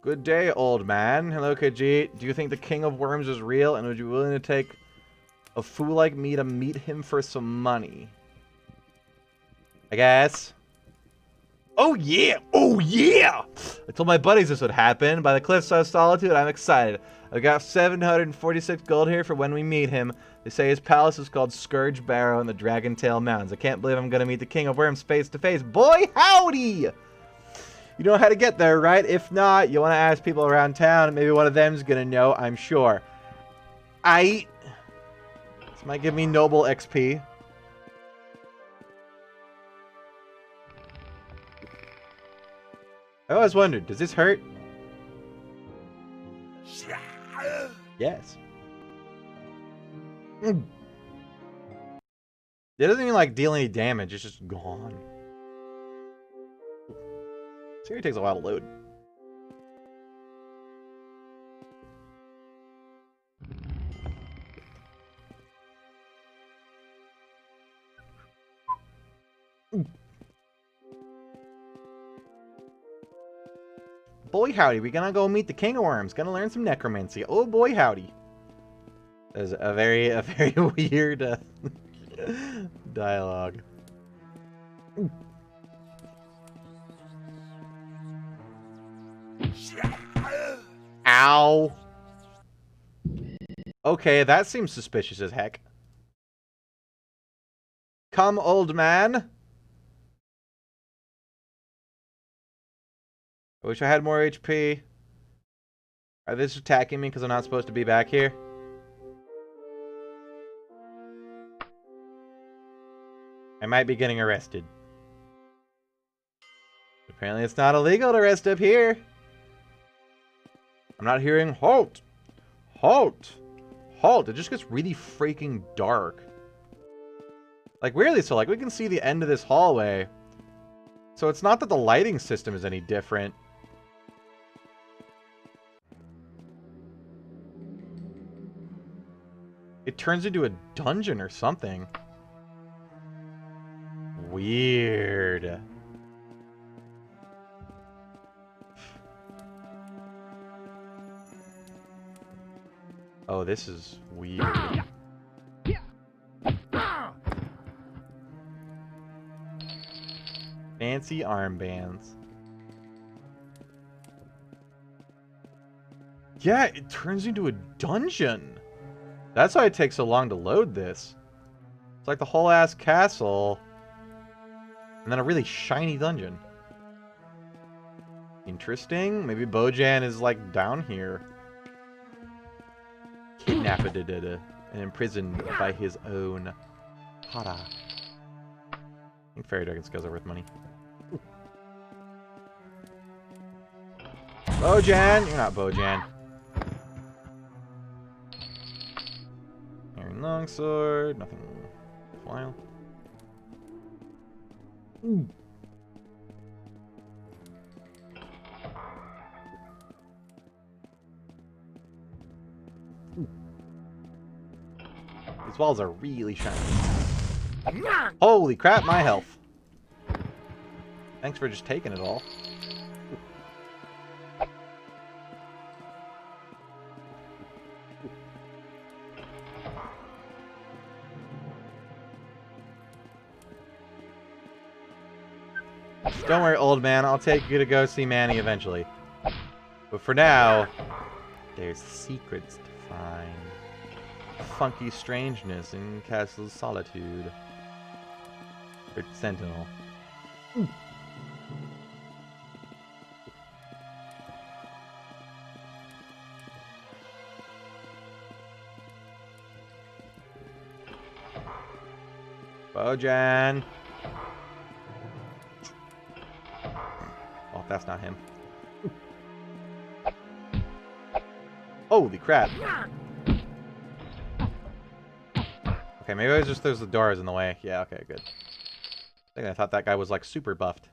Good day, old man. Hello, Khajiit. Do you think the King of Worms is real, and would you be willing to take a fool like me to meet him for some money? I guess. Oh yeah! Oh yeah! I told my buddies this would happen. By the cliffs of Solitude, I'm excited. I've got 746 gold here for when we meet him. They say his palace is called Scourge Barrow in the Dragon Tail Mountains. I can't believe I'm gonna meet the King of Worms face to face. Boy, howdy! You know how to get there, right? If not, you want to ask people around town, and maybe one of them's gonna know, I'm sure. This might give me noble XP. I always wondered, does this hurt? Yes. It doesn't even like deal any damage, it's just gone. This area takes a while to load. Boy howdy, we gonna go meet the King of Worms. Gonna learn some necromancy. Oh boy howdy. There's a very weird dialogue. Ow. Okay, that seems suspicious as heck. Come, old man. I wish I had more HP. Are they just attacking me because I'm not supposed to be back here? I might be getting arrested. Apparently it's not illegal to rest up here. I'm not hearing halt. Halt. Halt. It just gets really freaking dark. Like weirdly so, like we can see the end of this hallway. So it's not that the lighting system is any different. It turns into a dungeon or something. Weird. Oh, this is weird. Fancy armbands. Yeah, it turns into a dungeon. That's why it takes so long to load this. It's like the whole ass castle. And then a really shiny dungeon. Interesting. Maybe Bojan is like down here. Kidnapped and imprisoned by his own Hara. I think fairy dragon skills are worth money. Bojan! You're not Bojan. Iron longsword. Nothing worthwhile. Ooh. These walls are really shiny. Holy crap, my health. Thanks for just taking it all. Don't worry, old man. I'll take you to go see Manny eventually. But for now, there's secrets to find. Funky strangeness in Castle Solitude. Or Sentinel. Bojan! Oh, that's not him. Holy crap. Okay, maybe it was just there's the doors in the way. Yeah, okay, good. I thought that guy was like super buffed.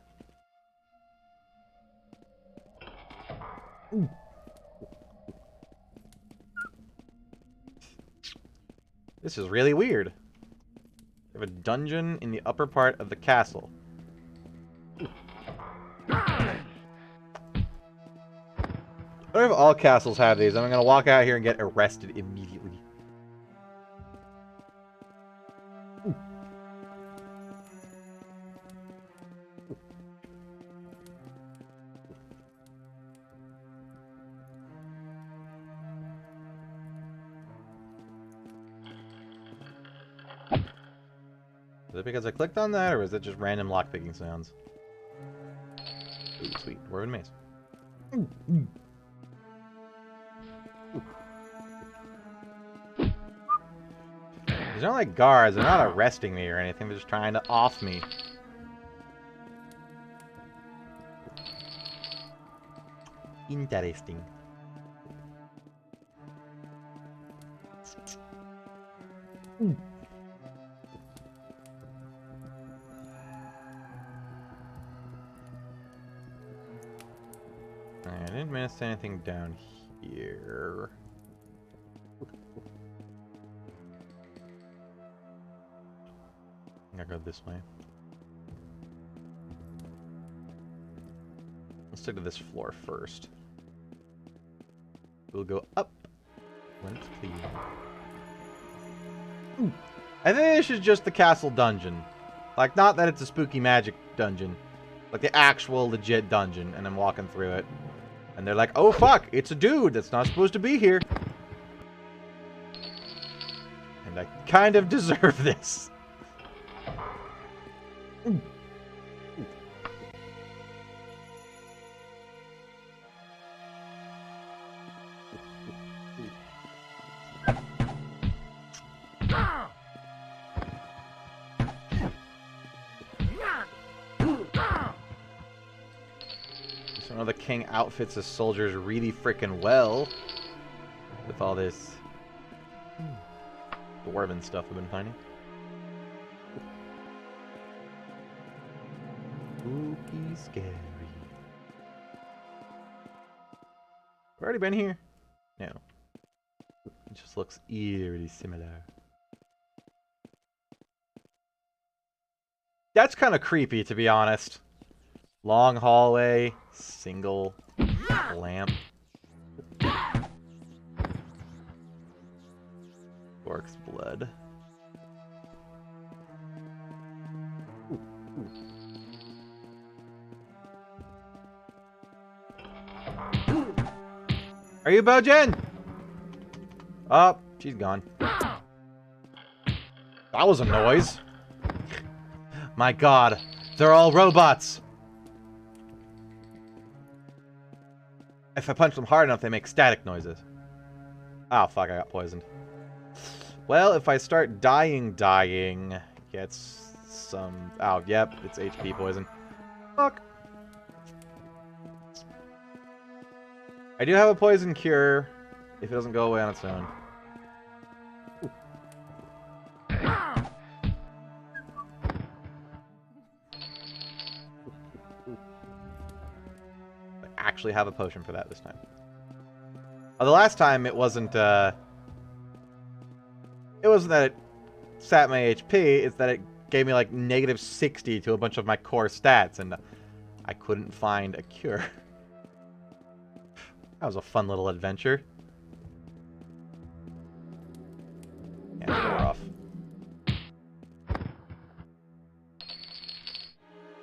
Ooh. This is really weird. We have a dungeon in the upper part of the castle. I don't know if all castles have these. I'm gonna walk out here and get arrested immediately. Is it because I clicked on that, or is it just random lockpicking sounds? Ooh, sweet. Dwarven mace. These aren't like guards. They're not arresting me or anything. They're just trying to off me. Interesting. I didn't miss anything down here. I gotta go this way. Let's stick to this floor first. We'll go up when it's clear. Ooh. I think this is just the castle dungeon. Like, not that it's a spooky magic dungeon. Like the actual legit dungeon. And I'm walking through it. And they're like, oh fuck, it's a dude that's not supposed to be here. And I kind of deserve this. Ooh. So the king outfits his soldiers really freaking well with all this dwarven stuff I've been finding. Spooky scary. I've already been here? No. It just looks eerily similar. That's kind of creepy, to be honest. Long hallway, single lamp. Orc's blood. Are you Bojen? Oh, she's gone. That was a noise. My god, they're all robots. If I punch them hard enough, they make static noises. Oh, fuck, I got poisoned. Well, if I start dying, gets some... Oh, yep, it's HP poison. Fuck. I do have a poison cure, if it doesn't go away on its own. I actually have a potion for that this time. Oh, the last time it wasn't that it sat my HP, it's that it gave me like -60 to a bunch of my core stats, and I couldn't find a cure. That was a fun little adventure. Yeah, door off.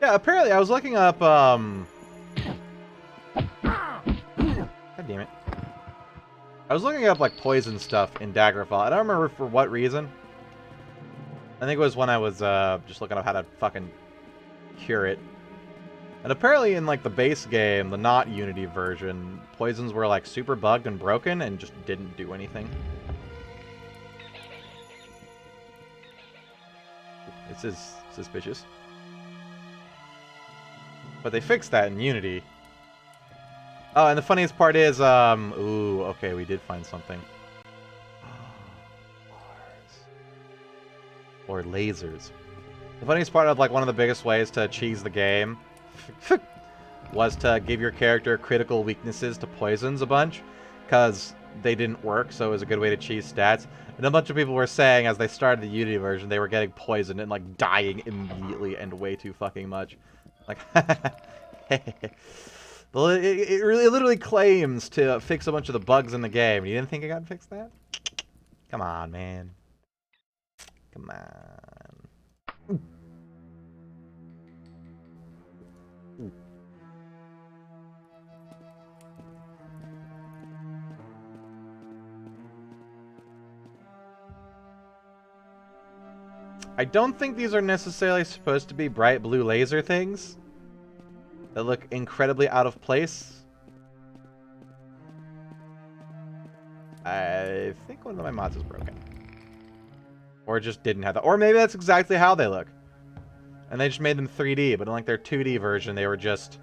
Yeah, apparently I was looking up, God damn it. I was looking up, like, poison stuff in Daggerfall. I don't remember for what reason. I think it was when I was, just looking up how to fucking cure it. And apparently in, like, the base game, the not Unity version, poisons were, like, super bugged and broken and just didn't do anything. This is suspicious. But they fixed that in Unity. Oh, and the funniest part is, ooh, okay, we did find something. Or lasers. The funniest part of, like, one of the biggest ways to cheese the game was to give your character critical weaknesses to poisons a bunch, because they didn't work, so it was a good way to cheese stats. And a bunch of people were saying, as they started the Unity version, they were getting poisoned and, like, dying immediately and way too fucking much. Like, well, it literally claims to fix a bunch of the bugs in the game. You didn't think I got fixed that? Come on, man. Come on. I don't think these are necessarily supposed to be bright blue laser things that look incredibly out of place. I think one of my mods is broken. Or just didn't have that. Or maybe that's exactly how they look. And they just made them 3D, but in like their 2D version, they were just...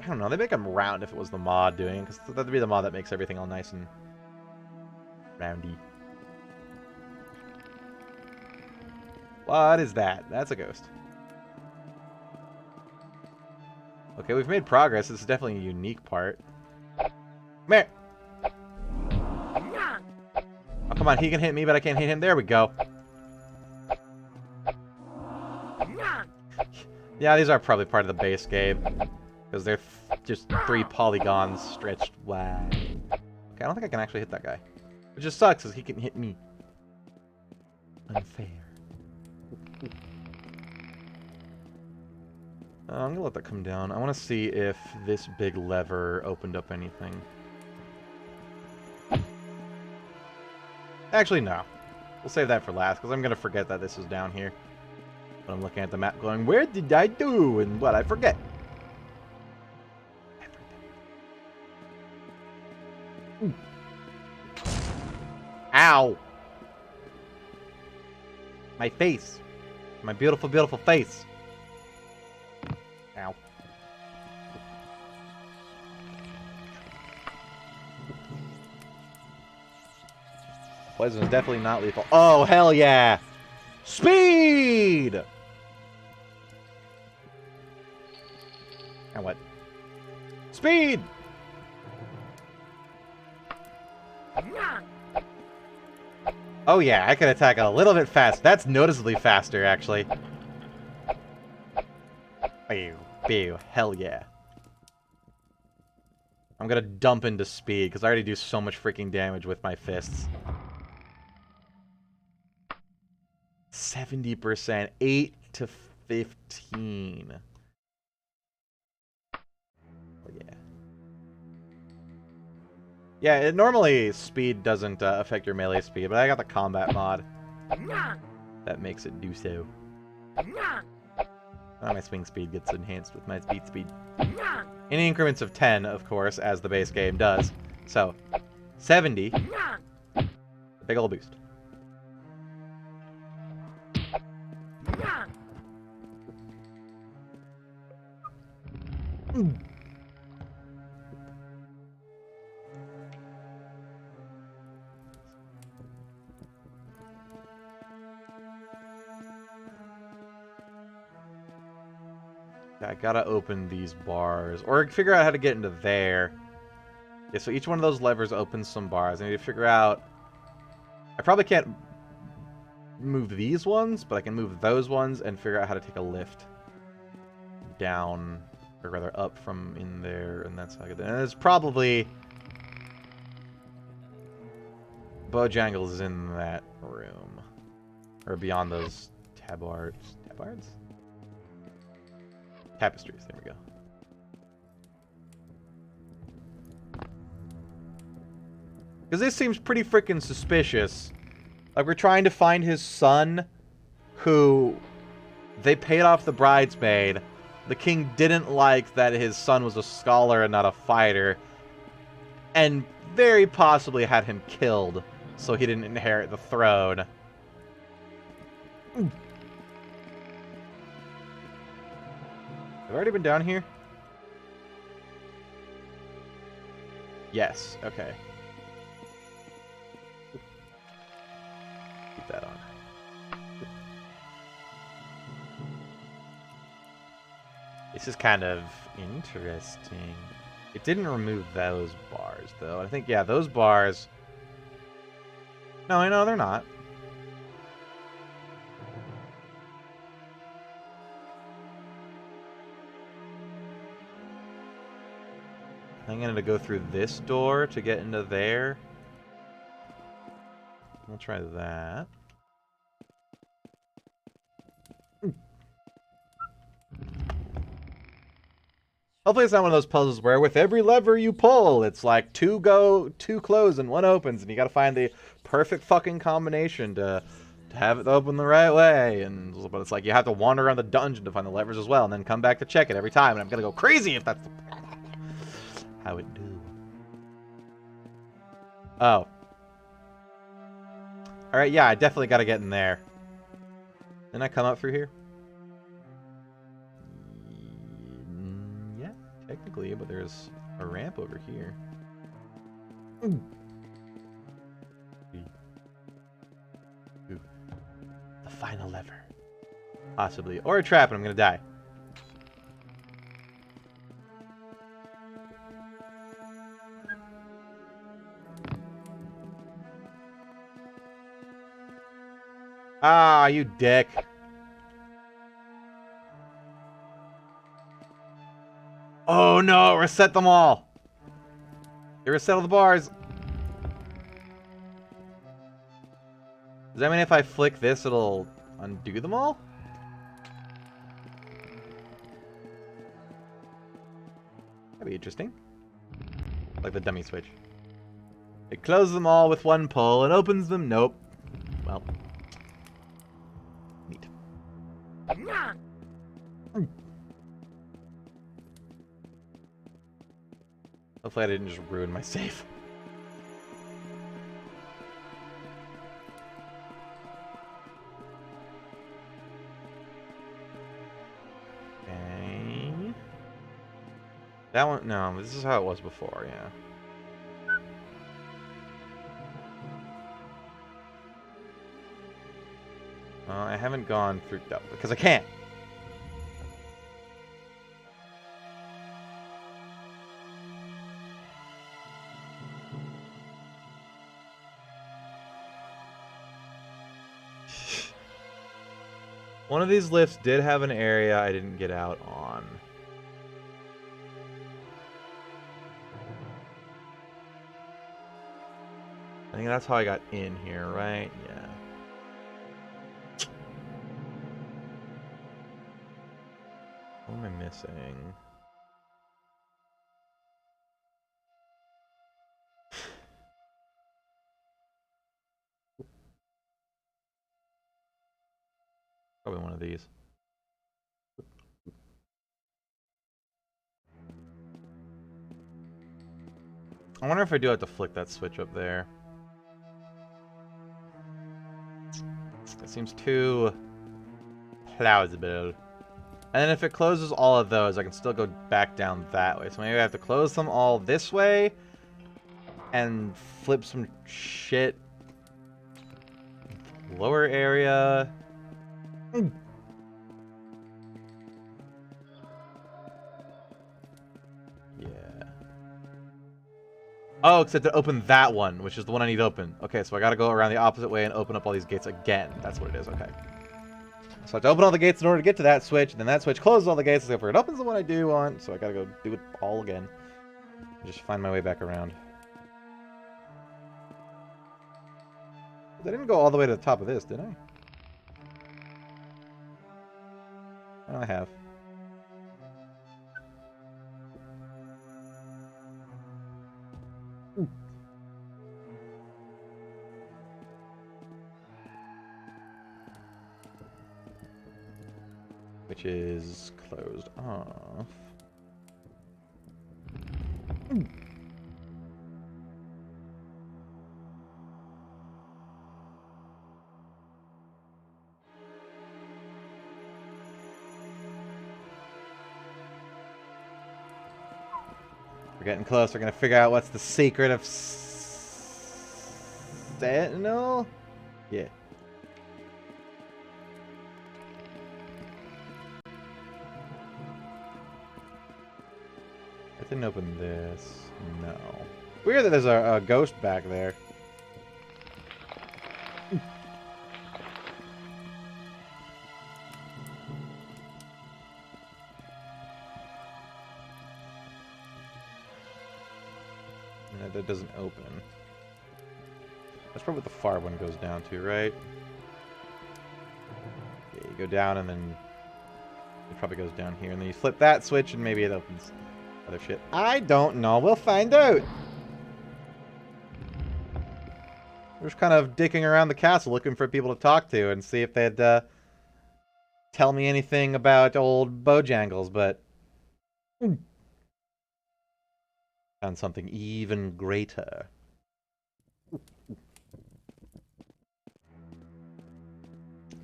I don't know, they make them round if it was the mod doing it, because that'd be the mod that makes everything all nice and roundy. What is that? That's a ghost. Okay, we've made progress. This is definitely a unique part. Come here! Oh, come on. He can hit me, but I can't hit him. There we go. Yeah, these are probably part of the base game. Because they're just 3 polygons stretched wide. Okay, I don't think I can actually hit that guy. Which just sucks, because he can hit me. Unfair. I'm gonna let that come down. I want to see if this big lever opened up anything. Actually, no. We'll save that for last, because I'm gonna forget that this is down here. But I'm looking at the map going, where did I do? And what, I forget. Ooh. Ow! My face. My beautiful, beautiful face. Ow. Poison is definitely not lethal. Oh, hell yeah! Speed! Now what? Speed! Oh yeah, I can attack a little bit fast. That's noticeably faster, actually. Pew, pew, hell yeah. I'm gonna dump into speed, because I already do so much freaking damage with my fists. 70%, 8 to 15. Oh yeah. Yeah, normally speed doesn't affect your melee speed, but I got the combat mod. That makes it do so. My swing speed gets enhanced with my speed. In increments of 10, of course, as the base game does. So, 70. Big ol' boost. I gotta open these bars. Or figure out how to get into there. Yeah, so each one of those levers opens some bars. I need to figure out... I probably can't move these ones, but I can move those ones and figure out how to take a lift down, or rather up from in there, and that's how I get there. And it's probably... Bojangles is in that room. Or beyond those tabards. Tabards? Tapestries, there we go. Because this seems pretty freaking suspicious. Like, we're trying to find his son, who they paid off the bridesmaid. The king didn't like that his son was a scholar and not a fighter. And very possibly had him killed, so he didn't inherit the throne. I've already been down here? Yes, okay. Keep that on. This is kind of interesting. It didn't remove those bars, though. I think, yeah, those bars... No, I know they're not. I'm going to go through this door to get into there. We'll try that. Hopefully it's not one of those puzzles where with every lever you pull, it's like two close and one opens, and you gotta find the perfect fucking combination to have it open the right way. But it's like you have to wander around the dungeon to find the levers as well, and then come back to check it every time, and I'm gonna go crazy if that's how it do. Oh. Alright, yeah, I definitely gotta get in there. Didn't I come up through here? Yeah, technically, but there's a ramp over here. Ooh. The final lever. Possibly. Or a trap and I'm gonna die. Ah, you dick. Oh no, reset them all. They reset all the bars. Does that mean if I flick this, it'll undo them all? That'd be interesting. Like the dummy switch. It closes them all with one pull and opens them. Nope. Well. Neat. Hopefully I didn't just ruin my save. Okay. That one, no, this is how it was before, yeah. I haven't gone through, no, because I can't. One of these lifts did have an area I didn't get out on. I think that's how I got in here, right? Yeah. What am I missing? Probably one of these. I wonder if I do have to flick that switch up there. It seems too plausible. And then if it closes all of those, I can still go back down that way. So maybe I have to close them all this way and flip some shit. Lower area. Yeah. Oh, except to open that one, which is the one I need to open. Okay, so I gotta go around the opposite way and open up all these gates again. That's what it is, okay. So I have to open all the gates in order to get to that switch, and then that switch closes all the gates except for it opens the one I do want, so I gotta go do it all again. Just find my way back around. I didn't go all the way to the top of this, did I? Oh, I have. Which is closed off. We're getting close. We're gonna figure out what's the secret of Sentinel? Yeah. I didn't open this. No. Weird that there's a ghost back there. No, that doesn't open. That's probably what the far one goes down to, right? Yeah, you go down and then it probably goes down here. And then you flip that switch and maybe it opens other shit. I don't know. We'll find out. We're just kind of dicking around the castle looking for people to talk to and see if they'd tell me anything about old Bojangles, but found something even greater.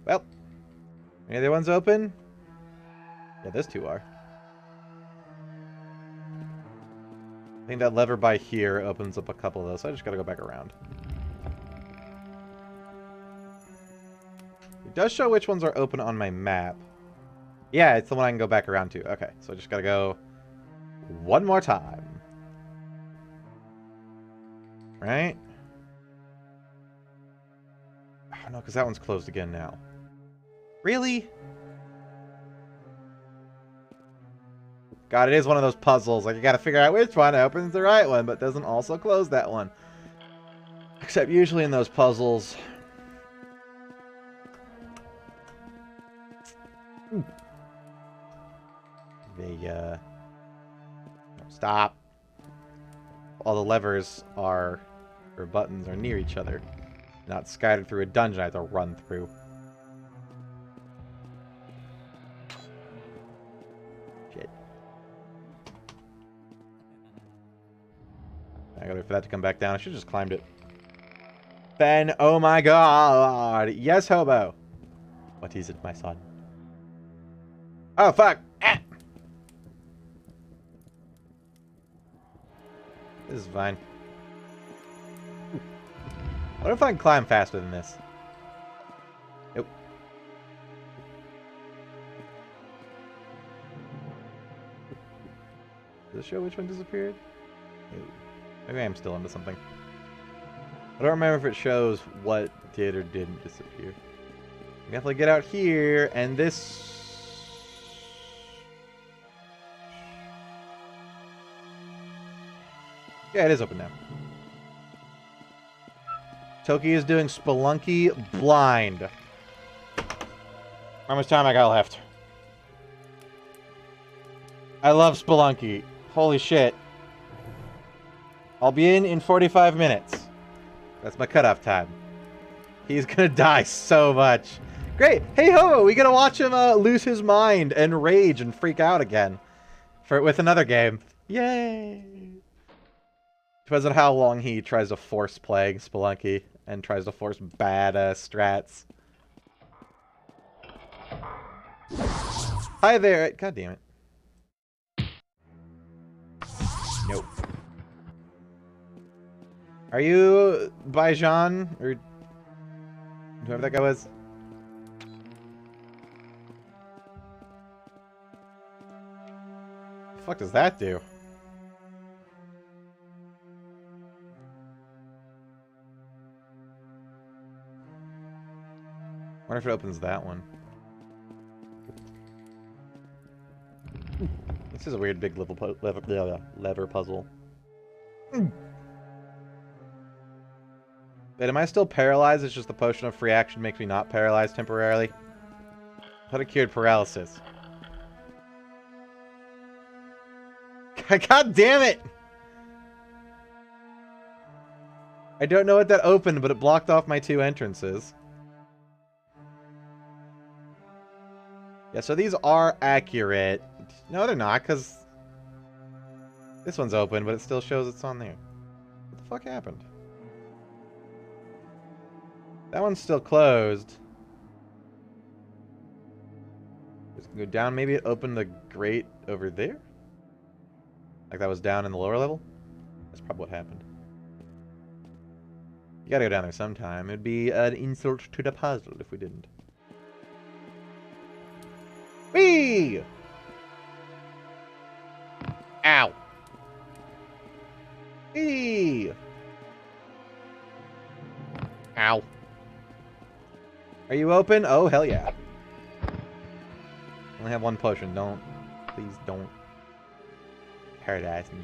Well, any other ones open? Yeah, those two are. I think that lever by here opens up a couple of those, so I just gotta go back around. It does show which ones are open on my map. Yeah, it's the one I can go back around to. Okay, so I just gotta go one more time. Right? Oh, no, because that one's closed again now. Really? God, it is one of those puzzles. Like, you gotta figure out which one opens the right one, but doesn't also close that one. Except usually in those puzzles... They, stop. All the levers are... or buttons are near each other. Not scattered through a dungeon I have to run through. Shit. I gotta wait for that to come back down. I should have just climbed it. Ben, oh my god! Yes, hobo! What is it, my son? Oh, fuck! Ah! This is fine. What if I can climb faster than this? Nope. Does it show which one disappeared? Nope. Maybe I'm still onto something. I don't remember if it shows what did or didn't disappear. Definitely get out here, and this... Yeah, it is open now. Toki is doing Spelunky blind. How much time I got left? I love Spelunky. Holy shit. I'll be in 45 minutes. That's my cutoff time. He's gonna die so much. Great. Hey ho, we get to watch him lose his mind and rage and freak out again with another game. Yay. Depends on how long he tries to force playing Spelunky and tries to force bad strats. Hi there. God damn it. Nope. Are you Baijan or whoever that guy was? The fuck does that do? Wonder if it opens that one. This is a weird big lever puzzle. But am I still paralyzed? It's just the potion of free action makes me not paralyzed temporarily. I thought it cured paralysis. God damn it! I don't know what that opened, but it blocked off my two entrances. Yeah, so these are accurate. No, they're not, because this one's open, but it still shows it's on there. What the fuck happened? That one's still closed. Just go down. Maybe it opened the grate over there? Like that was down in the lower level? That's probably what happened. You gotta go down there sometime. It'd be an insult to the puzzle if we didn't. Whee! Ow! Whee! Ow. Are you open? Oh, hell yeah. I only have one potion. Don't. Please don't. Paradise me.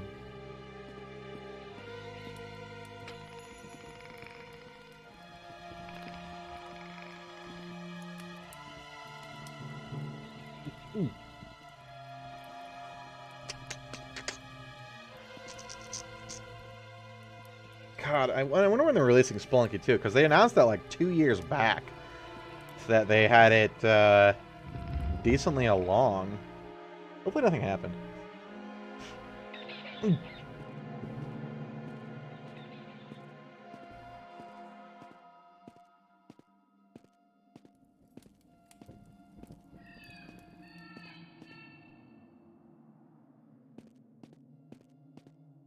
Ooh. God, I wonder when they're releasing Spelunky 2, because they announced that like 2 years back. That they had it decently along. Hopefully nothing happened.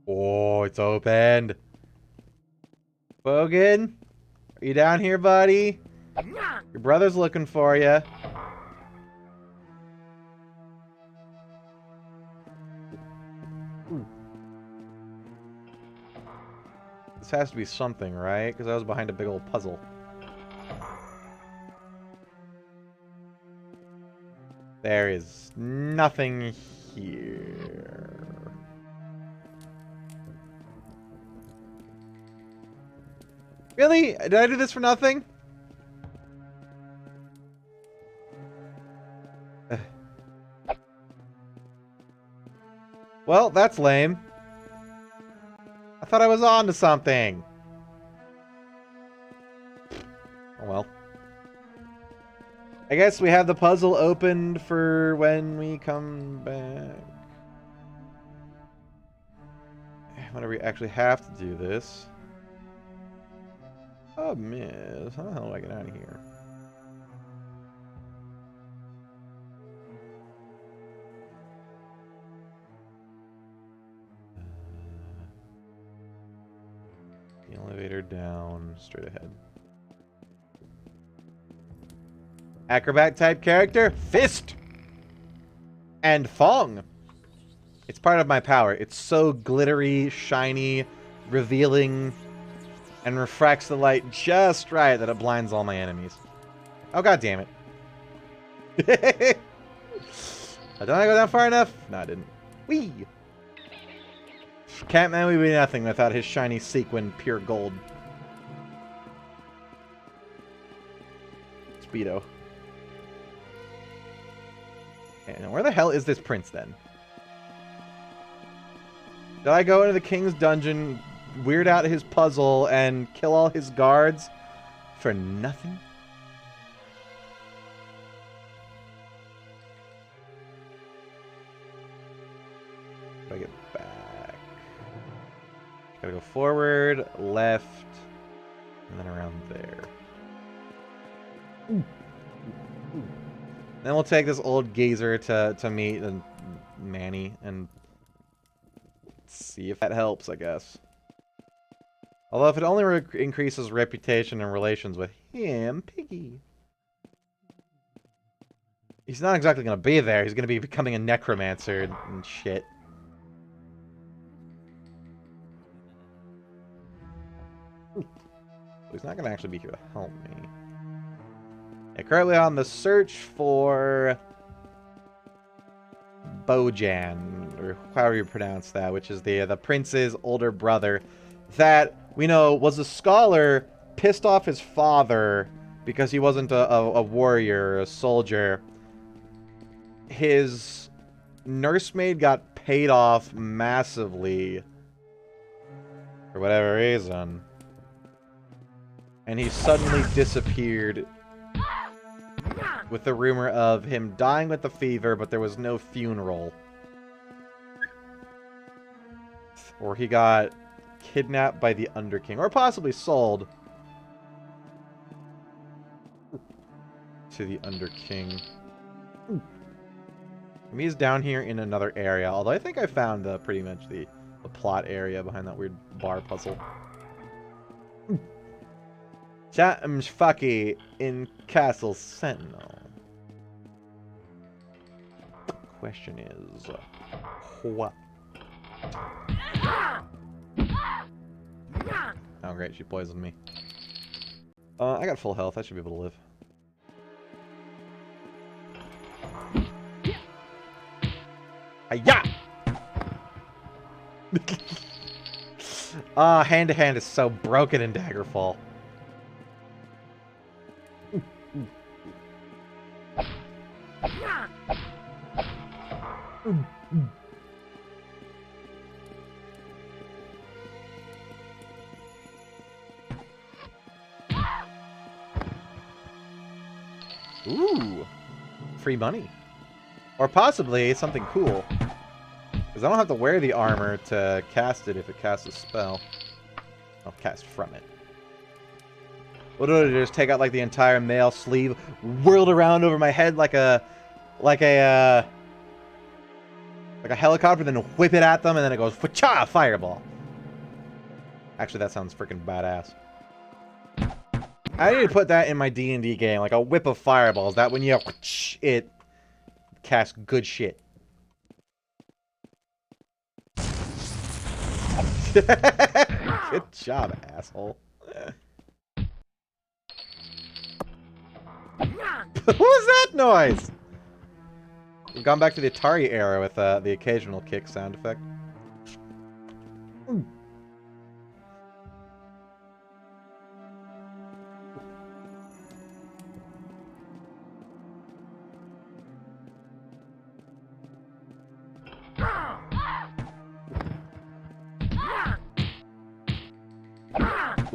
Oh, it's opened. Bogan, are you down here, buddy? Your brother's looking for you. This has to be something, right? Because I was behind a big old puzzle. There is nothing here. Really? Did I do this for nothing? Well, that's lame. I thought I was on to something. Oh well. I guess we have the puzzle opened for when we come back. Whenever we actually have to do this. Oh, miss. How the hell do I get out of here? The elevator down, straight ahead. Acrobat type character, fist and thong. It's part of my power. It's so glittery, shiny, revealing, and refracts the light just right that it blinds all my enemies. Oh, god damn it. Did I go down far enough? No, I didn't. Whee! Catman would be nothing without his shiny sequin pure gold. Speedo. And where the hell is this prince then? Did I go into the king's dungeon, weird out his puzzle, and kill all his guards for nothing? Gotta get back. Gotta go forward, left, and then around there. Then we'll take this old geezer to meet Manny and see if that helps, I guess. Although if it only increases reputation and relations with him, Piggy. He's not exactly going to be there. He's going to be becoming a necromancer and shit. He's not going to actually be here to help me. Yeah, currently on the search for Bojan, or however you pronounce that, which is the prince's older brother, that we know was a scholar, pissed off his father because he wasn't a warrior, a soldier. His nursemaid got paid off massively for whatever reason, and he suddenly disappeared with the rumor of him dying with the fever, but there was no funeral. Or he got kidnapped by the Underking, or possibly sold to the Underking. He's down here in another area, although I think I found pretty much the plot area behind that weird bar puzzle. Chatham's Fucky in Castle Sentinel. Question is, what? Oh great, she poisoned me. I got full health, I should be able to live. Hi-ya! Hand-to-hand is so broken in Daggerfall. Ooh! Free money. Or possibly something cool. Because I don't have to wear the armor to cast it if it casts a spell. I'll cast from it. What do I do? Just take out like the entire male sleeve, whirled around over my head like a helicopter, then whip it at them, and then it goes fa-cha, fireball. Actually, that sounds freaking badass. I need to put that in my D&D game, like a whip of fireballs. That when you it casts good shit. Good job, asshole. What was that noise? We've gone back to the Atari era with the occasional kick sound effect.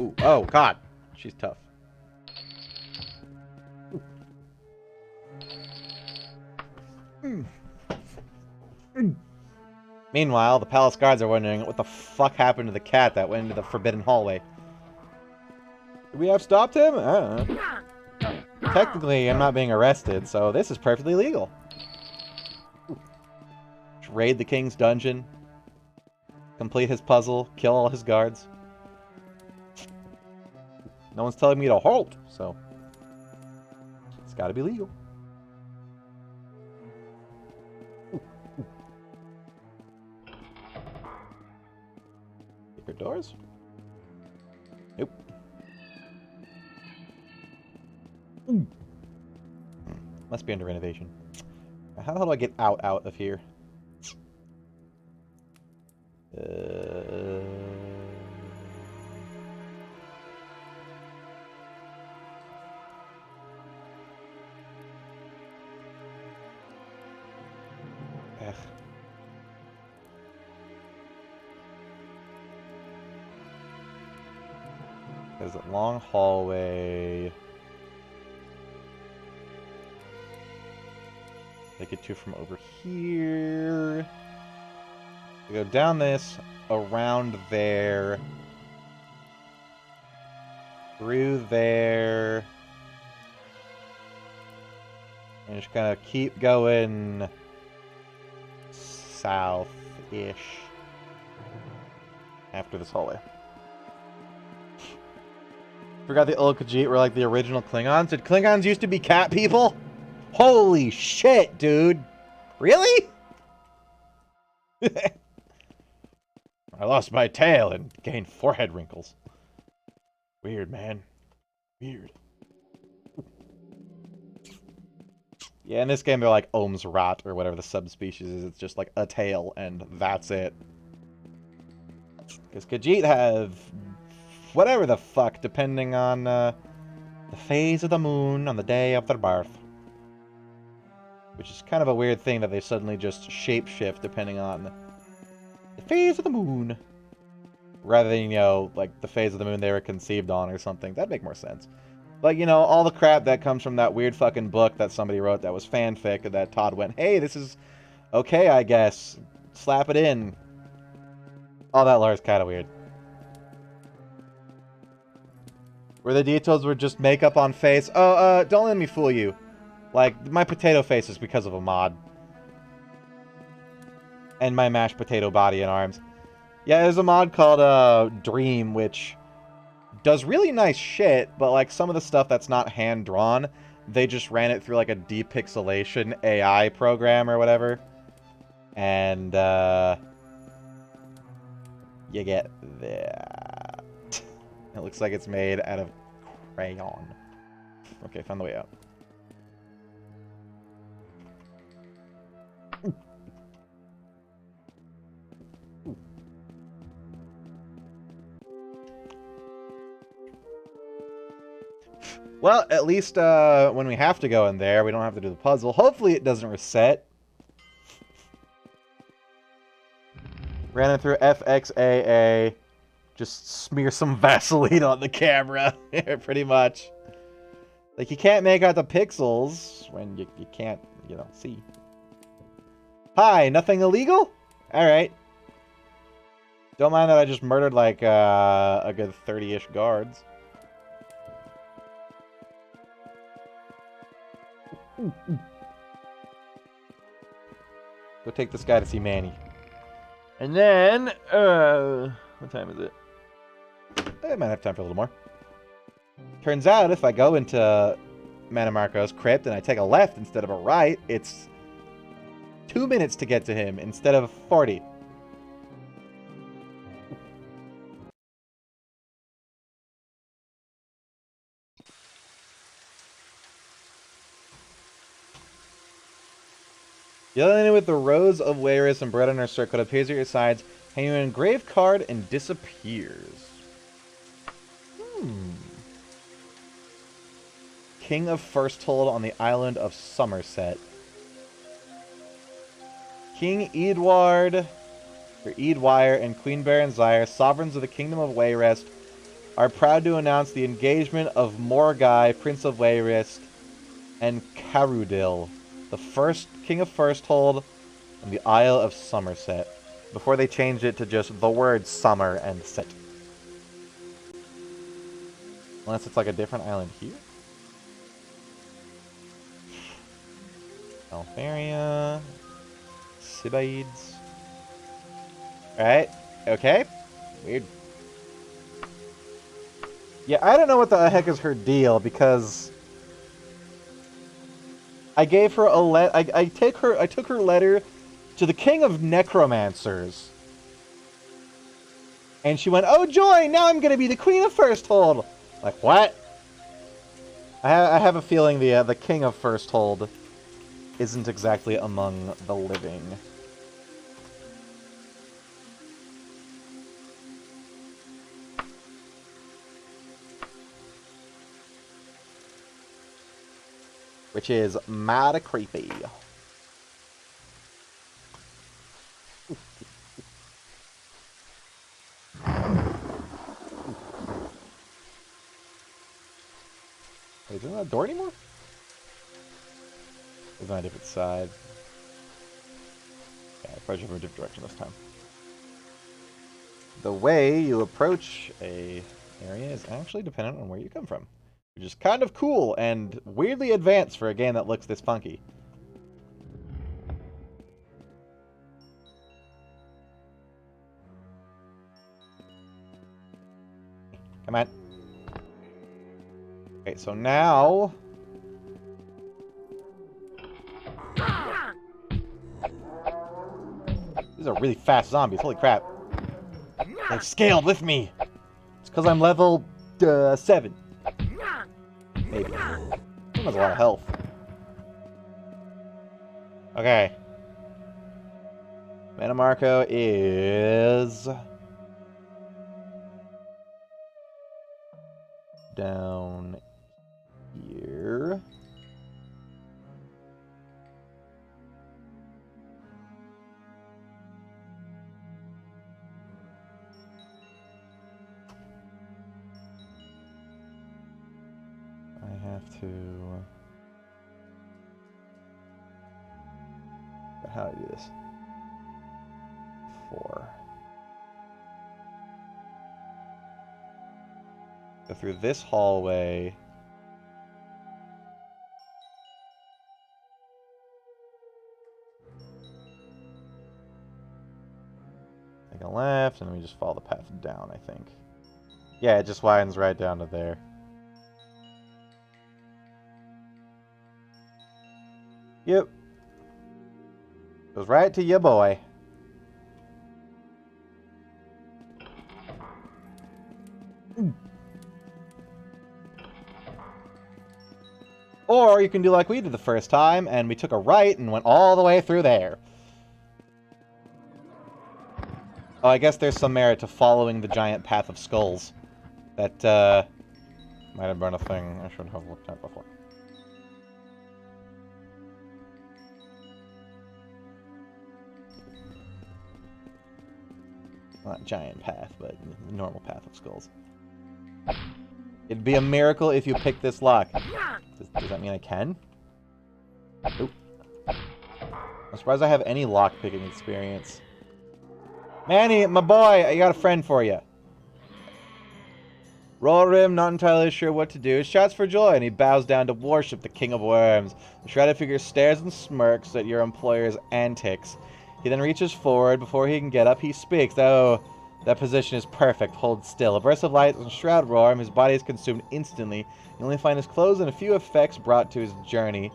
Ooh, oh, God. She's tough. Meanwhile, the palace guards are wondering what the fuck happened to the cat that went into the forbidden hallway. Could we have stopped him? I don't know. Technically, I'm not being arrested, so this is perfectly legal. Raid the king's dungeon. Complete his puzzle. Kill all his guards. No one's telling me to halt, so it's gotta be legal. Secret doors? Nope. Must be under renovation. How the hell do I get out of here? Ugh. There's a long hallway. Take it to from over here. We go down this, around there, through there, and just kind of keep going south-ish after this hallway. Forgot the old Khajiit were like the original Klingons. Did Klingons used to be cat people? Holy shit, dude. Really? I lost my tail and gained forehead wrinkles. Weird, man. Weird. Yeah, in this game they're like Ohm's rot or whatever the subspecies is. It's just like a tail and that's it. Because Khajiit have whatever the fuck, depending on the phase of the moon on the day of their birth. Which is kind of a weird thing that they suddenly just shapeshift depending on the phase of the moon. Rather than, you know, like the phase of the moon they were conceived on or something. That'd make more sense. But, you know, all the crap that comes from that weird fucking book that somebody wrote that was fanfic that Todd went, hey, this is okay, I guess. Slap it in. All that lore is kind of weird. Where the details were just makeup on face. Oh, don't let me fool you. Like, my potato face is because of a mod. And my mashed potato body and arms. Yeah, there's a mod called Dream, which does really nice shit, but like some of the stuff that's not hand-drawn, they just ran it through like a depixelation AI program or whatever. And, you get that. It looks like it's made out of crayon. Okay, found the way out. Well, at least when we have to go in there, we don't have to do the puzzle. Hopefully it doesn't reset. Ran it through FXAA. Just smear some Vaseline on the camera. Pretty much. Like, you can't make out the pixels when you can't, you know, see. Hi, nothing illegal? Alright. Don't mind that I just murdered, like, a good 30-ish guards. Go take this guy to see Manny. And then, what time is it? I might have time for a little more. Turns out, if I go into Mannimarco's crypt and I take a left instead of a right, it's 2 minutes to get to him instead of 40. Yelling with the Rose of Wayrus and bread on her circlet appears at your sides, hanging an engraved card and disappears. King of Firsthold on the island of Somerset. King Edward, or Edwire, and Queen Baronzyre, sovereigns of the Kingdom of Wayrest, are proud to announce the engagement of Morgai, Prince of Wayrest, and Carudil, the first King of Firsthold, and the Isle of Somerset, before they changed it to just the word summer and set. Unless it's like a different island here. Alfaria, Sibaids. Alright, okay. Weird. Yeah, I don't know what the heck is her deal, because I gave her a I took her letter to the King of Necromancers. And she went, "Oh joy, now I'm gonna be the Queen of Firsthold." Like, what? I have a feeling the King of Firsthold isn't exactly among the living. Which is mighty creepy. Wait, isn't that a door anymore? It's on a different side. Yeah, I approach it from a different direction this time. The way you approach a area is actually dependent on where you come from. Which is kind of cool and weirdly advanced for a game that looks this funky. Come on. Okay, so now... These are really fast zombies, holy crap. They've scaled with me! It's because I'm level 7. Maybe. That has a lot of health. Okay. Mannimarco is... down here. I have to... How do I do this? 4. Go through this hallway. Take a left, and then we just follow the path down, I think. Yeah, it just widens right down to there. Yep. Goes right to your boy. Or you can do like we did the first time, and we took a right and went all the way through there. Oh, I guess there's some merit to following the giant path of skulls. That, might have been a thing I should have looked at before. Not giant path, but normal path of skulls. It'd be a miracle if you pick this lock. Does that mean I can? Nope. I'm surprised I have any lock-picking experience. Manny, my boy, I got a friend for you. Rollrim, not entirely sure what to do, shouts for joy, and he bows down to worship the King of Worms. The shredded figure stares and smirks at your employer's antics. He then reaches forward. Before he can get up, he speaks. Oh, that position is perfect. Hold still. A burst of light and shroud Roarm. His body is consumed instantly. You only find his clothes and a few effects brought to his journey.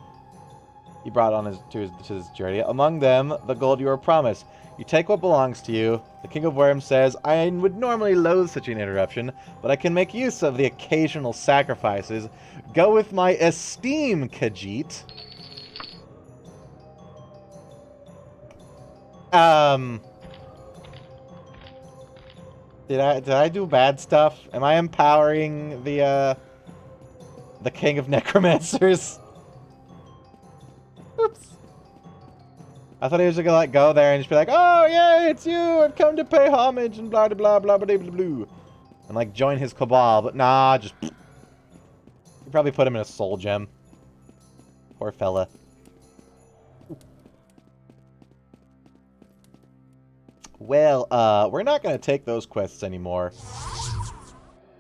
He brought on to his journey. Among them, the gold you were promised. You take what belongs to you. The King of Worms says, I would normally loathe such an interruption, but I can make use of the occasional sacrifices. Go with my esteem, Khajiit. Did I do bad stuff? Am I empowering the King of Necromancers? Oops. I thought he was gonna like go there and just be like, oh yeah, it's you, I've come to pay homage and blah blah blah blah blah blah blah, and like join his cabal, but nah, just you probably put him in a soul gem. Poor fella. Well, we're not gonna take those quests anymore.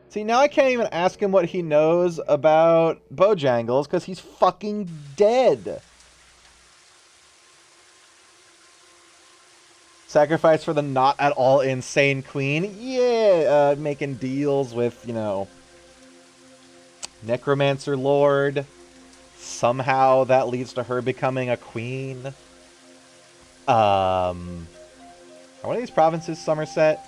See, now I can't even ask him what he knows about Bojangles, because he's fucking dead. Sacrifice for the not at all insane queen? Yeah, making deals with, you know, Necromancer Lord. Somehow that leads to her becoming a queen. Are one of these provinces Somerset?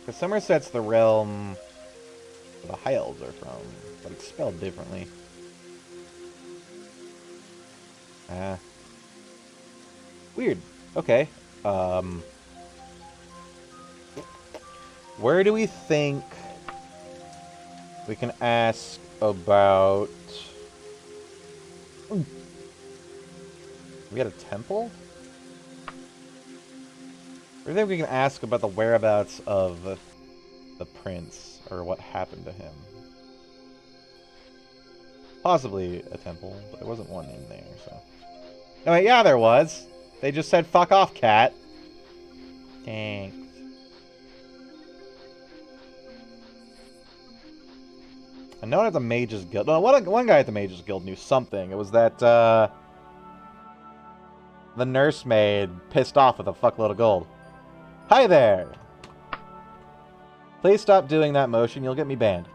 Because Somerset's the realm where the High Elves are from, but it's spelled differently. Ah. Weird. Okay. Where do we think we can ask about... We got a temple? Where do you think we can ask about the whereabouts of the prince, or what happened to him? Possibly a temple, but there wasn't one in there, so... No, wait, yeah, there was! They just said, fuck off, cat. Thanks. I know at the Mages Guild... No, one guy at the Mages Guild knew something. It was that, the nursemaid pissed off with a fuckload of gold. Hi there! Please stop doing that motion. You'll get me banned.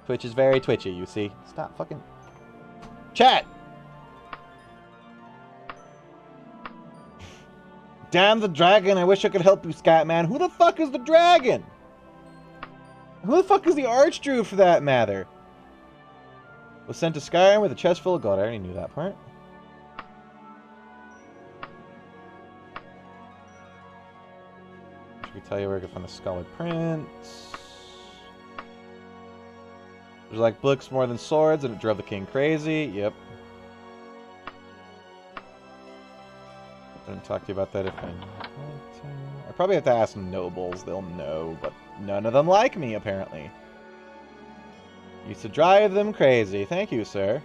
Twitch is very twitchy, you see. Stop fucking... Chat! Damn the dragon, I wish I could help you, Scatman. Who the fuck is the dragon? Who the fuck is the Archdruid, for that matter? Was sent to Skyrim with a chest full of gold. I already knew that part. I should tell you where I can find the Scholar Prince. There's like books more than swords, and it drove the king crazy. Yep. I didn't talk to you about that if I probably have to ask nobles. They'll know, but none of them like me, apparently. Used to drive them crazy. Thank you, sir.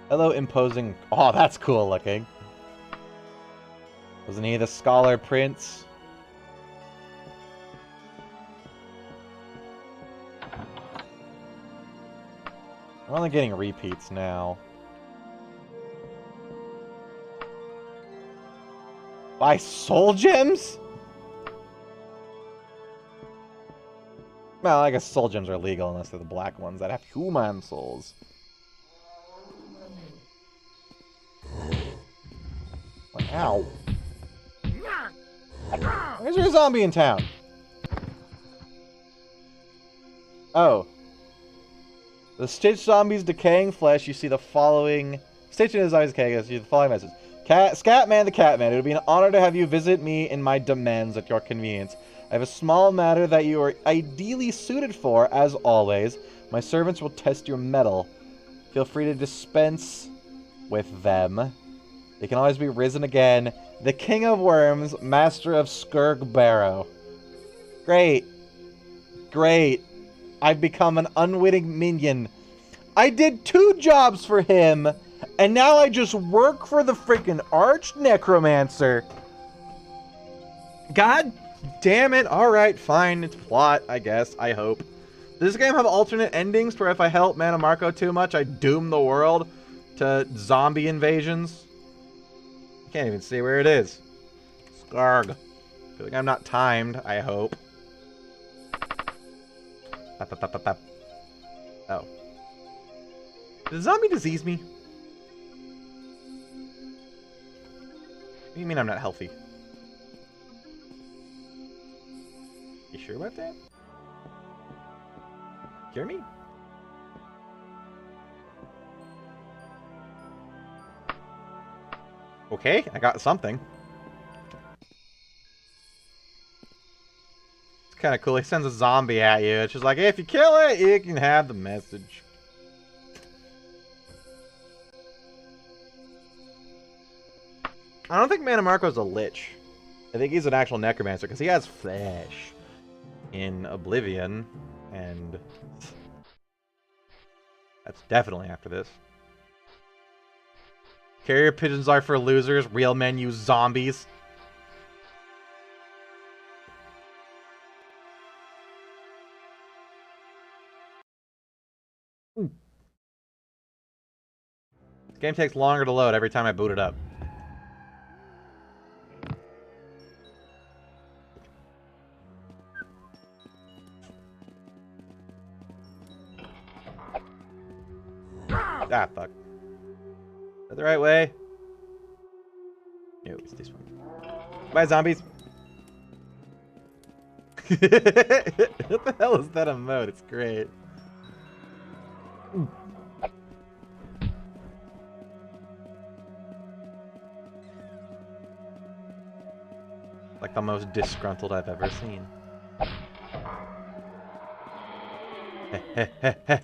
Hello, imposing... Oh, that's cool looking. Wasn't he the Scholar Prince? We're only getting repeats now. Buy soul gems? Well, I guess soul gems are legal unless they're the black ones that have human souls. Like, ow. Where's your zombie in town? Oh. The Stitch Zombie's decaying flesh, you see the following... Stitch and his zombies decaying, you see the following message. Scatman the Catman, it would be an honor to have you visit me in my domains at your convenience. I have a small matter that you are ideally suited for, as always. My servants will test your mettle. Feel free to dispense with them. They can always be risen again. The King of Worms, Master of Skurg Barrow. Great. Great. I've become an unwitting minion. I did 2 jobs for him, and now I just work for the freaking Arch Necromancer. God damn it. Alright, fine. It's plot, I guess. I hope. Does this game have alternate endings where if I help Mannimarco too much, I doom the world to zombie invasions? Can't even see where it is. Skarg. Feel like I'm not timed, I hope. Oh. Did the zombie disease me? What do you mean I'm not healthy? You sure about that? Hear me? Okay, I got something. It's kind of cool. He sends a zombie at you. It's just like, if you kill it, you can have the message. I don't think Mannimarco's a lich. I think he's an actual necromancer because he has flesh in Oblivion, and that's definitely after this. Carrier pigeons are for losers. Real men use zombies. This game takes longer to load every time I boot it up. Ah, fuck. Is that the right way? No, it's this one. Bye, zombies. What the hell is that emote? It's great. Like the most disgruntled I've ever seen.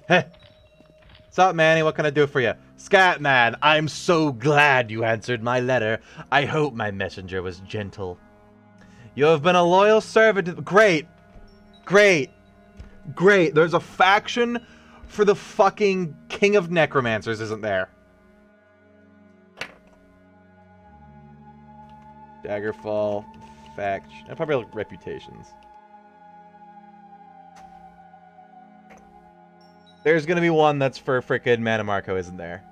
What's up, Manny? What can I do for you? Scatman, I'm so glad you answered my letter. I hope my messenger was gentle. You have been a loyal servant to... Great! Great! Great! There's a faction for the fucking King of Necromancers, isn't there? Daggerfall, faction... Probably like reputations. There's gonna be one that's for frickin' Mannimarco, isn't there?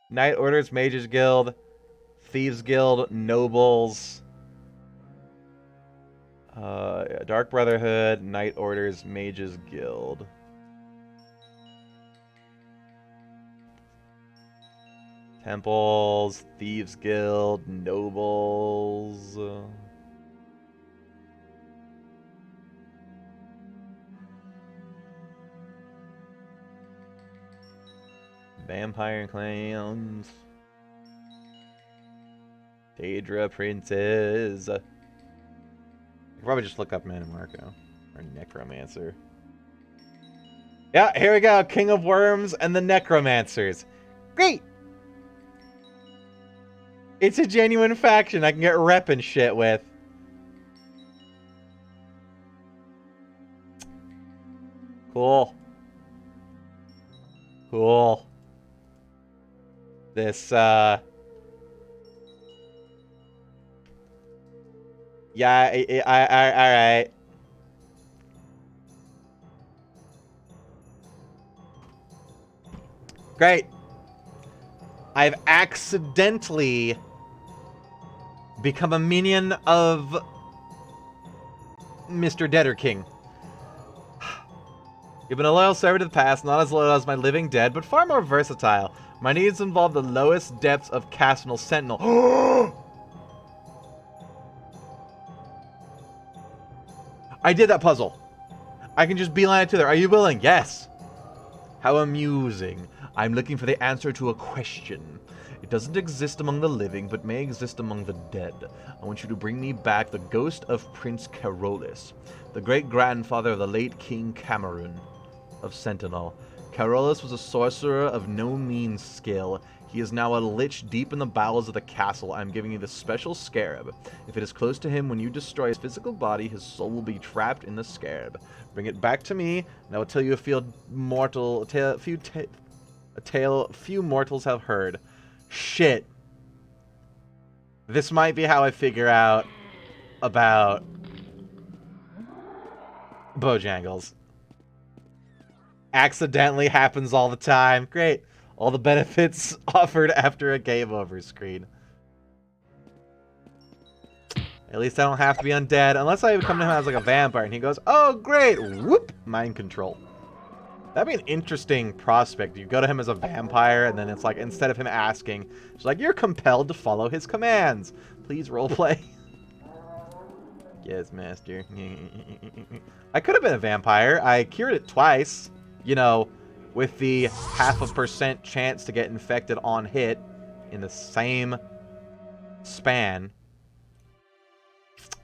Knight Orders, Mages Guild, Thieves Guild, Nobles, Dark Brotherhood, Knight Orders, Mages Guild. Temples, Thieves Guild, Nobles. Vampire clans. Daedra princes. You could probably just look up Mannimarco or Necromancer. Yeah, here we go. King of Worms and the Necromancers. Great! It's a genuine faction I can get rep and shit with. Cool. Cool. This, yeah, alright. Great. I've accidentally become a minion of Mr. Deader King. You've been a loyal servant to the past, not as loyal as my living dead, but far more versatile. My needs involve the lowest depths of Castle Sentinel. I did that puzzle. I can just beeline it to there. Are you willing? Yes. How amusing. I'm looking for the answer to a question. It doesn't exist among the living, but may exist among the dead. I want you to bring me back the ghost of Prince Carolus, the great-grandfather of the late King Cameron of Sentinel. Carolus was a sorcerer of no mean skill. He is now a lich deep in the bowels of the castle. I'm giving you the special scarab. If it is close to him when you destroy his physical body, his soul will be trapped in the scarab. Bring it back to me, and I will tell you a tale few mortals have heard. Shit. This might be how I figure out about Bojangles. Accidentally happens all the time. Great. All the benefits offered after a game over screen. At least I don't have to be undead. Unless I come to him as like a vampire and he goes, oh great, whoop, mind control. That'd be an interesting prospect. You go to him as a vampire and then it's like, instead of him asking, it's like, you're compelled to follow his commands. Please roleplay. Yes, master. I could have been a vampire. I cured it twice. You know, with the 0.5% chance to get infected on hit in the same span.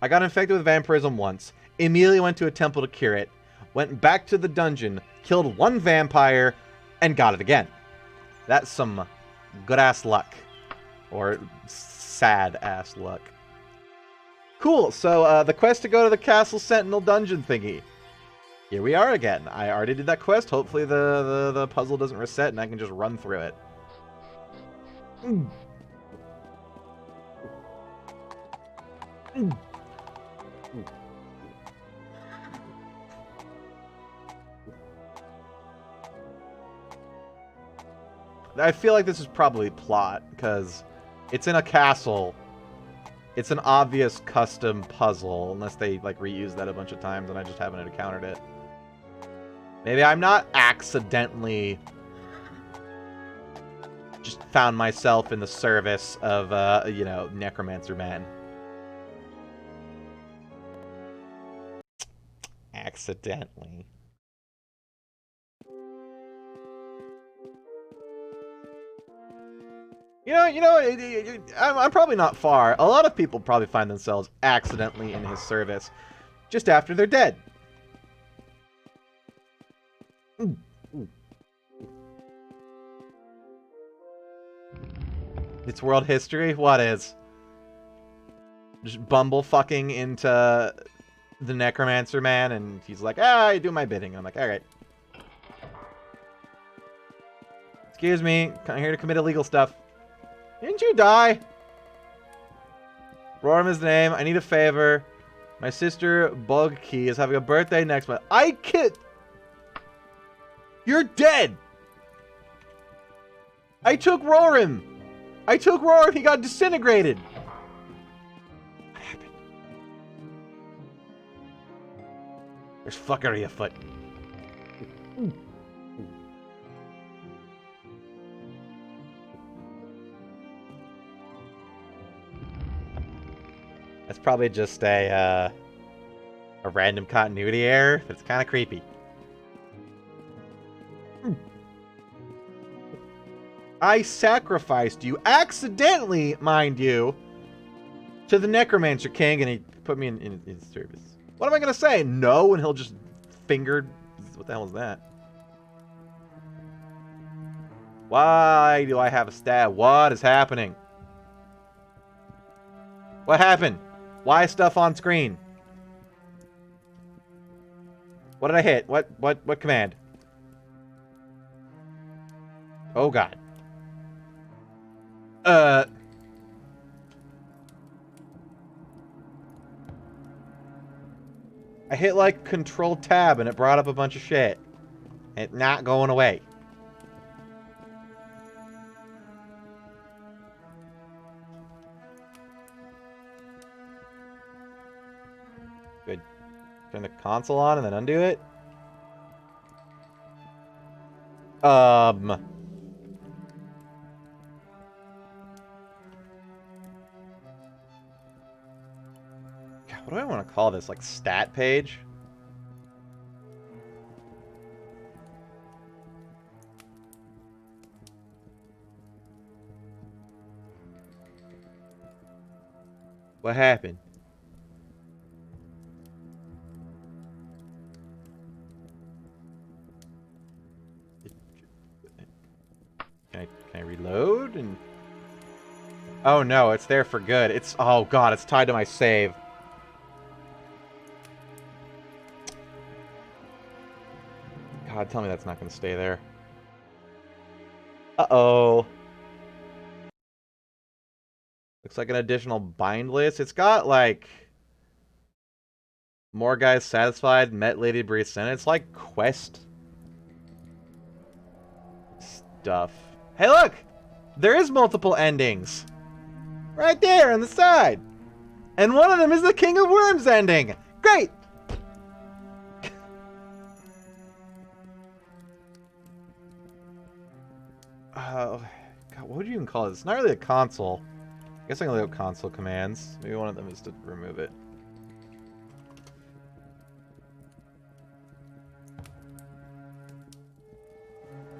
I got infected with vampirism once. Immediately went to a temple to cure it. Went back to the dungeon, killed one vampire, and got it again. That's some good-ass luck. Or sad-ass luck. Cool, so the quest to go to the Castle Sentinel dungeon thingy. Here we are again. I already did that quest. Hopefully the puzzle doesn't reset and I can just run through it. I feel like this is probably plot, because it's in a castle. It's an obvious custom puzzle, unless they like reuse that a bunch of times and I just haven't encountered it. Maybe I'm not accidentally just found myself in the service of, you know, Necromancer Man. accidentally. I'm probably not far. A lot of people probably find themselves accidentally in his service just after they're dead. It's world history? What is? Just bumble fucking into the necromancer man, and he's like, I do my bidding. And I'm like, alright. Excuse me, I'm here to commit illegal stuff. Didn't you die? Roram is the name. I need a favor. My sister, Bugkey, is having a birthday next month. I kid. You're dead. I took Roram. He got disintegrated. What happened? There's fuckery afoot. That's probably just a random continuity error. It's kind of creepy. I sacrificed you, accidentally, mind you, to the Necromancer King, and he put me in his service. What am I going to say? No, and he'll just finger... What the hell is that? Why do I have a stab? What is happening? What happened? Why stuff on screen? What did I hit? What command? Oh god. I hit like Control Tab and it brought up a bunch of shit. It's not going away. Good. Turn the console on and then undo it. God, what do I want to call this? Like stat page? What happened? Can I reload? And oh no, it's there for good. It's oh god, it's tied to my save. God, tell me that's not going to stay there. Uh-oh. Looks like an additional bind list. It's got, like... more guys satisfied, met Lady Breeze Senate. It's like quest... stuff. Hey, look! There is multiple endings! Right there on the side! And one of them is the King of Worms ending! Great! God, what would you even call it? It's not really a console. I guess I can look up console commands. Maybe one of them is to remove it.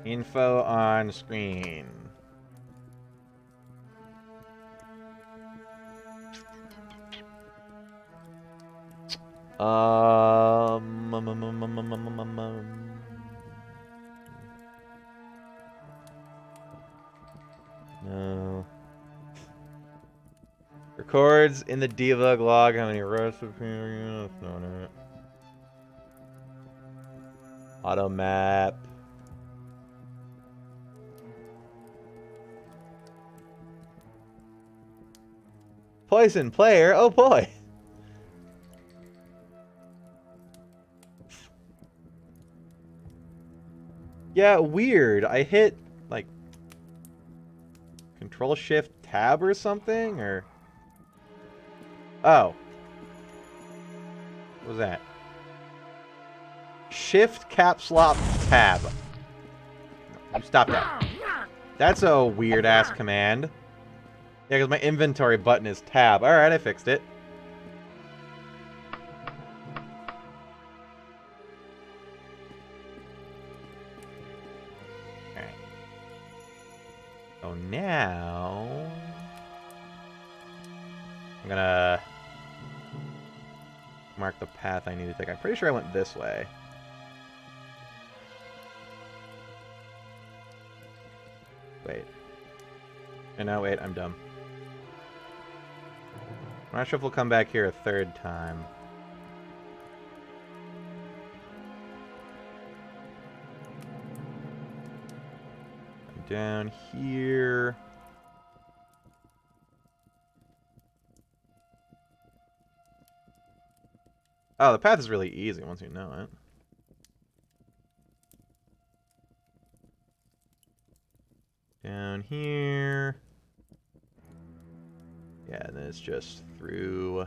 Info on screen. No. Records in the debug log how many recipes. No. Auto map. Poison player. Oh boy. Yeah, weird. I hit like Control Shift Tab or something, or oh, what was that? Shift Caps Lock Tab. Stop that. That's a weird ass command. Yeah, because my inventory button is Tab. All right, I fixed it. Alright. So now... I'm gonna... mark the path I need to take. I'm pretty sure I went this way. Wait. No, wait, I'm dumb. I'm not sure if we'll come back here a third time. Down here. Oh, the path is really easy once you know it. Down here. Yeah, and then it's just through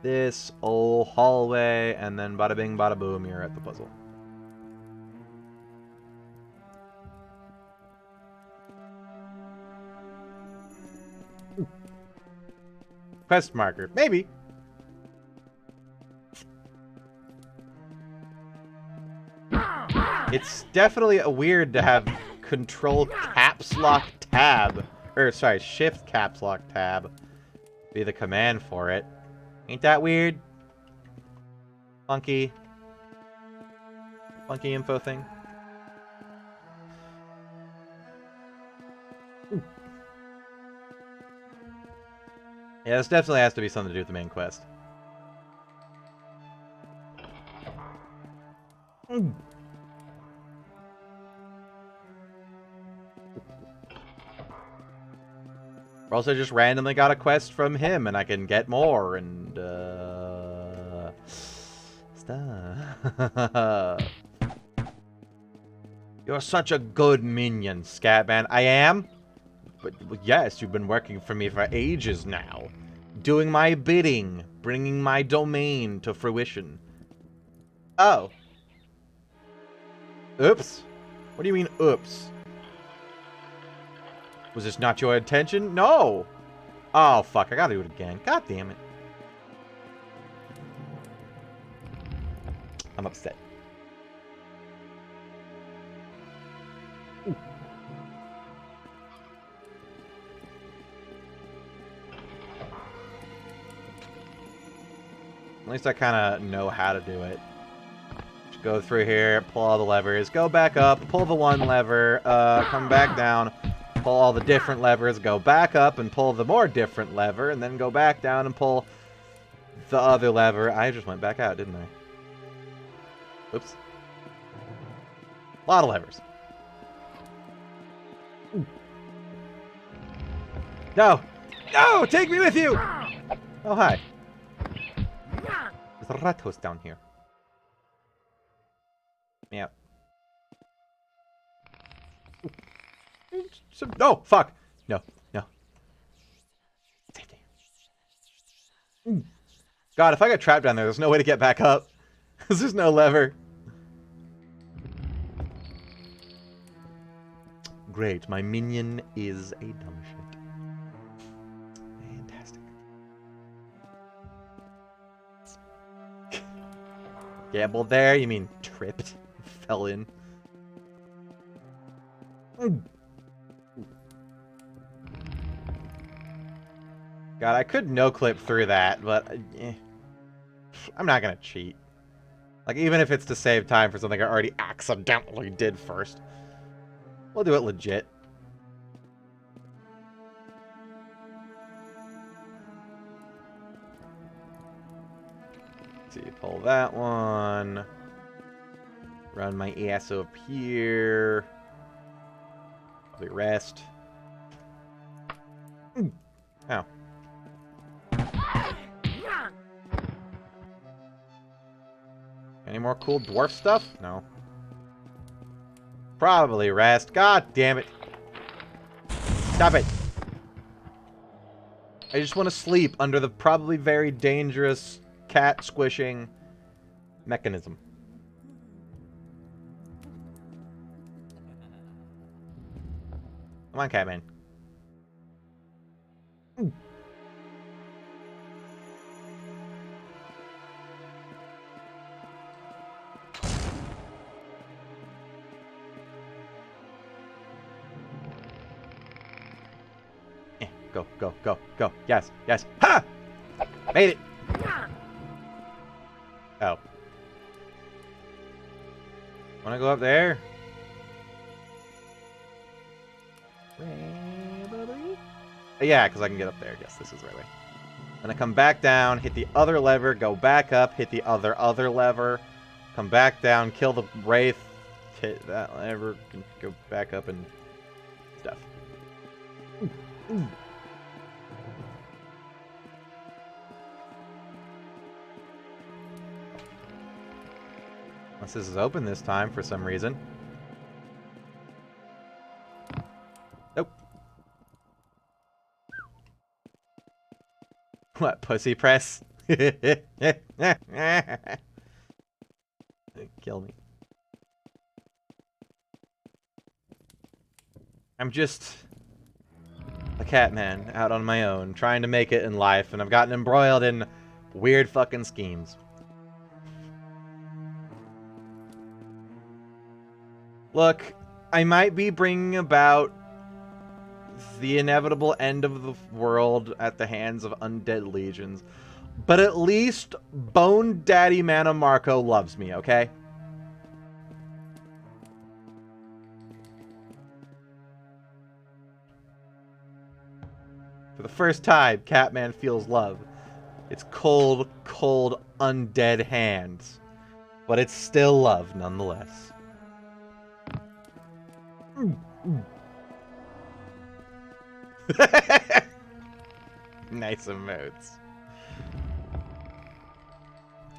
this old hallway, and then bada bing, bada boom, you're at the puzzle. Quest marker. Maybe. It's definitely weird to have control caps lock tab. Or, sorry, shift caps lock tab be the command for it. Ain't that weird? Funky. Funky info thing. Ooh. Yeah, this definitely has to be something to do with the main quest. Mm. Or also just randomly got a quest from him and I can get more and stuff. You're such a good minion, Scatman. I am? But yes, you've been working for me for ages now. Doing my bidding, bringing my domain to fruition. Oh. Oops. What do you mean, oops? Was this not your intention? No! Oh, fuck. I gotta do it again. God damn it. I'm upset. Ooh. At least I kind of know how to do it. Just go through here, pull all the levers, go back up, pull the one lever, come back down, pull all the different levers, go back up and pull the more different lever, and then go back down and pull the other lever. I just went back out, didn't I? Oops. A lot of levers. Ooh. No! No! Take me with you! Oh, hi. There's a rat house down here. Yeah. No! Fuck! No. No. Safety. God, if I get trapped down there, there's no way to get back up. Because there's no lever. Great. My minion is a dumb shit. Fantastic. Gambled there? You mean tripped? Fell in. God, I could no-clip through that, but I'm not gonna cheat. Like, even if it's to save time for something I already accidentally did first. We'll do it legit. Let's see, pull that one. Run my ass up here. Probably rest. Ow. Any more cool dwarf stuff? No. Probably rest. God damn it. Stop it. I just want to sleep under the probably very dangerous cat squishing mechanism. Come on, Catman. go, go, go, go. Yes, yes. Ha! Made it! Oh. Wanna go up there? Yeah, because I can get up there. Yes, this is the right way. Gonna come back down, hit the other lever, go back up, hit the other lever, come back down, kill the wraith, hit that lever, go back up and stuff. Unless this is open this time for some reason. Nope. What, pussy press? Kill me. I'm just a cat man out on my own, trying to make it in life, and I've gotten embroiled in weird fucking schemes. Look, I might be bringing about the inevitable end of the world at the hands of undead legions, but at least Bone Daddy Mannimarco loves me, okay? For the first time, Catman feels love. It's cold, cold, undead hands. But it's still love, nonetheless. Nice emotes.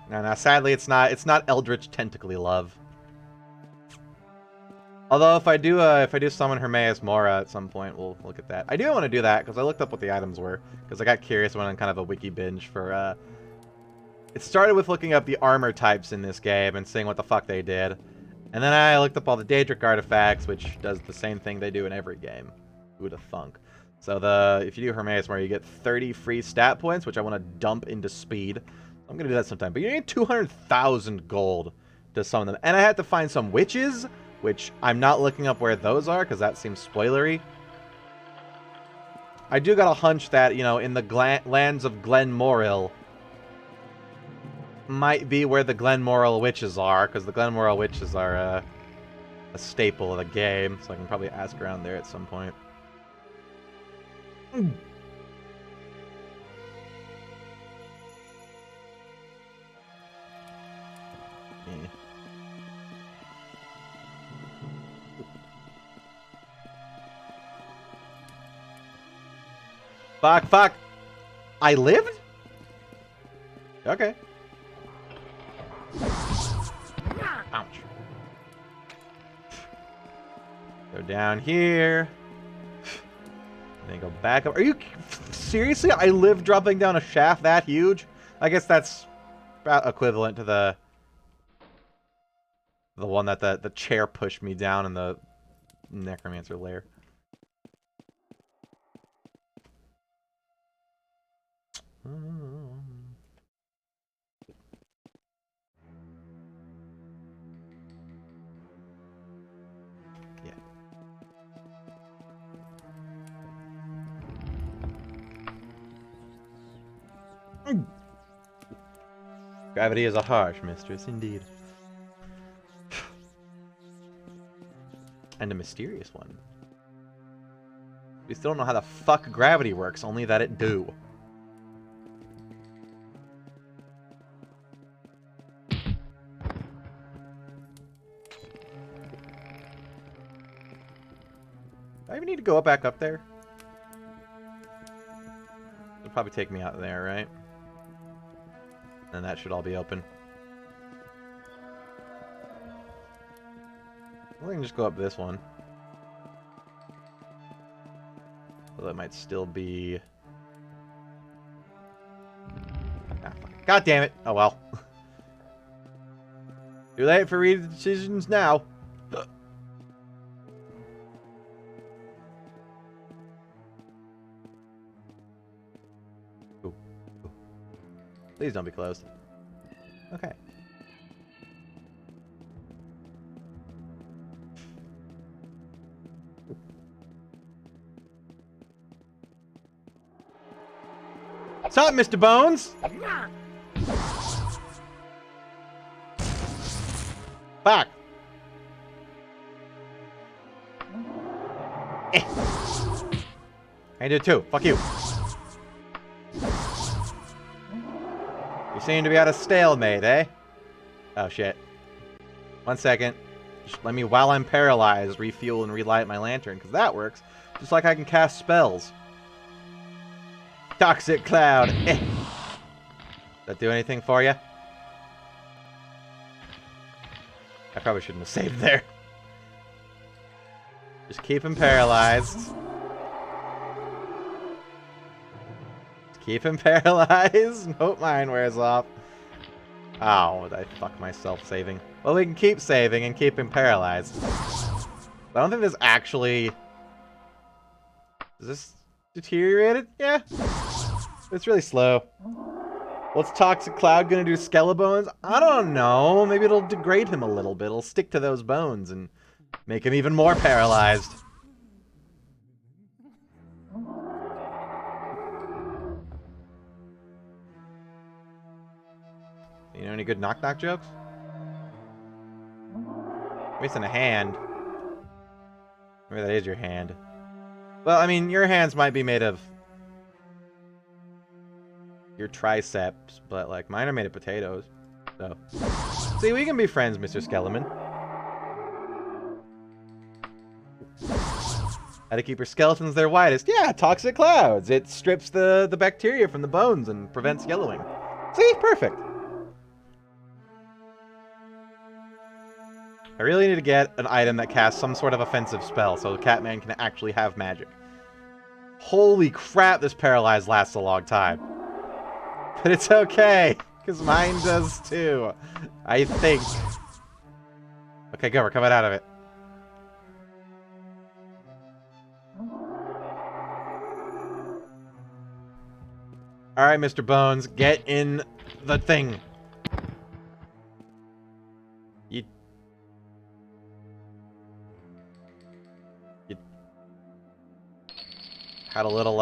No, sadly it's not Eldritch Tentacly love. Although if I do summon Hermaeus Mora at some point, we'll look at that. I do want to do that because I looked up what the items were because I got curious when on kind of a wiki binge for it started with looking up the armor types in this game and seeing what the fuck they did. And then I looked up all the Daedric artifacts, which does the same thing they do in every game. Who would have thunk? So if you do Hermaeus Mora, you get 30 free stat points, which I want to dump into speed. I'm going to do that sometime. But you need 200,000 gold to summon them. And I had to find some witches, which I'm not looking up where those are, because that seems spoilery. I do got a hunch that, you know, in the lands of Glen Moril might be where the Glen Moril witches are, because the Glen Moril witches are a staple of the game, so I can probably ask around there at some point. Fuck, fuck! I lived? Okay. Ouch. Go down here. And then go back up. Are you... Seriously? I lived dropping down a shaft that huge? I guess that's about equivalent to the one that the chair pushed me down in the Necromancer lair. Yeah. Gravity is a harsh mistress, indeed. And a mysterious one. We still don't know how the fuck gravity works, only that it do. Do I even need to go back up there? It'll probably take me out there, right? And that should all be open. Well, I can just go up this one. Well, that might still be... Ah, fuck. God damn it! Oh well. Too late for reading decisions now. Ooh. Please don't be closed. Okay. Stop, Mr. Bones! Back! I do too. Fuck you. You seem to be at a stalemate, eh? Oh, shit. 1 second. Just let me, while I'm paralyzed, refuel and relight my lantern, because that works. Just like I can cast spells. Toxic Cloud. Eh. Does that do anything for you? I probably shouldn't have saved there. Just keep him paralyzed. Just keep him paralyzed and hope mine wears off. Oh, did I fuck myself saving? Well, we can keep saving and keep him paralyzed. I don't think this actually... Is this deteriorated? Yeah. It's really slow. What's Toxic Cloud gonna do? Skeleton? I don't know. Maybe it'll degrade him a little bit. It'll stick to those bones and make him even more paralyzed. You know any good knock-knock jokes? Wasting a hand. Maybe that is your hand. Well, I mean, your hands might be made of your triceps, but, like, mine are made of potatoes. So, see, we can be friends, Mr. Skeleton. How to keep your skeletons their widest? Yeah, Toxic Clouds. It strips the bacteria from the bones and prevents yellowing. See? Perfect. I really need to get an item that casts some sort of offensive spell so Catman can actually have magic. Holy crap, this paralyzed lasts a long time. But it's okay, because mine does too. I think. Okay, go, we're coming out of it. Alright, Mr. Bones, get in the thing. You had a little,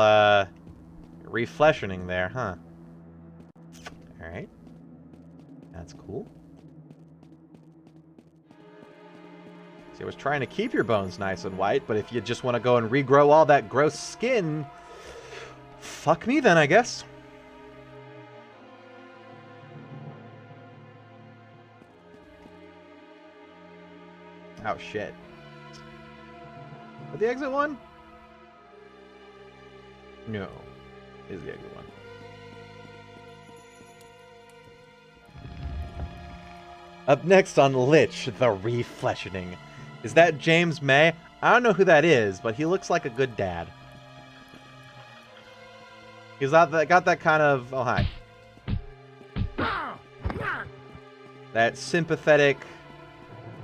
refleshioning there, huh? Alright. That's cool. See, I was trying to keep your bones nice and white, but if you just want to go and regrow all that gross skin, fuck me then, I guess. Oh, shit. Is the exit one? No. Is the exit one. Up next on Lich, the Refleshioning. Is that James May? I don't know who that is, but he looks like a good dad. He's got that kind of... Oh, hi. That sympathetic,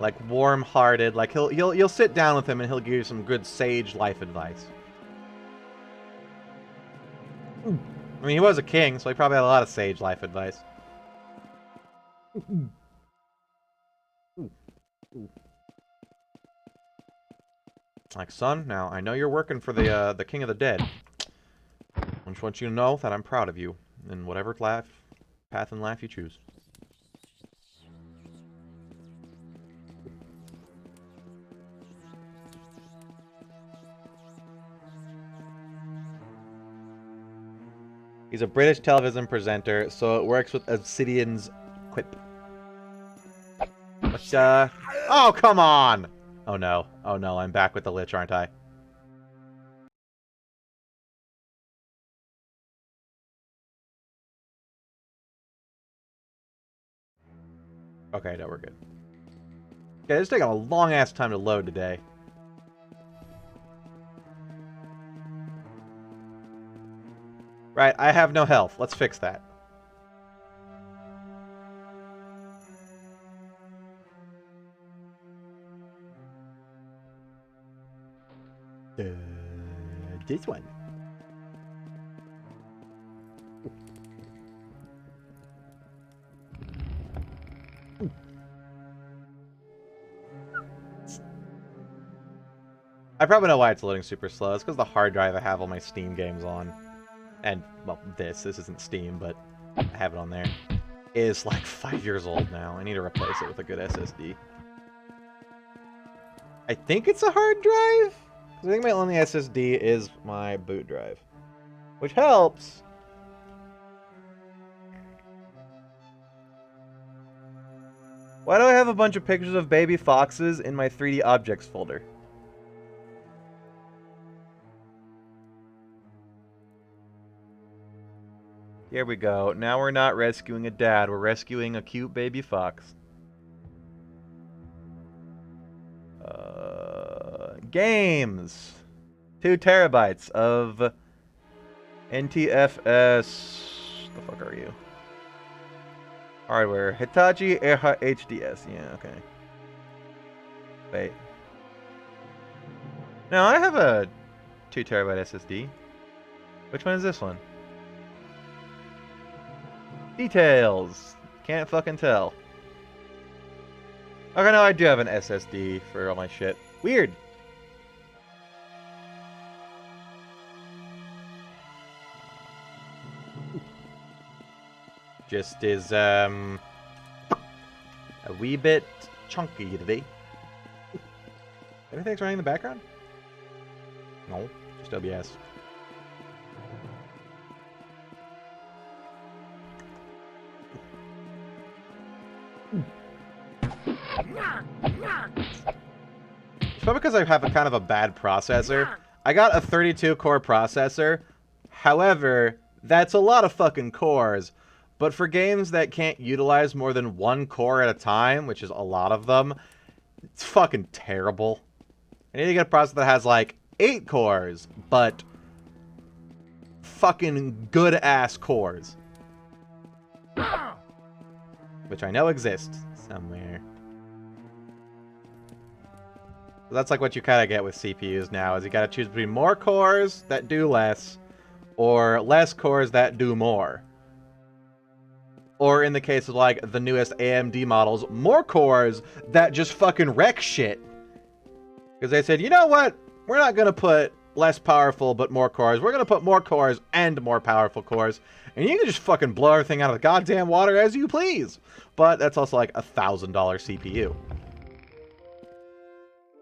like warm-hearted, like you'll sit down with him and he'll give you some good sage life advice. I mean, he was a king, so he probably had a lot of sage life advice. Like, son, now I know you're working for the King of the Dead. I just want you to know that I'm proud of you in whatever path in life you choose. He's a British television presenter, so it works with Obsidian's quip. But, oh, come on! Oh no. Oh no, I'm back with the Lich, aren't I? Okay, no, we're good. Okay, it's taking a long-ass time to load today. Right, I have no health. Let's fix that. This one. I probably know why it's loading super slow. It's because the hard drive I have all my Steam games on. and, well, this isn't Steam, but I have it on there, is like 5 years old now. I need to replace it with a good SSD. I think it's a hard drive? 'Cause I think my only SSD is my boot drive. Which helps! Why do I have a bunch of pictures of baby foxes in my 3D objects folder? Here we go. Now we're not rescuing a dad, we're rescuing a cute baby fox. Games! 2 terabytes of NTFS. The fuck are you? Hardware. Hitachi HDS. Yeah, okay. Wait. No, I have a 2 terabyte SSD. Which one is this one? Details. Can't fucking tell. Okay, no, I do have an SSD for all my shit. Weird. Just is, a wee bit chunky today. Anything's running in the background? No, just OBS. It's probably because I have a kind of a bad processor. I got a 32-core processor. However, that's a lot of fucking cores. But for games that can't utilize more than 1 core at a time, which is a lot of them, it's fucking terrible. I need to get a processor that has like 8 cores, but fucking good-ass cores. Which I know exist somewhere. So that's like what you kind of get with CPUs now, is you gotta choose between more cores that do less, or less cores that do more. Or in the case of like the newest AMD models, more cores that just fucking wreck shit. Because they said, you know what? We're not gonna put less powerful but more cores. We're gonna put more cores and more powerful cores. And you can just fucking blow everything out of the goddamn water as you please. But that's also like $1,000 CPU.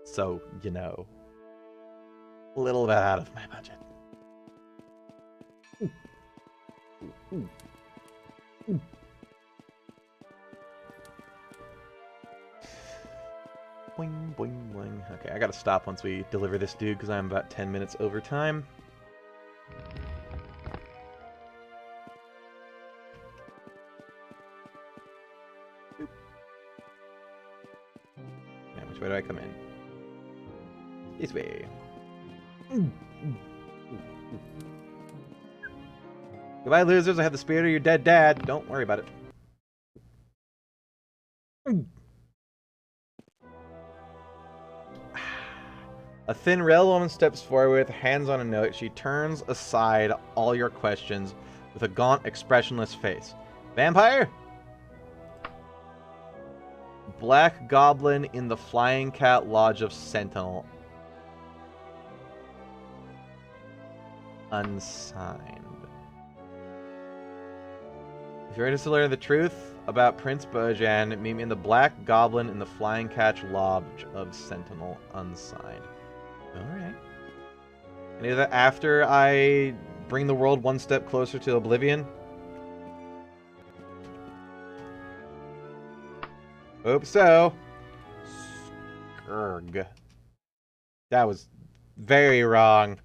So, you know, a little bit out of my budget. Boing, boing, boing. Okay, I gotta stop once we deliver this dude because I'm about 10 minutes over time. Boop. Now, which way do I come in? This way. Goodbye, losers. I have the spirit of your dead dad. Don't worry about it. A thin rail woman steps forward with hands on a note. She turns aside all your questions with a gaunt, expressionless face. Vampire? Black Goblin in the Flying Cat Lodge of Sentinel. Unsigned. If you're interested to learn the truth about Prince Bojan, meet me in the Black Goblin in the Flying Cat Lodge of Sentinel. Unsigned. Alright. And either after I bring the world one step closer to oblivion. Hope so. Skurg. That was very wrong.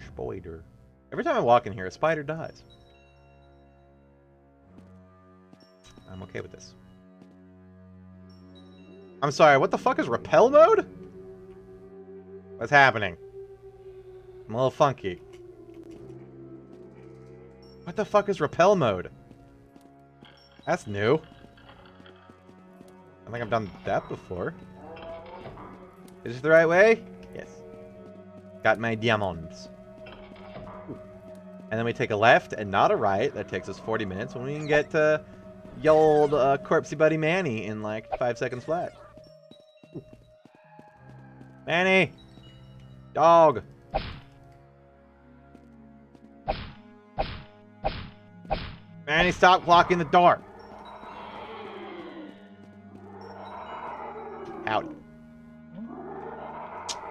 Spider. Every time I walk in here, a spider dies. I'm okay with this. I'm sorry, what the fuck is repel mode? What's happening? I'm a little funky. What the fuck is repel mode? That's new. I think I've done that before. Is this the right way? Yes. Got my diamonds. Ooh. And then we take a left and not a right. That takes us 40 minutes when we can get to the old corpsey buddy Manny in like 5 seconds flat. Ooh. Manny! Dog! Manny, stop blocking the door! Howdy.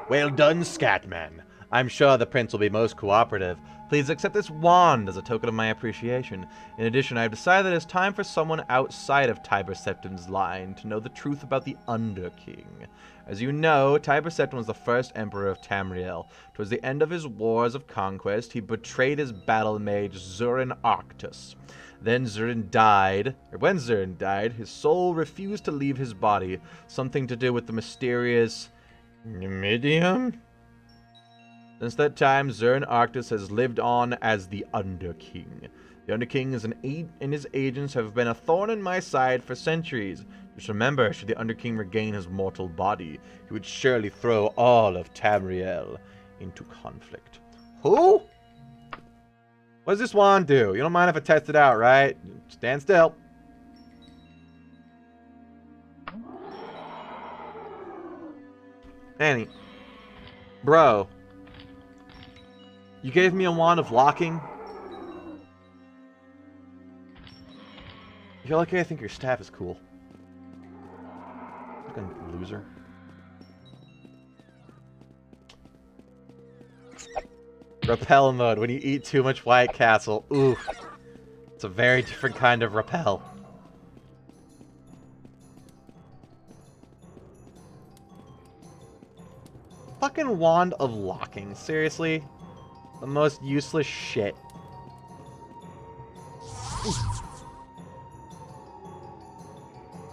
Well done, Scatman. I'm sure the prince will be most cooperative. Please accept this wand as a token of my appreciation. In addition, I have decided that it's time for someone outside of Tiber Septim's line to know the truth about the Underking. As you know, Tiber Septim was the first emperor of Tamriel. Towards the end of his wars of conquest, he betrayed his battle mage Zurin Arctus. Then Zurin died, or when Zurin died, his soul refused to leave his body, something to do with the mysterious Minion? Since that time, Zurin Arctus has lived on as the Underking. The Underking and his agents have been a thorn in my side for centuries. Just remember, should the Underking regain his mortal body, he would surely throw all of Tamriel into conflict. Who? What does this wand do? You don't mind if I test it out, right? Stand still. Annie. Bro. You gave me a wand of locking? If you're lucky, I think your staff is cool. Fucking loser. Repel mode. When you eat too much White Castle. Ooh. It's a very different kind of repel. Fucking wand of locking. Seriously? The most useless shit.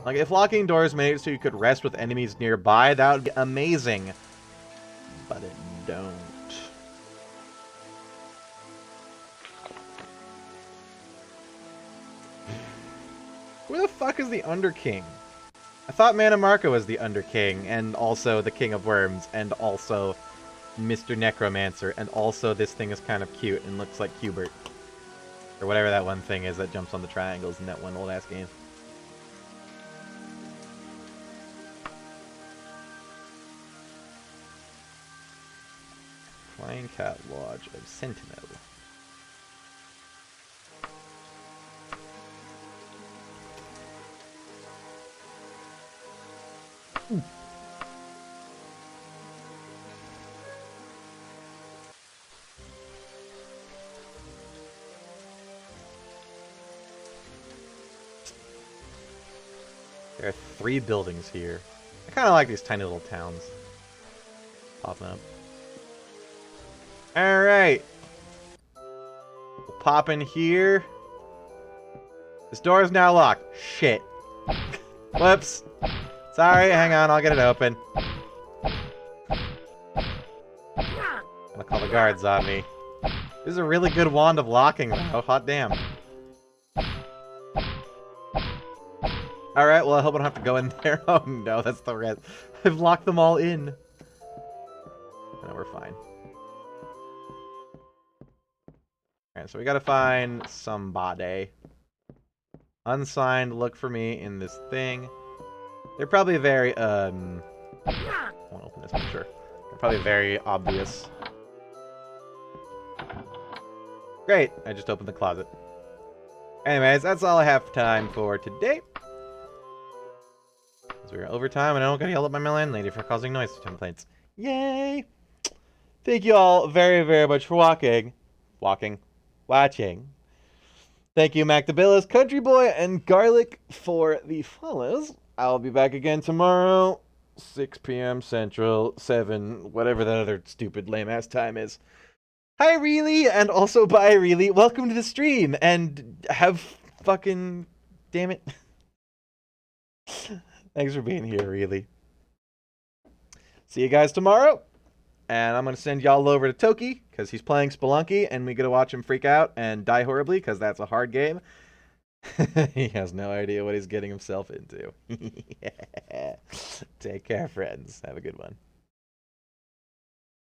Like, if locking doors made it so you could rest with enemies nearby, that would be amazing. But it don't. Who the fuck is the Underking? I thought Mannimarco was the Underking, and also the King of Worms, and also Mr. Necromancer, and also this thing is kind of cute and looks like Hubert. Or whatever that one thing is that jumps on the triangles in that one old-ass game. Flying Cat Lodge of Sentinel. Ooh. There are 3 buildings here. I kind of like these tiny little towns popping up. Alright. We'll pop in here. This door is now locked. Shit. Whoops. Sorry, hang on, I'll get it open. Gonna call the guards on me. This is a really good wand of locking, though. Hot damn. Alright, well, I hope I don't have to go in there. Oh no, that's the rest. I've locked them all in. No, we're fine. Alright, so we gotta find somebody. Unsigned, look for me in this thing. They're probably very, I won't open this one, sure. They're probably very obvious. Great, I just opened the closet. Anyways, that's all I have time for today. Because we're over time and I don't get yelled at by my landlady for causing noise complaints. Yay! Thank you all very, very much for watching. Thank you, Mactabillas, Country Boy, and Garlic for the follows. I'll be back again tomorrow, 6 p.m. Central, 7, whatever that other stupid lame-ass time is. Hi, Reely, and also bye, Reely. Welcome to the stream, and have fucking... damn it. Thanks for being here, Reely. See you guys tomorrow, and I'm going to send y'all over to Toki, because he's playing Spelunky, and we get to watch him freak out and die horribly, because that's a hard game. He has no idea what he's getting himself into. Take care, friends. Have a good one.